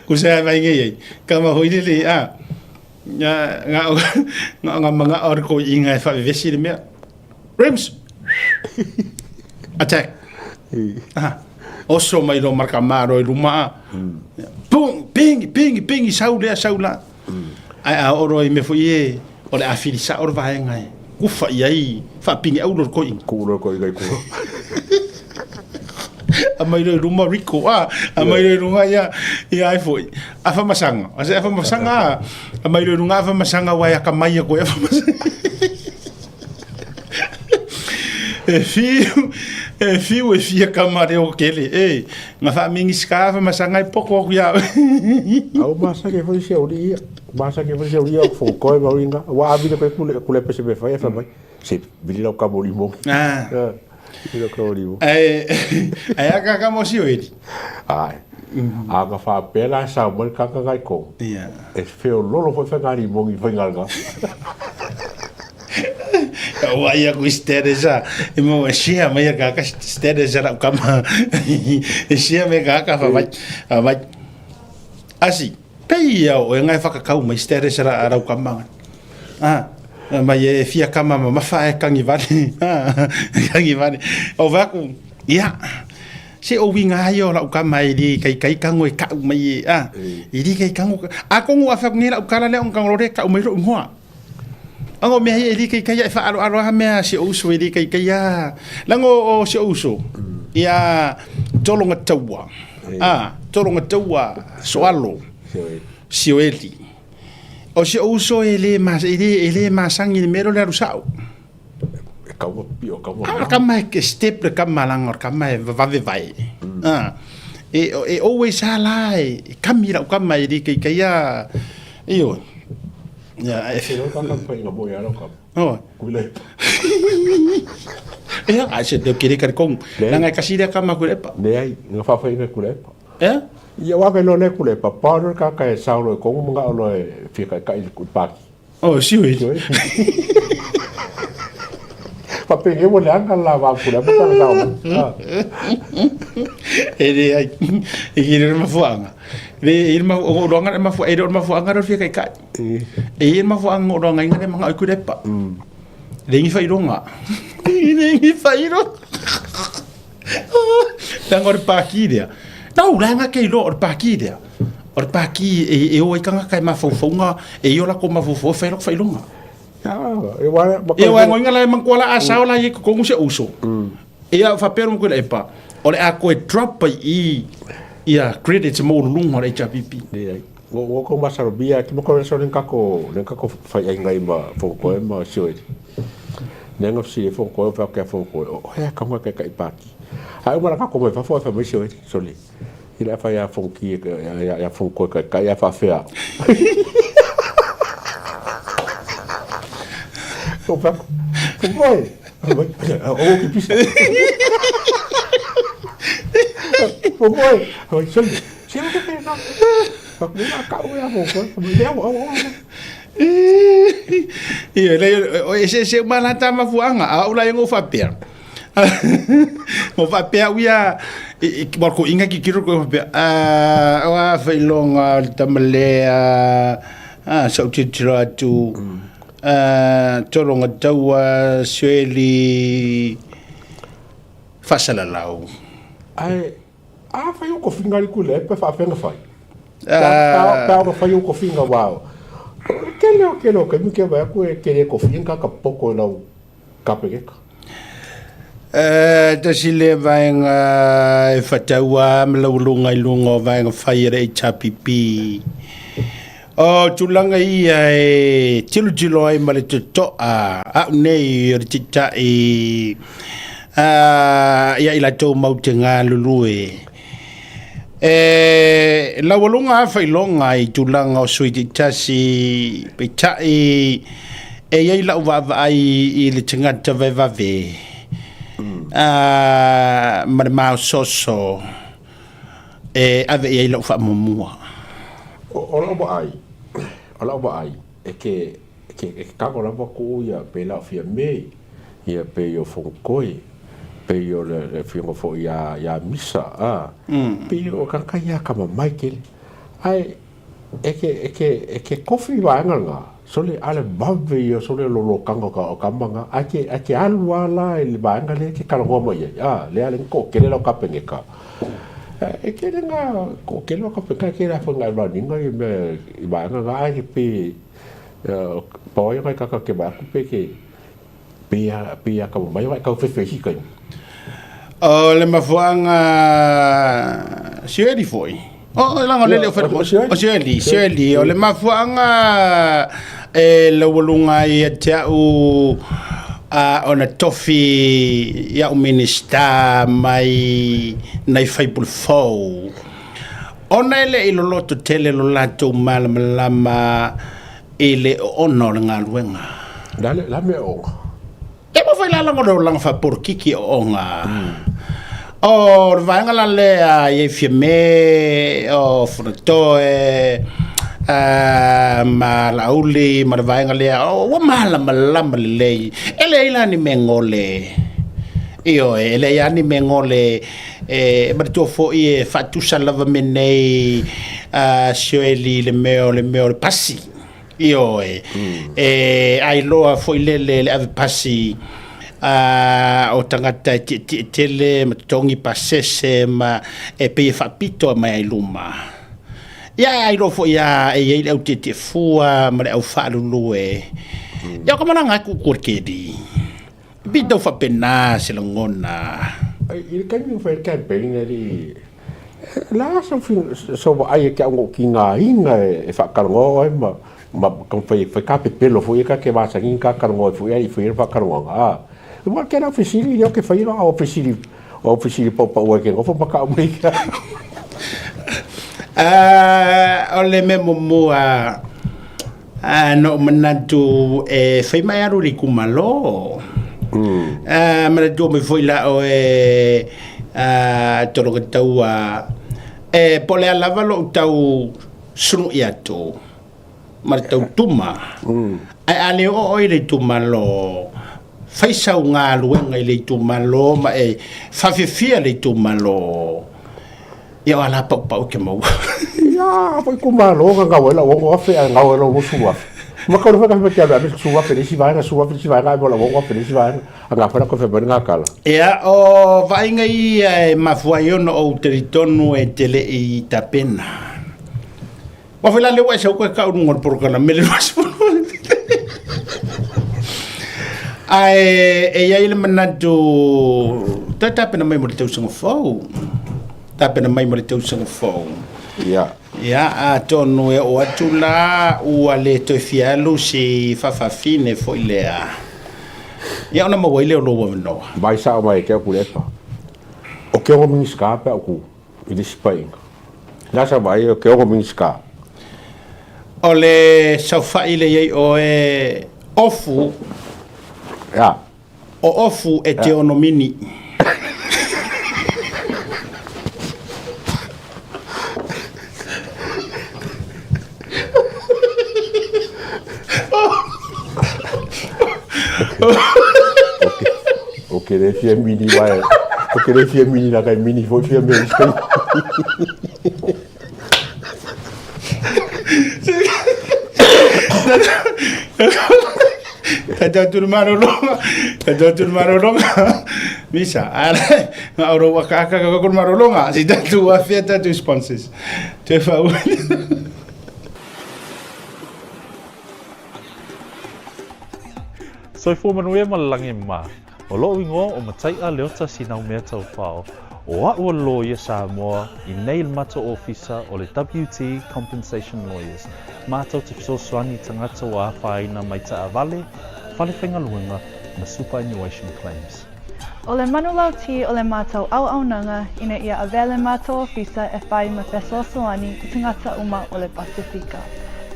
kusa vai ngai kama hoile le nga mga or ko inga fa vesi le me rims attack oso mai lo marca maro e luma pum ping saula ai a oro i me foi o le afiri sa or vai ngai ku fa ai fa pingi au lo ko in a mai lo luma rico a mai lo lunga ia ai foi a fa masanga a mai lo lunga fa masanga wa ya ka mai ko fa masanga e fia kamare o kele nga fa mingi skava masanga poko ya au masa ke foi se ori fo ko ba ringa wa abi de ku le pese be fa mai se vili lo ka bolimo ilo ka bolimo ai aka ka mo si oedi ai aga fa pela sa mo ka ka ko e feo lolo foi fa ngari mo ngi foi ngalga Waya ku steresa. Imo sia mai ka steresa ra kama. Sia me ka fa vai. Asi. Pei o ngai whakakau mai steresa ra kama. Mai fia kama ma fa kangi vani. Kangi vani. O vaku. Ia. Se o winga yo la kama ili kai kango ka mai ili kai kango. Ako ngua fa ngi la kala le on kango re ka mai ro ngua. Ango me ili kai fa aro ha me se o so ili kai ya. Lango o se o so. Ia tolonga tawa. Tolonga tawa soalo. Sioeli. O se o so ele masangi mero le rusao. Kama ke step le kama langor kama vai. E always halai kamira kama ili kai ya. Iyo. Ya, e no kaka pai nga boya no kam. Oh, kule. Ya, ase de kire kar kong. Nanga kasida kama kule pa. Ne ai, nga fa fa nga kule pa. Eh? Ya wa no ne kule pa. Pa no kaka e saulo kong mga ono e fika kai ku pa. Oh, siwe. Papel mo lang ang lawa ko na butang daw. Ai, kire mafuanga. Irma orongan mafu mafuanga ro fika kai. Mafuanga orongan ngane mga ku depa. Lengi fa ironga. Lengi fa iro. Tangor paki dia. Tau langa ke lo or paki dia. Or paki e o ikanga kai mafufunga e yo la ko mafufu fa ironga. E wa ngoinga la mangkola asao la ye ko nguse uso. Ia fa pero ko lepa. Ole a ko drop i ia credits mo lunga le chapipi. Wo ko masaro bia ki mo ko so len kako fa ai ngai ma fo ko ma sio. Nengo si fo ko fa ka fo ko. O ya ka mo ka kai paki. Ai mo la ka ko mo fa fo fa mo sio so le. Ila fa ya fo ki ya fo ko ka ya fa fea. Opa, foi. O que pisa. Foi. Foi só. Se não tem nada. Só que não acabou a roupa. Me deu. Ese malata mafuanga, aula yang ofapia. Ofapia uya barko inga ki kiro ko ofapia. Wa failonga tamalea. So titira tu. Toronga taua sueli fasalalau. Ai, fai o kofinga li kule, pe fa fenga fai. Pa fai o kofinga wao. Kelo, que mi que vai ku que kofinga ka poko lau kapeka. Tasile vai nga fatawa mlaulunga ilunga vai nga fai re chapipi. Oh, tulanga ia e tilo ai male to nei rtita ia ila to mautenga lulue la walunga fa ilonga I tulanga o suititasi pita ia ila uva ai le tangata veve ma soso ave ia ila ufa momua Ala ba ai e ke ka ko la ko ya pe la fia me ya pe yo fonkoi pe yo le fio fo ya misa pe yo ka ya kama Michael ai e ke kofi wa nga sole ale bave yo sole lo kanga ka kambanga ake alwa la le banga le ke ka ngo mo ya le ale ko ke le lo ka pengeka e ke nga ko ke lo ka peka ke la fonga ba ninga i ba nga ai pe po yo ka ke ba pe ke pe ka mai wa ka fe hi ka le mafuanga siedi foi la ngole le fer siedi o le mafuanga le wolunga ia tau ona tofi ya minista mai nai faipul fo ona ele iloloto tele lo lato malama ele ono nga luenga dale la me o e mo fai la ngo lang fa por kiki onga o vanga la le ye fieme o frotoe ma lauli ma vainga le o mala malama le ele ila ni mengole io ele ya ni mengole ma to fo e fatu salava menei shoeli le meo passi io ai loa fo le ave passi o tangata tele ma tongi pasese ma e pe fapito mai luma ia ai lo fo ia e au te fua ma au falulu ia como nga ku kurkedi bido fa pena se ngona il kan mi fa campaign ali la so ai ke ngo kinga inga e fa kargo ma kan fa ka pe pelo fo ka ke va sa kinga kargo fo ia fa kargo ma que era oficina eu que fazia a oficina para o que eu vou para cá América ole mesmo moa no manatu foi mai aru ri kumalo mas do me foi lá o toro que tau pole lava lo tau sunu iato mas tau tuma ai ale o ire tuma lo fai sau ngā luenga i le tu malo ma fa fia le tu malo ia ala pau ke mau ia foi ku malo nga wala wo afe nga wala wo suwa ma ka ro fa ka ke ba suwa pe si vai bola wo pe si vai nga fa ko fe nga kala ia o vai ngai ma fuaio no o teritonu e tele i tapena wa fa la le wa sa ko ka un ngor por kana mele ai ia manatu tata pena mai mo teu sanga fo tapena mai mo teu sanga fo ia a tonu e o atula o ale to fialu si fafafine fo ilea ia ona mo ile lo no vai sa mai ke ku lepa o ke o minska pa ku i dispain la sa vai o ke o minska ole sa fa ile ye o ofu ja o ofu e te ono mini o que le mini vai o que le mini la kai mini foi fie mini Tajatul marolonga bisa ale oro wakaka ka marolonga si tatu afia tatu sponsors te fa So fu manuia malangi ma o lo wingo o matai a leota sinau mea tau whao o a ua lawyer Samoa i nail mata officer o le WT Compensation Lawyers mātou te fisoswani tangata wa whaina mai ta avale whale whenga luenga ma superannuation claims. O le manulau ti o le mātou au nanga ina ia avele mātou officer e whai ma fesosoani i tangata uma o le Pasifika.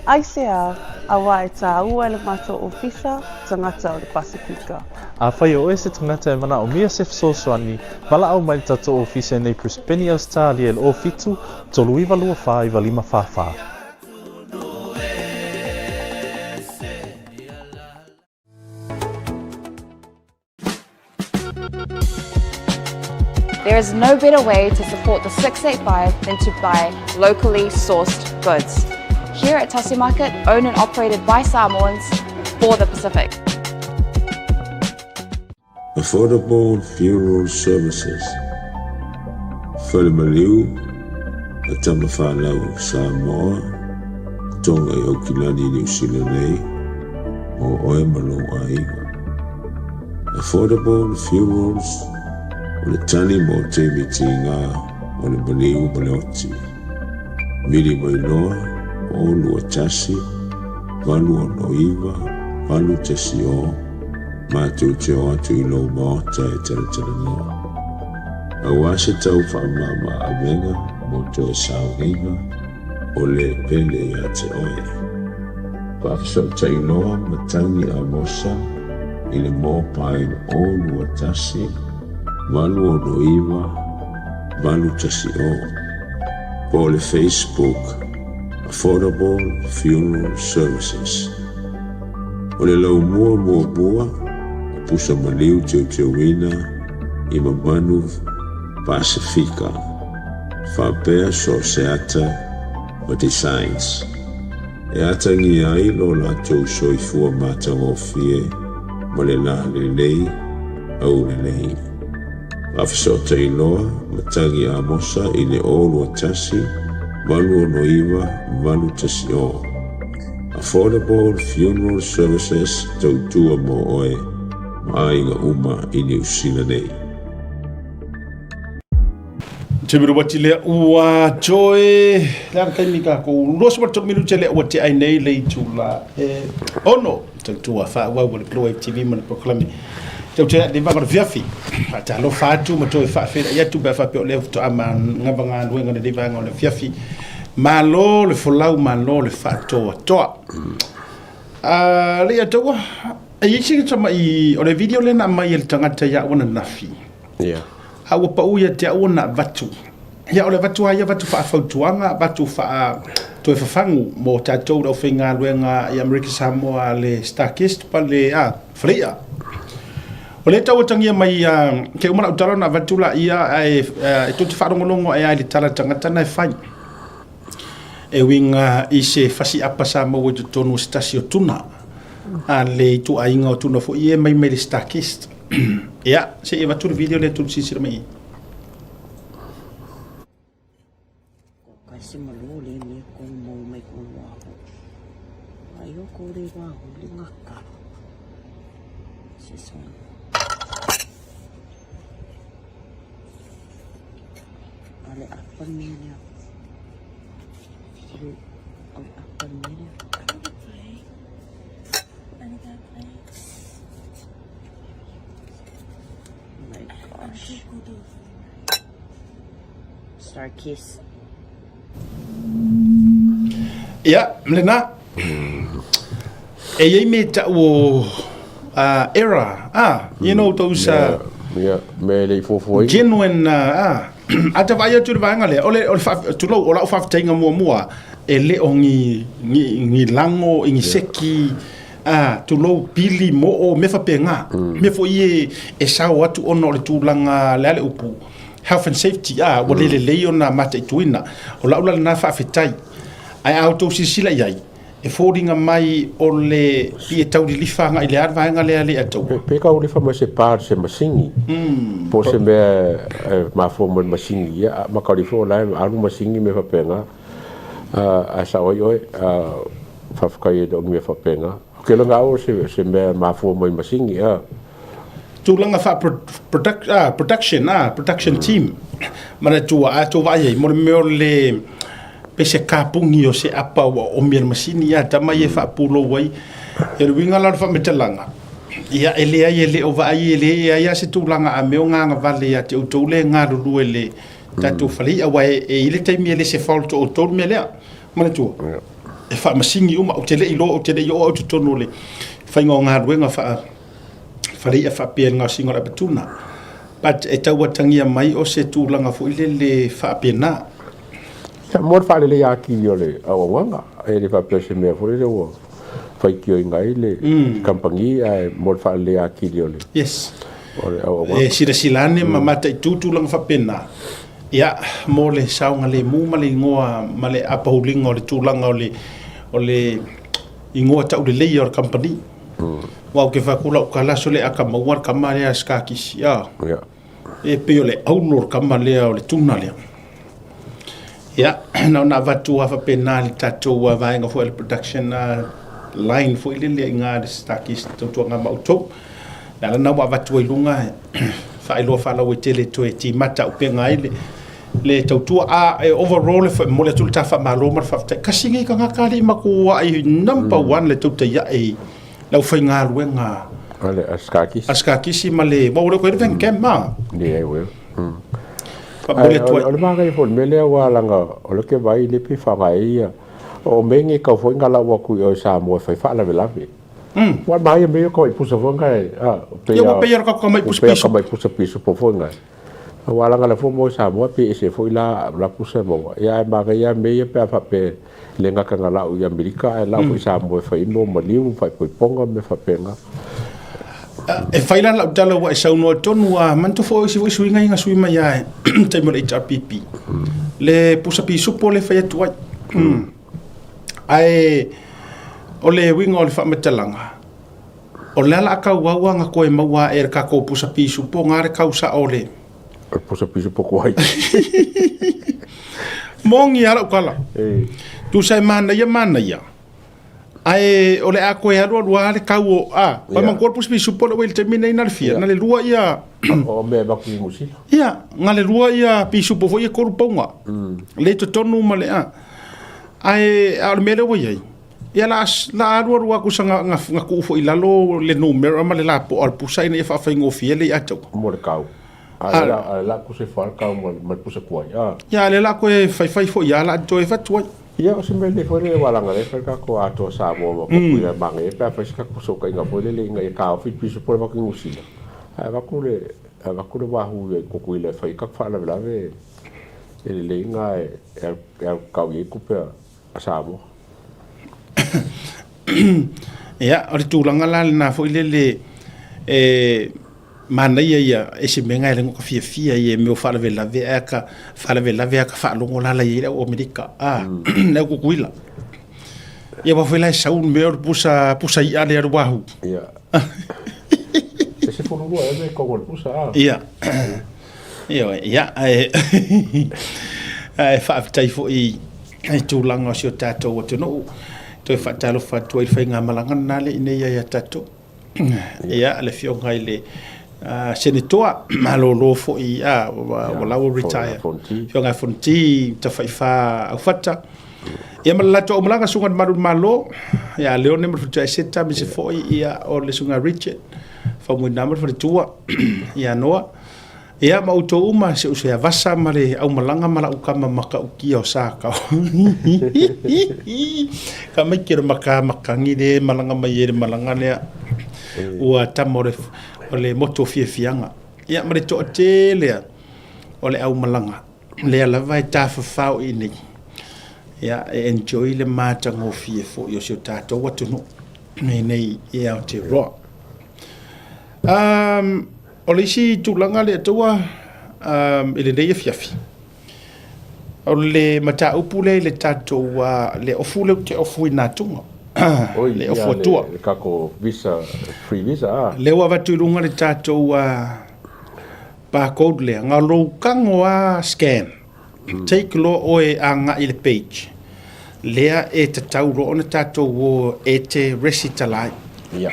ICR a wae tā ua le mātou officer tangata o le Pasifika. A whai o ese tangata e mana o mia se fisoswani wala au mai tato officer nei Prispeni Australia le o fitu tolu iwa lua wha iwa lima wha. There is no better way to support the 685 than to buy locally sourced goods. Here at Tassie Market, owned and operated by Samoans for the Pacific. Affordable funeral services. Whalemaliu, a tamawhanau Samoa, tonga i Okilani New Zealand nei, o oe malo aiga. Affordable funerals, o le tani mo te miti ngā o le maliu maleoti. Miri mai noa, o lua tasi, valu o noiva, valu tasi o, mātou te o atu i lau maota e taratara noa. A wase tau whaamama a menga, mo te o saunginga, o le pele i a te oe. Whafisau tai noa, matangi a mosa, i le mōpain o lua tasi, valu o noiva, valu tasi o. Po le Facebook, affordable funeral services. O le lau mua bua, pusa maliu teuina i mamanu Pasifika, whapea so se ata o designs. E ata ngi ai lo la tau soifua mata ngofie, ma le la lelei au lelei. Awhisota i loa, matangi a mosa i le olu a tasi, malu o noiva, malu tasi o. Affordable funeral services tautua mo oe, ma ainga uma i New Zealand nei. Temiru wati lea ua joe lea kai mika ko loso martok miru te lea ua te ai nei lei tula ono tautua wha wau le Blue Wave TV mana proklami tau te le vanga viafi ta lo fatu ma toe fa fe ia tu ba fa pe le to ama ngava nga luenga le vanga le viafi malo le folau malo le fato toa le ya toa ai chi tama i o le video le na mai el tangata ya ona nafi awa pa uia te auna vatu. Ia ole vatu aia vatu wha whautuanga, vatu wha toi whawhangu mo tātou rau whinga luenga i Amerika Samoa le Starkist pa le Freya. O le tau tangia mai ke umana utara na vatu la ia e tuti wharongonongo ai le tala tangata na e whai. E winga i se whasi apa Samoa i tonu stasi o tuna. Le tu ainga o tuna fo i e mai le Starkist. Ja, se je wat toen de video net toen zie je ermee. Kasi maluli ni kung mo may kuha ko. Ayoko rin ba hulingak ka. Sison. Ale apan niya. Ang apan niya. Starkist. Ja, mlena. E ye me ta o era. You know those me le fofoi. Genuine ata vai tu vai ngale. Ole tu lo ola fa tenga mua e le ongi lango ingi seki tu lo pili mo o me fa penga. Me fo ye e sa o tu ono le tu langa le upu. Health and safety o le ona mata i tuina o laula na fa fitai ai auto sisila yai e fodinga mai o le i tau di lifanga i le arva nga le ale ato pe ka o le fa ma se par se masingi po se me ma fo mo masingi ya ma ka li fo la alu masingi me fa penga a sa oi fa ka ye do me fa penga ke lo nga o se me ma fo mo masingi tulanga fa production team mana tua ato vai mo le pese kapungi o se apa o mir masini ya tama ye fa pulo wai e winga la fa metalanga ia ele o vai ele ia se tulanga a meonga nga vale ya te utole nga lu ele tatu fali awai e ile te mi ele se fault o tol me le mana tua e fa masini uma o tele ilo o tele yo o tono le fa nga ruenga fa fari a whapea ngā singo la patuna. But e tau atangia mai o se tūlanga fo ile le whapea nā. Mor whare le aki o le awawanga. E le whapea se mea fo ile o whaikio i ngai le kampangi mor whare le aki o le. Yes. E sira silane ma mata i tūtūlanga whapea nā. Ia, mo le saunga le mū ma le ingoa ma le apahulinga o le tūlanga o le ingoa tau le lei o le kampani. Wau ke whakula o ka laso le aka mauar ka marea skakisi e peo le aunor ka malea o le tuna lea na watu hafa pena li tatou wa vaenga fo le production line fo ile le ngā le skakisi tautua ngā mautou na lana wa watu i lunga whaeloa whalau e tele to e ti mata o penga ile le tautua overall mo le tulta wha maloma whaftai kasingi ka ngakari makua i number 1 le tauta ia lau fai ngā ruenga ale askakisi ma le waure koe ven kema le we ole maga i fon mele wa langa ole ke vai le pi fa vai o mengi ka foi ngala wa ku o sa mo fai fa la velavi wa mai me ko i pusa fonga pe ya ka mai pusa piso po fonga wala ngala fo mo sa mo pe se fo la pusa mo ya ma ga ya me ya pa pe le nga ka ngala u ya Amerika la fo sa mo fa ino ma liu fa po ponga me fa penga e faila la tala wa sa no tonu a man to fo si swinga inga swima ya te mo HRPP le pusa pi supo le fa tu ai ole winga ole fa metalanga o le ala ka wa nga ko e maua e ka ko pusa pi supo ngare kausa ole pusa pi supo ko ai mongi ala kala tu sai mana ya ai ole a ko e alo le kawo a pa man corpus pi supo le wel termina ina fia na le lua ia o me ba ki musi ia ngale lua ia pi supo fo ia korponga le to tonu male a ai al mele wo ia ia la rua ku sanga nga ku fo ilalo le numero ma le la po al pusa ina fa fa ngofia le ato mo le kau la ku se fa kau ma pusa ko ya le la ko e fa fo ya la to e fa tu ia o se me le fore wala ngale ka ko ato sa mo ko ia mangi pa fa ska ko so ka nga fo le nga ka fi pi so por va ku musila va ku le wa hu ko ku le fa ka fa la ve le nga e ka ye ku pe sa mo ya ori tūlanga la na fo ile mana ia e se menga le ko fia ia me fa la ve aka fa longo la ia o Amerika na ko kuila ia va foi la saun me pusa ia le wahu ia se fo no e ko pusa ia ai fa tai fo i tūlanga sio tato o no to fa talo fa to fa nga malanga na le ine ya tato ya le fio ngai le senitoa malolo fo i wala wo retire fio ngai fonti ta fa au fata ya mala to malanga sunga malo ya leone mo fa seta mi se fo ya o le sunga Richard fa mo namar fa tua ya noa ia ma uto uma se usia vasa mare au malanga mala ukama maka ukia o saka ka mai kira maka ngi malanga mai malanga le ua tamore ole moto fianga ia mare to tele ole au malanga le la vai ta fa ini ia enjoy le mata ngo fo yo se tato watu no nei ia te ro ole si tūlanga le atua ele nei fiafi o le mata upule le tatou le ofu le te ofu ina tunga le ofu atua le kako visa free visa le wa vatulunga le tatou barcode le ngalo kango scan take lo oe anga ile page lea e tatau ro ona tatou e te resitalai ia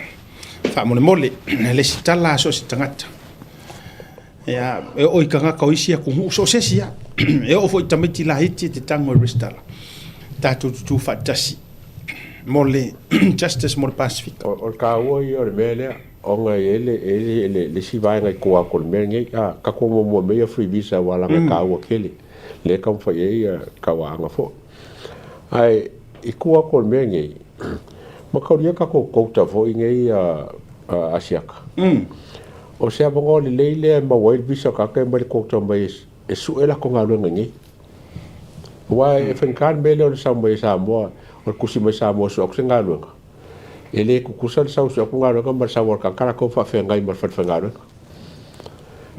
fa mole le sitala so sitangata ya o ikanga ka isia ku so sesia e o foi tamiti la hiti te tango restala tatu tu fatasi mole justice mole pacific o ka o i o mele o nga ele le si vai nga ko ko mele ka ko mo me free visa wala nga ka o kele le ka fa ye ka wa nga fo ai i ko ko mele ma ka ria ka ko ta fo ngai asiaka o se abongo le leile ma wai visa ka ka mai ko to mai e suela ko ngalo ngi wa e fen kan bele o sa mai sa mo o kusi mai sa mo so ko ngalo ele ku kusal sa so ko ngalo ka mar sa wor ka kala ko fa fe ngai mar fa ngalo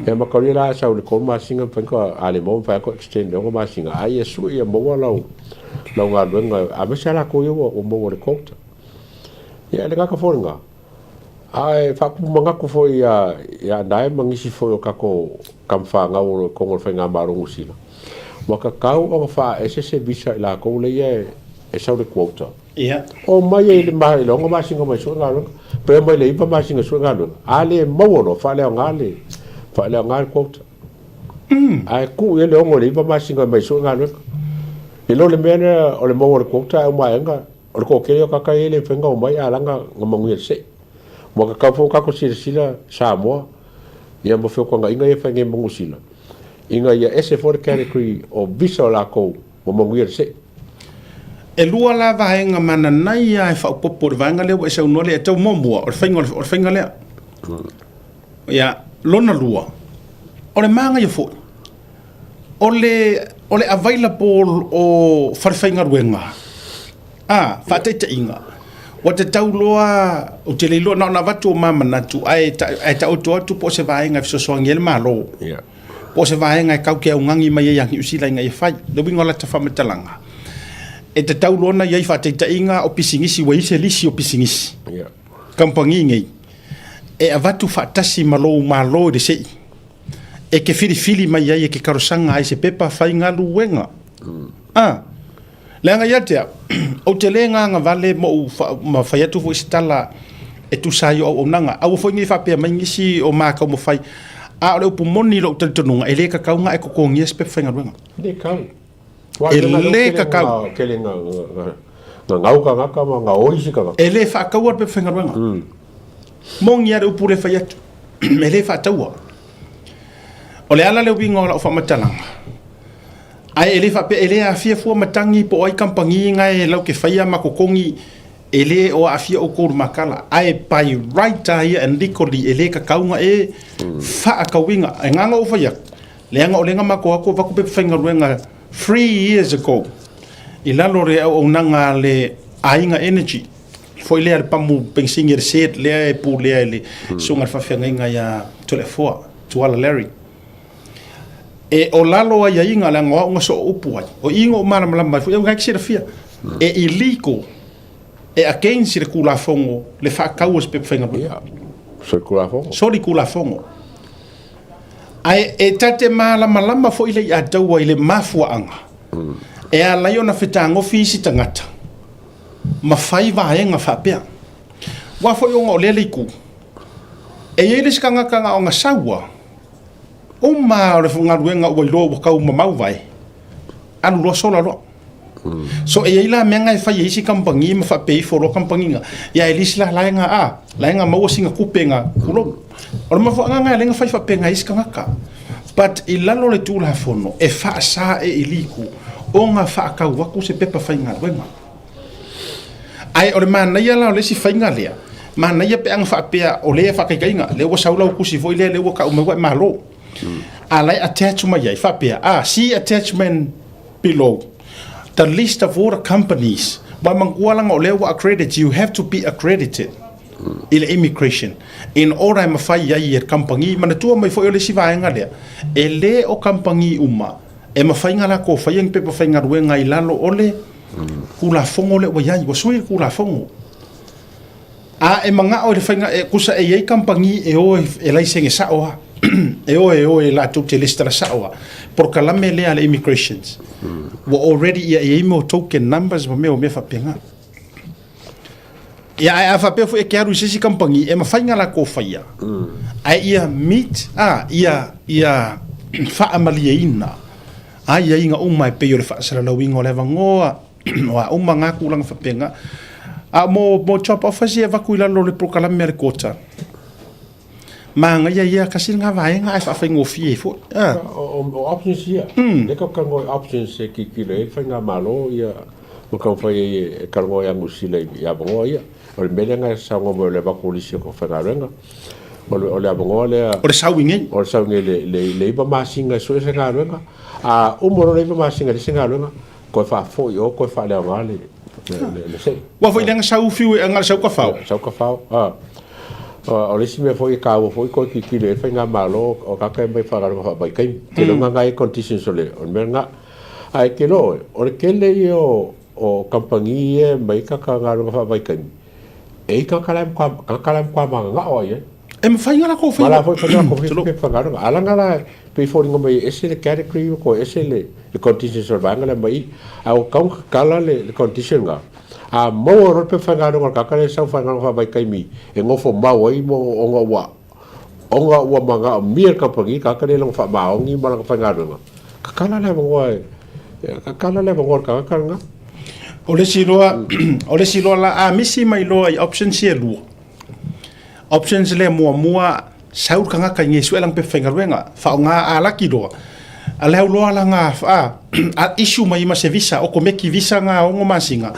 e ma ko la sa o ko ma singa fen ko ale mo fa ko extend o ma singa ai e su e mo wala la ngalo nga a me sa la ko yo o mo le ko ya le ka fo nga ai fa ku manga ku fo ya dai mangisi fo ka ko kam fa nga o ko ngol fa nga maro musila mo ka kau o fa ese visa la ko le ye e sa le quota ia o mai le mai lo ma singa mai so nga lo pe mai le pa ma singa so nga lo ale mo lo fa le nga quota ai ku ye le ngol pa ma singa mai so nga lo e lo le mena o le mo le quota o mai nga o ko ke ka ka ele fa nga o mai ala nga ngamongu se mo ka fo ka ko sila sa mo ia mo fo ko nga inga e fa nge mo sila inga ia ese for category o visa la ko mo mo se e lua la vaenga mana nai ai fa popo vaenga le e sa no le te mo mo o fenga le ya lona lua o le manga ye fo ole available o farfainga ruenga fatete inga wa te tauloa o te leilo na watu o mama natu ai ta o tu po se vaenga so so ngel malo po se vaenga kau ke ungangi mai yang usila ngai fai do bingo la tafa metalanga e te tauloa na yai fatete inga o pisingisi wa ise lisi o pisingisi kampangi ngai e avatu fatasi malo de sei e ke fili mai ai e ke karosanga ai se pepa fai ngalu wenga lenga yatea o te lenga nga vale mo ma fai atu fo istala e tu sai o nanga au fo ngi fa pe mai ngisi o ma ka mo fai a o pu moni lo te tonga ele ka ka nga e ko ngi spe fai ngalu le ka ele ka ka ke lenga ngau ka ma oisi ka ele fa ka wa pe fai ngalu mo ngi ara pu le fai atu ele fa taua o le ala le wingo la o fa matalanga ai ele fa pe ele a fia fu matangi po ai kampangi ngai lau ke faia makokongi ele o a fia o kur makala ai pai right ai and likoli ele ka kaunga e fa ka winga nganga o faia lenga o lenga mako ko va ko pe fenga ruenga 3 years ago ilalo re o nanga le ainga energy foi le pamu pensing er set le pu le sunga fa fenga ya telefo tuala Larry e o lalo ai inga la ngo so upu ai o ingo mala mai fu ngai kse fia e illegal e against le kula fongo le fa kaus pe fenga so kula fongo so di kula fongo ai e tate mala fo ile ya taua ile mafua anga e ala yo na fitango fisi tangata ma fai va nga fa pe wa fo yo le ku e ile skanga kanga o nga sawa o ma le funga ruenga o lo ka o mau vai anu lo sola lo so e ila menga fa yisi kampangi ma fa pay for lo kampangi nga ya elisla laenga mau singa kupenga kulo o ma fa nga lenga fa penga iska ngaka but ilalo le tu la fono e fa sa e iliku o nga fa ka wa ku se pepa fa nga ruenga ai o le mana ya la le si fa nga le mana ya pe ang fa pe o le fa ka nga le wo saula ku si foi le wo ka o ma malo alai attachment yai fapia see attachment below the list of all the companies ba mangkualang o lewa accredited you have to be accredited in immigration in order ma fai yai company mana tua mai foi le siva nga le ele o company uma e ma fai ngala ko fai ng pe fai ngaruenga ngai lalo ole kula fongo le wa yai wa sui kula fongo e manga o le fai nga kusa e yai company e o e lai senge sa o e la tu te lista sawa por kalame le ale immigrations were already e mo token numbers me fa penga ya fa pe fu e karu sisi kampangi e ma fainga la ko faia ai ia meet ia fa amalieina ai inga umma pe yo le fa sala la wingo le vangoa wa umma nga kulang fa penga mo chop office va kuila lo le por kalame le kota manga ia kasi nga vai nga fa fengo fie fo o options ia le ka ngo options ki le fa nga malo ia mo ka fa e ka ngo ya musile ya bo ia o le mele nga sa ngo mo le ba polisi ko fa nga o le bo le o le sawinge le ba masinga so se nga nga o mo le ba masinga se nga nga ko fa fo yo ko fa le ngale le se wa fo ile nga sa ufiu nga sa ka fa o le sime foi ka o foi ko ki le fa nga malo o ka ka mai fa ga ba kai te lo nga ai conditions ole o menga ai ke lo o ke le yo o compagnie mai ka ka ga fa ba kai e ka kalam kwa ma nga o ye e me fa nga ko fa mala foi fa ko fa ga ala nga la pe for ngo mai ese le category ko ese le conditions ole ba nga le mai au ka kala le condition nga mo ro pe fanga no ka kale sa fanga no ba kai mi e ngofo ma wai mo onga wa manga mir ka pagi ka kale lo fa ba ongi ma ka fanga no ka kala le mo wai ka kala le mo ka nga o le silo la misi mai lo ai options here lu options le mo sau ka nga ka ngi suelang pe fanga wenga fa nga ala ki do ala lo ala nga a issue mai ma se visa o ko meki visa nga o ngoma singa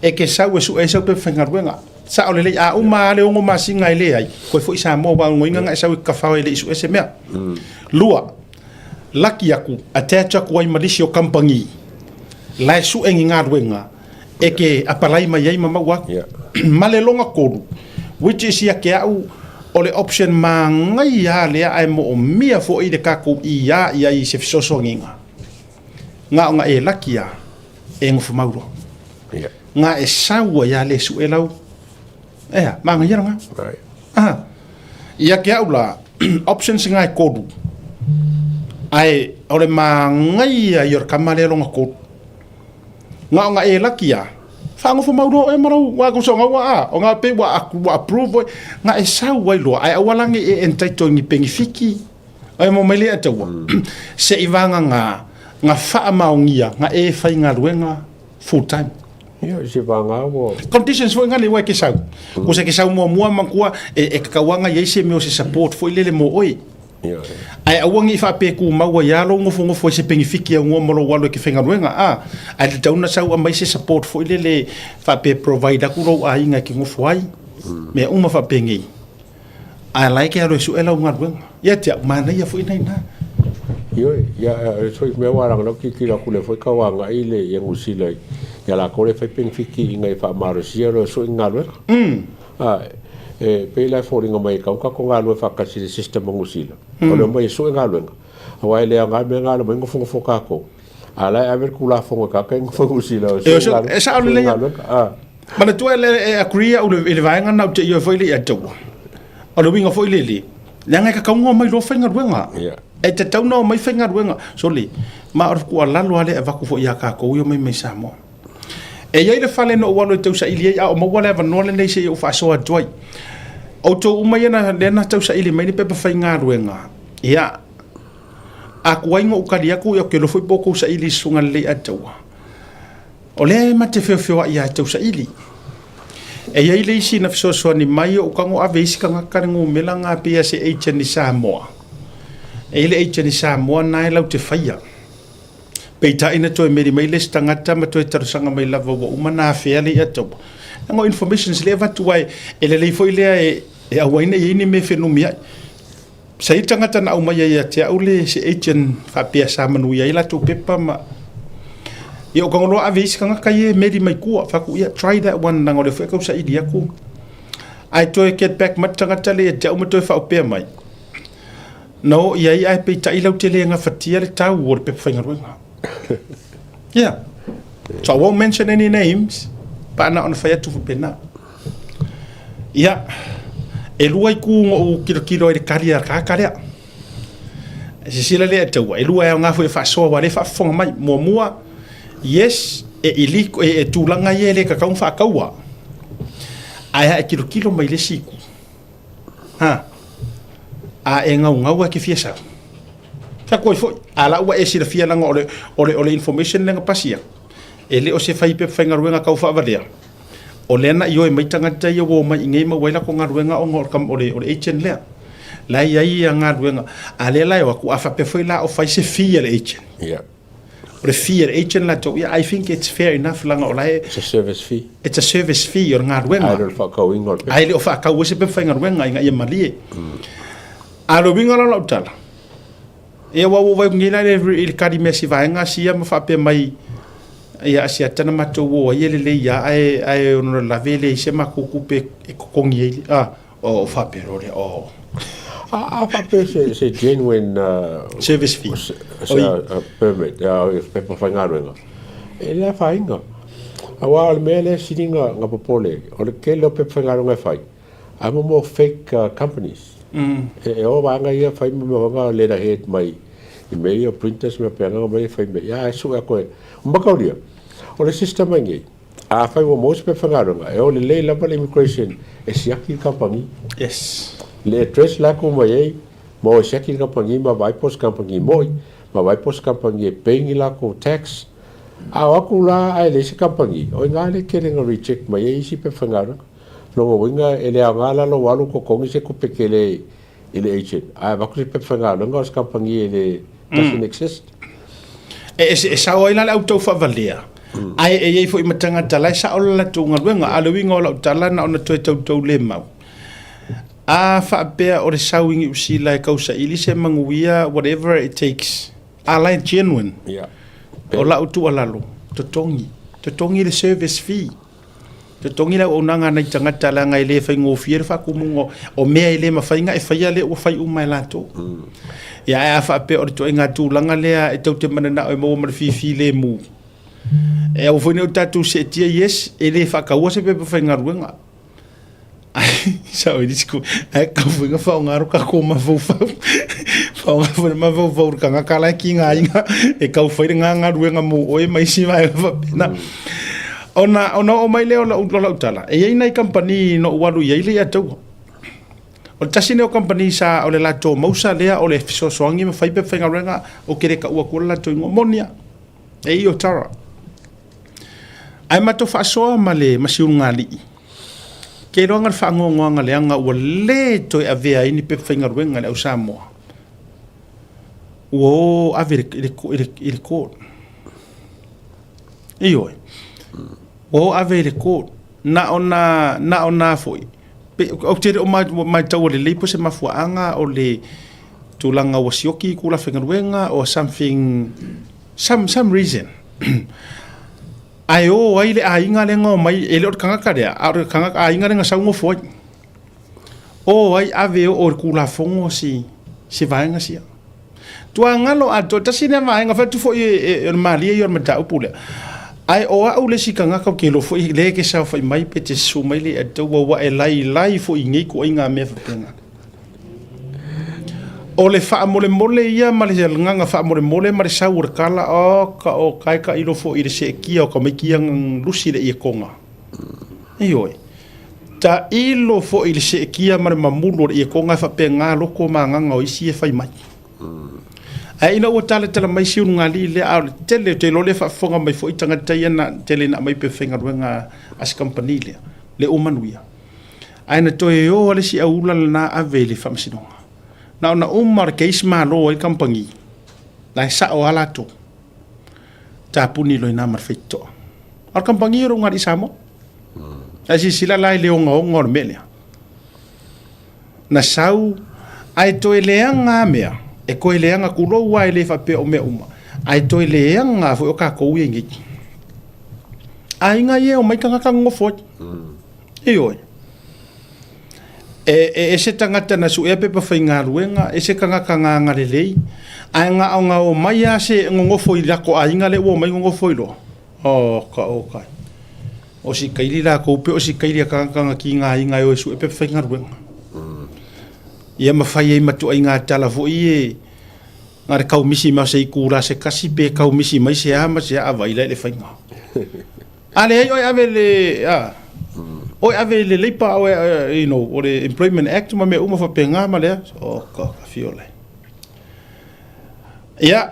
e ke sa we su e sa pe fenga ruenga sa o le a uma le o ngoma singa ile ai ko fo isa mo ba ngoinga nga sa we ka fa ile isu ese me lua laki aku atacha ko ai malisi o kampangi lai su engi ngaruenga e ke apalai mai ai mama wa male longa kodu which is ya ke au ole option mangai ya le ai mo mia fo i de ka ko ia i se fisosonginga nga e laki ya e ngofu mauro nga e saua ya le su elau manga yanga ia ke au la options ngai kodu ai ole mangai ya yor kamale longa kodu nga e laki ya fango fo mauro e maro wa ko songa wa o nga pe wa approve nga e saua i lo ai awalangi e entaito ngi pengifiki ai mo mele atawa se ivanga nga fa maungia nga e fai nga ruenga full time se vanga wo conditions fo nga le wa ke sau ko se ke sau mo mankua e kawanga ye se me se support fo ile mo oi ai awangi fa pe ku maua ya lo ngofo se pengifiki ngo mo lo walo ke fenga ruenga ai te tauna sau mai se support fo ile fa pe provider ku ro ai nga ki ngofo ai me uma fa pengi ai like ya lo su ela nga ruenga ya te mana ya fo ina ya so me wa rang lo ki la ku le fo kawanga ile ye ngusila ya la ko le fa pengifiki nga fa maro siero so nga ruenga pe la foringa mai ka ko nga lo fa ka system ngusila o le mai so nga lo wa ile nga me nga lo mo fo ka ko ala aver kula fo ka ka fo ngusila e sa le mana tu ele agree o le vai nga na te yo fo ile ya tu o le winga fo ile le nga ka ngo mai lo fa nga ruenga e te tau no mai fa nga ruenga so le ma or ku ala lo ale va ku fo ya ka ko yo mai sa mo e ia le fale no walo tau sa ili o mo wala va no le nei se o fa so joy o to uma yana le na tau sa ili mai pe pa fa nga ruenga ia a ku aingo ka dia ku yo ke lo foi boko sa ili sunga le atawa o le ma te fe ia tau sa ili e ia le si na so so ni mai o kango ave isi ka ka ngo melanga pe se h ni Samoa e le h ni Samoa na lau te faia peita ina to meri mai le stangata ma to tarsanga mai lava wa umana fele ato ngo information le va tu ai ele le foi le e awaina ini me fenomia sai tangata na uma ya te aule se agent fa pia sa manu ya ila to pepa ma yo ko lo avis kanga kai meri mai ku fa ku ya try that one ngo le foi ko sa idia ku ai to get back ma tangata le te uma to fa pe mai no ya ai peita ila te le nga fatia le tau wo pe fa nga yeah. So I won't mention any names, but I'm not on fire to pena. Yeah. Elua ku o kilo de caria kakaria. Se sila le tawa. Elua nga foi fa so wa le fa fonga mai mo yes e iliko e tulanga ye le ka fa kaua. Ai kilo mai le siku. Ha. A enga nga ke fiesa. Ka koi foi ala wa esi la fia langa ole information langa pasia ele o se fai pe fenga ruenga ka fa valia o lena yo e mai tanga tai wo mai ngai ma waila ko nga ruenga o ngor kam ole agent le la ia nga ruenga ale la wa ku afa pe foi la o fai se fia le agent o le fia agent la to I think it's fair enough langa ola it's a service fee or nga ruenga ai fa ka wingor ai le fa ka wo se pe fenga ruenga nga ia mali alo winga la utala e wa vai ngila le kadi mesi vai nga sia ma fa pe mai ia sia tana mato wo ele le ya ai ono la vele se ma ku pe ko ngi o fa pe rore o fa pe se genuine service fee permit pe pa fa ngaro ele fa inga awa al mele sininga nga popole o le ke lo pe fa ngaro nga fa amo mo fake companies e o va nga ia fa mo nga le da het mai email printers me pena mai fa me ya su ko mbakauria o le system ngi a fa mo mo pe fa ngaro nga e o le la pa immigration e sia ki company yes le address la ko mai mo sia ki company ma vai post company moi ma vai post company paying la ko tax a wakula ai le company o nga le ke nga reject mai e si pe fa ngaro no winga ele angala lo walu ko kongi se ko pekele ile agent a va ko pe fa ngaro nga company ele doesn't exist e sa oila la auto fa valia ai foi matanga tala sa ola tunga wenga alo winga ola tala na ona to le mau a fa pe o le sawingi usila e kausa ili se manguia whatever it takes ala genuine Yeah. o la utu alalo totongi le service fee totongi la onanga na tangata la ngai le fai ngofia fa kumungo o mea ile mafainga e fai ale o fai umai lato ya fa pe o to inga tu langa le e tau te mana o mo fi le mu e o fone o tatu se tia yes e le fa ka o se pe fai ngaruenga sao disco e ka funga fa ngaru ka ko ma fu fa fa ma fu ka ngakala ki nga inga e ka fai nga ruenga mu o e mai si vai fa na ona o mai leo la utala e nei company no walu ye le atu o tasine o company sa o le lato mausa lea o le so soangi ma fai pe fai ngaruenga o kere ka ua ko la to monia e o tara ai mato fa so male masiungali ke ronga fa ngonga le anga o le to avea ini pe finga ruenga le usamo o ave il ko io o ave il ko na ona foi o te o mai tau le lepo se mafuanga o le tulanga wasioki kula finga ruenga or something some reason ai o ai le ainga le ngo mai ele o kanga karea a kanga ainga nga sa ngo foi o ai ave o kula fongo si vaenga sia tua ngalo a to tasine vaenga fa tu foi e mali e mata upule ai o a ule si kanga ka ke lo foi le ke sa foi mai pe te su mai le to wa e lai foi ngi ko inga me fa penga o le fa mole ia ma le nganga fa mole ma le saur kala o kai ka ilo fo ire se kia o ka me kia lusi le ia konga ioi ta ilo fo ire se kia ma le mamulu le ia konga fa pe nga loko ma nganga o isi e fai mai ai ina o tala mai si unga li le a tele te lo le fa fonga mai fo itanga tai na tele na mai pe fenga ruenga as company le o manuia ai na to e o le si aula na aveli fa msinonga na umar ke isma lo e kampangi la sa o ala to ta puni lo ina mar feito ar kampangi ro ngari samo asi sila lai le ngor mele na sau ai to eleanga mea e ko eleanga ku lo wa ele fa pe o me uma ai to eleanga fo ka ko wingi ai nga ye o mai kanga kango fo oi e se tangata na su e pe pa fainga ruenga e se kanga le lei ai nga o mai a se ngofo i lako ai nga le o mai ngofo i lo o ka o si kaili la ko pe o si kaili kanga ki nga ai nga o su e pe fainga ruenga ia ma fai e matu ai nga tala vo i nga ka misi ma se kura se kasi pe ka misi mai se ama se ava ile le fainga ale oi ave le o ave le leipa o o le Employment Act ma me uma fa penga ma le o ka fiole ya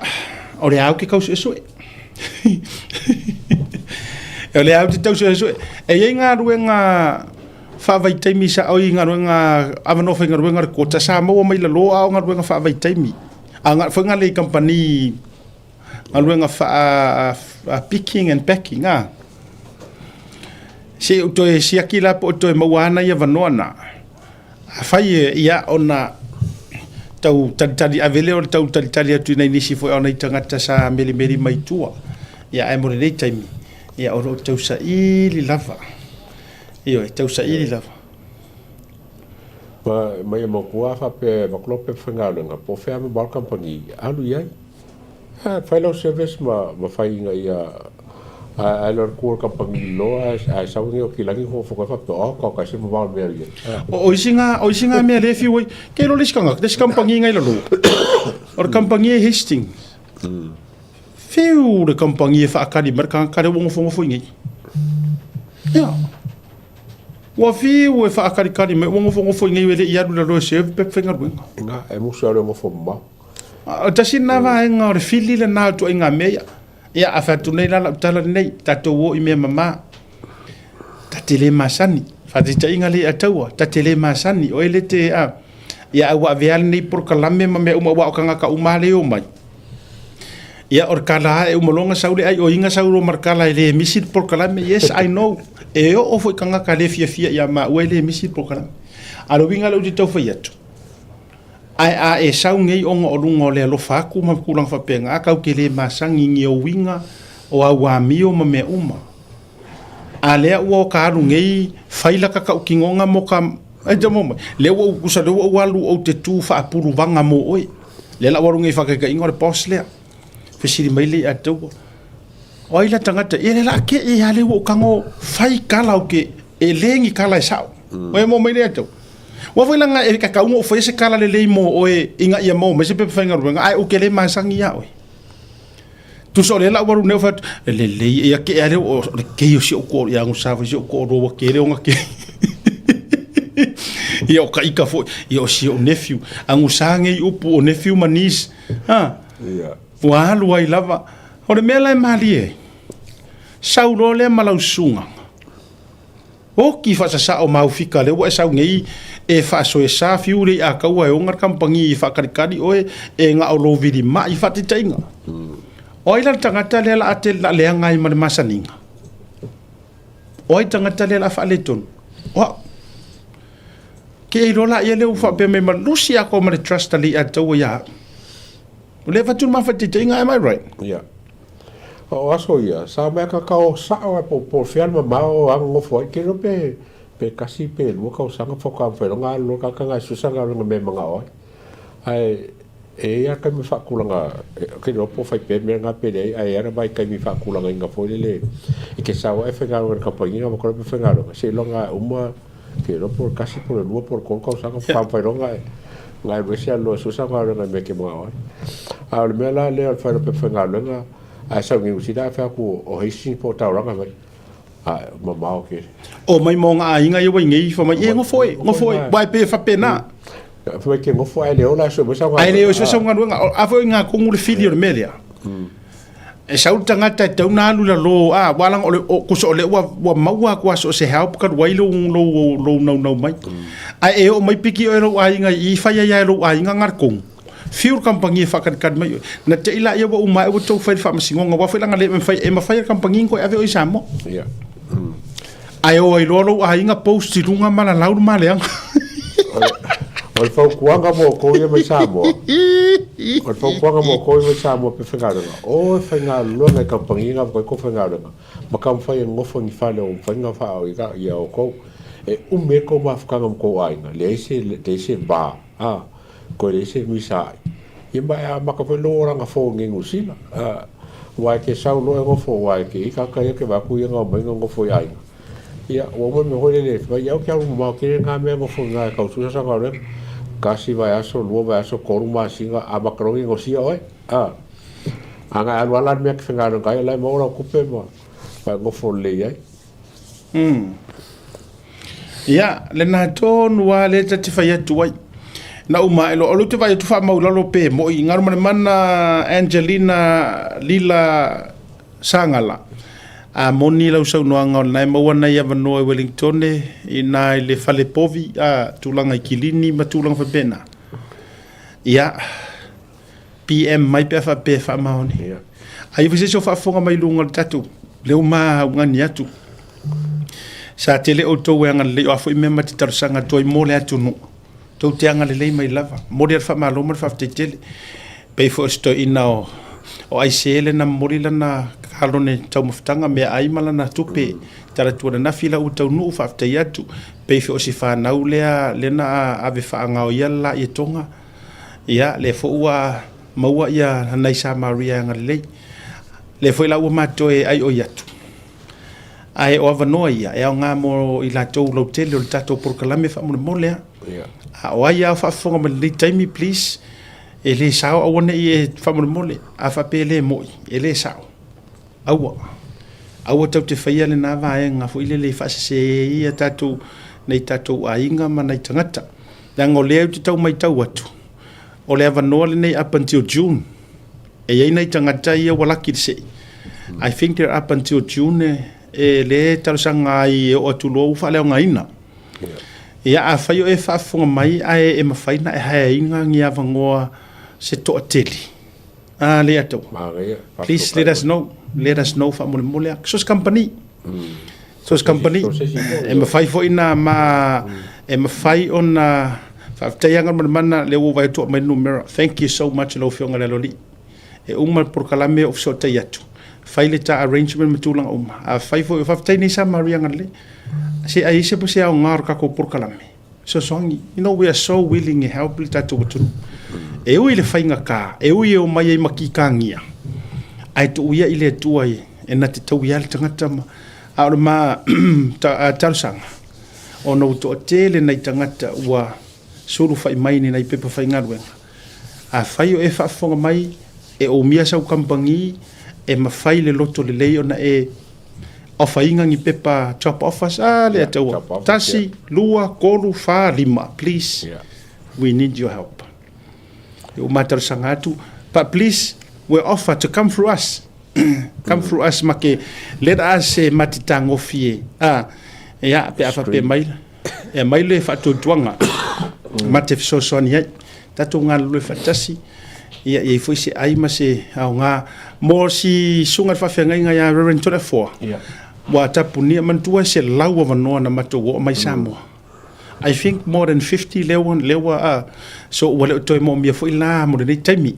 o le au ki kausu eso o le au te tausu eso e inga ruenga fa vai taimi sa o inga ruenga avano fa inga ruenga ko ta sa mo mai la lo au nga ruenga fa vai taimi anga fa nga le company nga ruenga fa picking and packing se to e sia kila po to e mawana ia vanona fai ia ona tau tali avele o tau tali atu nei nisi fo ona tangata sa meli mai tua ia e more nei time ia o tau sa ili lava io tau sa ili lava mai mo kua fa pe maklope fenga po fe am bal company alu ia fai lo service ma fai nga ia a lor kur company lo a sa unio ki lagi ho fo fa to ko ka se mo val mer ye o isinga me le fi we ke lo liskanga des company ngai lo or company Hastings fiu de company fa akadi merkan ka de won fo ngai ya wa fiu fa akadi me won fo ngai we ya do lo chef pe fenga bunga nga e mo sa mo fo ma tasina va nga fili le na to nga me ia afatu nei la tala nei tato wo i me mama tatele masani fatita inga le atawa tatele masani o ele te ia wa veal nei por kalame me uma wa kanga ka uma le o mai ia or kala e umolonga saule ai o inga saulo markala le misit por kalame yes I know e o foi kanga ka le fia ia ma o ele misit por kalame alo winga lo dito foi atu a e sau ngei onga o lunga o le alofa aku ma kulang whapenga a kau ke le masangi ngi o winga o a wamio ma me uma a lea ua o ka alu ngei whaila ka kau kingonga mo ka ai te moma le ua ukusa le ua walu o te tū whaapuru vanga mo oi le la waru ngei whakaka ingo le pos lea whisiri mai le a tau o ila tangata e le la ke e ale ua kango whai kala o ke e lengi kala e sao o e mo mai le a tau wa foi langa e ka kaungo foi se kala le lei mo o e inga ia mo me se pe fenga ruanga ai o ke le masangi ya oi tu so le la waru ne fa le lei e ke ale o ke yo si o ko ya ngu sa si o ko ro ke le onga ke ia o ka ika foi ia o si o nephew angu sange i upu o nephew manis ha ia wa lu ai lava o le mela e mali e saulo le malau sunga o ki fa sa o mau fika le wa sa ngei e fa so e sa fiure a ka wa onga kampangi fa karikari o e nga o lo vidi ma i fa te tainga o ila tangata le la ate la le ngai ma masaninga o i tangata le la fa le ton o ke ro la ye le u fa pe me ma lucia ko ma trust ali at o ya le fa tu ma fa te tainga am I right yeah o aso ia sa me ka o sa o po fial ma o ang fo ke no pe kasi pe lu ka usanga foka fe nga lo ka nga susanga nga me mga o ai e ya ka mi fa kulanga ke no po fa pe me nga pe dei ai era bai ka mi fa kulanga nga fo le e ke sa o e fe nga ka pa nga ko pe fe nga se lo nga uma ke no por kasi por lu por ko ka usanga fa fa nga be se lo susanga nga me ke mga o a le me la le fa pe fe nga nga a sa ngi usida fa ku o hisi po ta ranga mai a mama o ke o mai mo nga inga yo ngi fa mai ngo foi bai pe fa pena fa ke ngo foi le ola so sa ai le so sa nga a foi nga ko ngul filio de media e sa utanga ta tau na lu la lo a walang o ku so le wa maua ku so se help ka wai lo no mai ai e o mai piki o ro ai nga I fa ya ro ai nga ngar kong fiur kampangi fa kan mai na te ila ia wa uma o to fa masingo nga wa fa langa le fa e ma fa kampangi ko ave o isamo yeah ai o ai lolo ai nga post lunga mala lau male ang o fa kuanga mo ko ia mai samo o fa kuanga mo ko ia mai samo pe fa ngalo o fa ngalo nga kampangi nga ko fa ngalo ma kam fa ngo fa ni fa le o fa nga fa o ia o ko e me ko ma fa ngam ko ai nga le se ba ko le se misai i mai a maka pe lo ranga fo ngi ngusila wa ke sa lo ngo fo wa ke ka ke ba ku ngo mai ngo fo ai ia o mo me hole le va ya ke au ma ke nga me ngo fo nga ka su sa ka le kasi va aso lo va aso ko ma singa a makro ngo si oi anga al wala me ke nga nga la mo ra ku pe ma va ngo fo le ai ia le na to no le te fa ya tu na uma elo o te vai tu fa mau lalo pe mo I ngar mana Angelina Lila Sangala a moni lau sau no anga nai mo wana ia vano e Wellington I nai le fale povi a tulanga kilini ma tulanga fa pena ia PM mai pe fa maoni ai vise so fa fonga mai lunga tatu le uma ngani atu sa tele o to wanga le o fo I mema te tarsanga toi mo le atu no tau te anga le mai lava mori fa malo mo fa te tele pe fo sto ina o ai sele na mori lana kalone tau mafutanga me ai mala na tupe tara tuana na fila u tau nu fa te yatu pe fo si fa na ulea le na ave fa nga o yalla I tonga ia le fo wa maua ia nai sa Maria nga le fo la u mato e ai o yatu ai o vanoa ia e nga mo I la tau lo tele o tato por kalame fa mo molea o ai a fa fonga me le time please e le sao o ne e fa mo mole a fa pele mo e le sao au tau te faia le na va nga fo ile le fa se ia tatu nei tatu ainga ma nei tangata yang o le te tau mai tau atu o le vanoa le nei up until June e ia nei tangata ia wala ki se I think they're up until June e le tau sanga I o tu lo fa le nga ina ia a faio e fa fonga mai ai e mafaina e hae inga ngia vangoa se to teli le ato please let us know fa mole sos company e mafai fo ina ma e mafai ona Whaafitaianga mana le o vai to mai numero. Thank you so much lo fionga le loli. E uma por kalame of so tai atu. Faile ta arrangement matulanga uma. A faifo e whaafitai ni sa marianga le. Se ai se po se au ngar ka ko por kalame. So songi, you know, we are so willing and helpful tatu watunu. E ui le whainga ka, e ui e o mai e makikangia. Ai tu uia i le tua e, e na te tau ia le tangata ma, a ora ma tarusanga. O no to tele nei tangata ua suru whai mai ni nei pepa whai ngaruenga. A whai o e whaafonga mai, e o mia sau kampangi, e ma whai le loto le leo na e o whainga ngi pepa top office, le ataua. Tasi, lua, kolu, wha, lima, please. Yeah. We need your help. E o matarusanga atu, but please, we offer to come through us. Come through us, make, let us matitang ofie. Ya, pe afa pe mai. E mai le whatu tuanga. Mate fisosoani ai. Tatu ngā lue whatasi. Ia i fwoi se aima se au ngā. Mō si sunga whawhiangai ngā ia Reverend Torefoa. Wa tapunia mantua se laua wanoa na mato wo mai Samoa. I think more than 50 lewa so wale toi mo mia fwoi la mo nei taimi.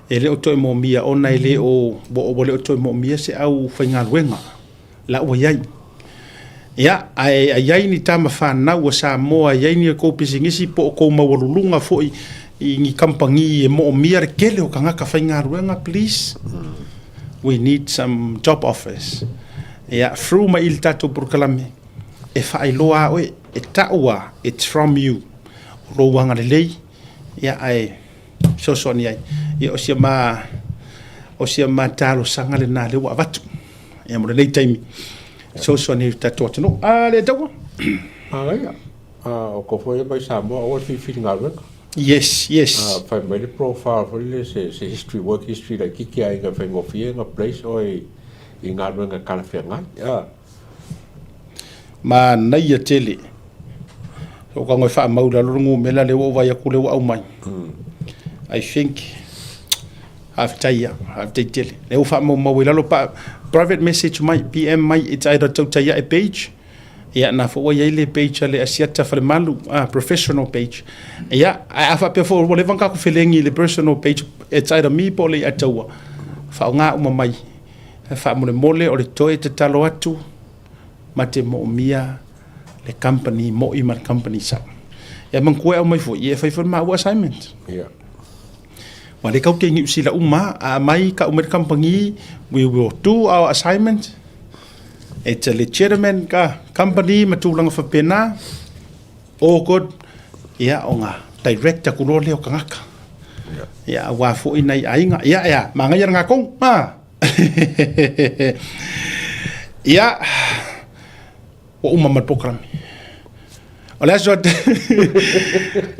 E leo toi mo mia ona ele o wale toi mo mia se au whainga luenga. La ua iai. Ia, ai iai ni tama whanau a Samoa, iai ni a kōpisingisi po o kou mawalulunga fwoi i ngi kampangi e mo mia re kele o kangaka whainga luenga, please. We need some job offers. Ia, through ma il tato purkalame, e whaailoa oe, e taua, it's from you. Rouanga le lei, ia ai, sosoni ai. Ia o sia ma talo sanga le nā lewa avatu. Ia mo le nei taimi. Sosoni tato atano. Le taua. Ia. O ko foi mai Samoa, o fi ngā ruenga. Yes. Whai mai le profile for le se history, work history, like kiki ai ngā whaingofia ngā place o i ngā ruenga kalawhia ngai. Ma nei a tele. So ka ngoi wha maura lorungu mela le o vai aku le o au mai. I think have tele. Le o wha mau lalo pa private message mai, PM mai, it's either tautaya e page. Ia na fo ia le page le asiata fa le malu, professional page. Ia a fa pe fo le vanka ko felengi le personal page, it's either me po le ataua. Fa nga uma mai. Fa mo le mole o le toe te talo atu. Mate mo mia le company mo i mar company sa. Ya man ko e mai fo ia fa ma assignment. Yeah. Wa le kau ke ngi sila uma a mai ka umer company, we will do our assignment. It's a legitimate company matulang fa pena. Oh god. Ya onga director ku le o kangaka. Ya wa fo inai ainga. Ya manga yar ngakong. Ya o mamat program. Oleh sebab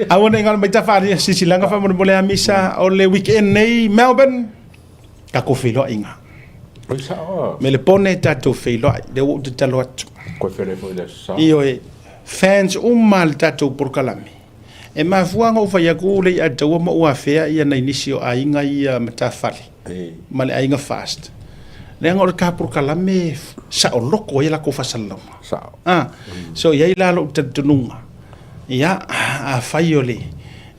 awak nak ingat baca fahari sisi langkah faham boleh amisa oleh weekend ni Melbourne. Kako filo inga. Me le pone tato filo de o de talot. Ko fele fo de sa. Io fans mal tato por kalami. E ma fuanga o faya ku le ata o mo afea ia na inisio a inga ia matafali. Male ainga fast. Le ngor ka por kalame sa o loko ia la ko fasalong. So ia ila lo tununga. Ia a faiole.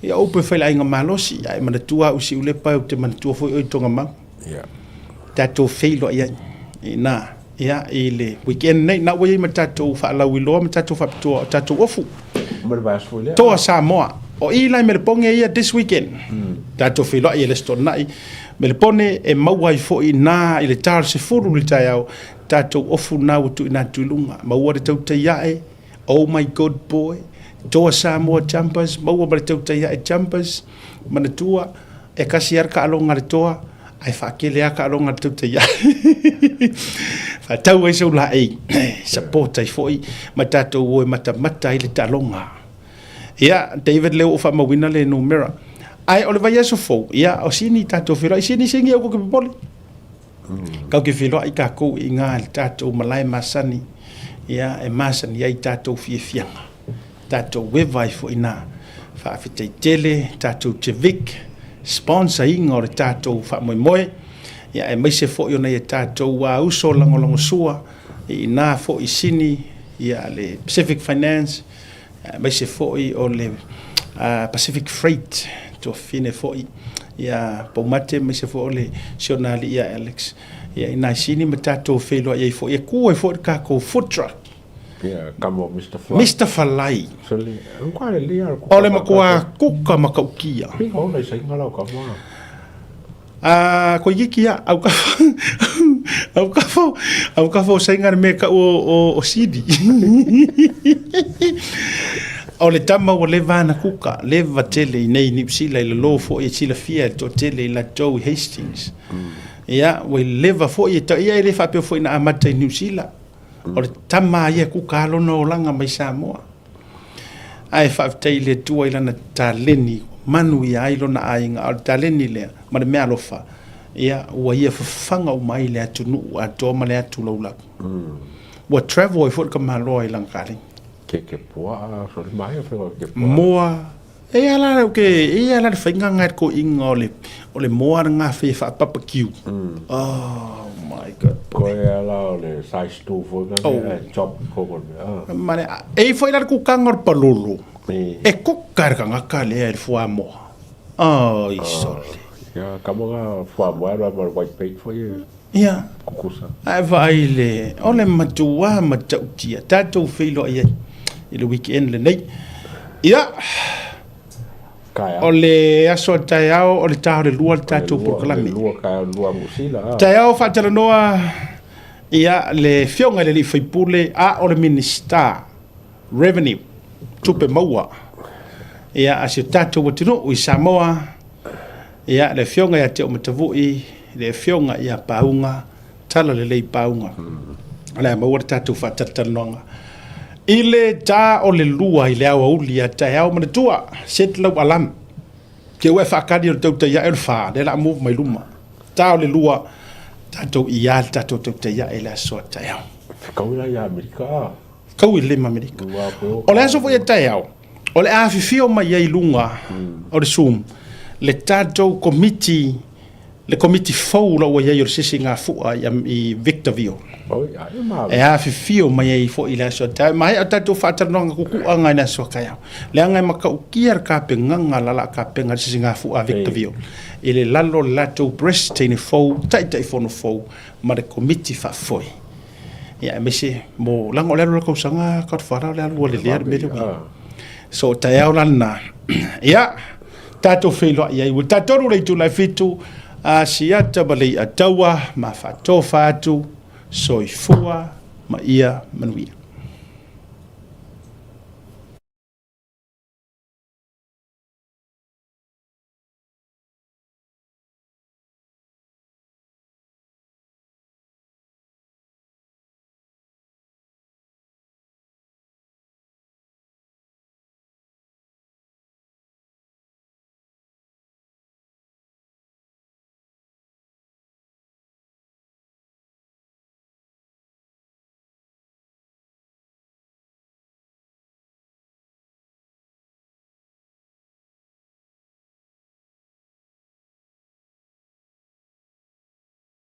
Ia o pe fela inga malosi ia manatua usi ule pa te manatua foi o tonga ma. Ia. Tato feilo ia ina ia ile weekend nei na wei matato fa la wilo matato fa tato ofu. To Samoa. O ila me ponge ia this weekend. Tato feilo ia le stonai. Me le pone e mauai fo ina ile tar se furu le taiao tato ofu na utu ina tulunga maua le tauta iae. Oh my god boy. Toa Samoa jumpers maua le tauta iae jumpers manatua e kasi arka alonga le toa ai fa kele aka alonga le tauta iae. Fa tau ai so la ai support ai foi matato wo mata ile talonga. Ia David leo fa mawina le numera. Ai ole vai so fo ia o sini tato filo i sini singi o ko poli ka ke filo ai ka ko inga tato malai masani ia e masani ai tato fianga tato we vai fo ina fa fite tele tato tvik sponsor inga o tato fa moi ia e mai se fo yo na tato wa uso lango sua ina fo i sini ia le Pacific Finance mai se foi o le Pacific Freight to fine foi ia pomate mai se foi le sionali ia Alex ia ina sini matato felo ia foi ku foi ka ko food truck ia kamo Mr. Falai soli ko le lia ole makua kuka makaukia ho nei sai ngala ka ma ko yikia au ka fo sai ngar me ka o sidi o le tama o le vana kuka le vatele nei ni psila ile lo fo e sila fia to tele la Joe Hastings ia we leva fo e ta ia le fa pe fo ina amata New Zealand o le tama ia kuka lo no langa mai Samoa ai fa tele tu ila na taleni manu ia ilo na ainga o taleni le ma le mea lofa ia ua ia fafanga o mai le atu nu a toma le atu laula ua travel e fo ka malo i langkari ke poa so le mai fe ke poa moa e ala le whainga ngai ko inga o le moa nga fe fa papa kiu oh my god ko e ala le size 2 fo ga chop ko ko mane e foi la ku kangor palulu e ku karga nga ka le e fo amo ai sole ya kamoga fo amo era white page for you ia kukusa ai vai le ole matua matautia tatou feilo ia i le weekend le nei ia kaya ole aso taiao ole tau le lua tatou proklame lua kaya lua musila taiao fatalanoa ia le fionga le li faipule a ole minister revenue tupe maua ia asio tatou watino i Samoa ia le fionga ia te o matavui le fionga ia paunga tala le lei paunga ala maua tatou fatalanoa ile ta o le lua i le awa uli a tai au manatua setlau alam ke ue whakari o tau tai el wha le la move mai luma ta o le lua tatou i al tatou tau tai e le asoa tai au kaula ia Amerika kau i lima Amerika o le aso fo i tai au o le awhiwhio mai ai lunga o le Zoom le tatou committee le committee fau la ua iai o le sisi ngā fua i Victorville e a fio mai ai fo i la so ta mai ata to fatar no ku anga na so kaya le anga maka u kier ka pe nganga la ka pe nga singa fu a Victorville ele lalo lato breast tene fo tai fo no fo ma de committee fa foi ya mesi mo lango le ko sanga ka fara le algo le me so ta ya lana ya tato felo ya u tato le tu la fitu a siata balei atawa ma fa to fatu soifua ma ia manuia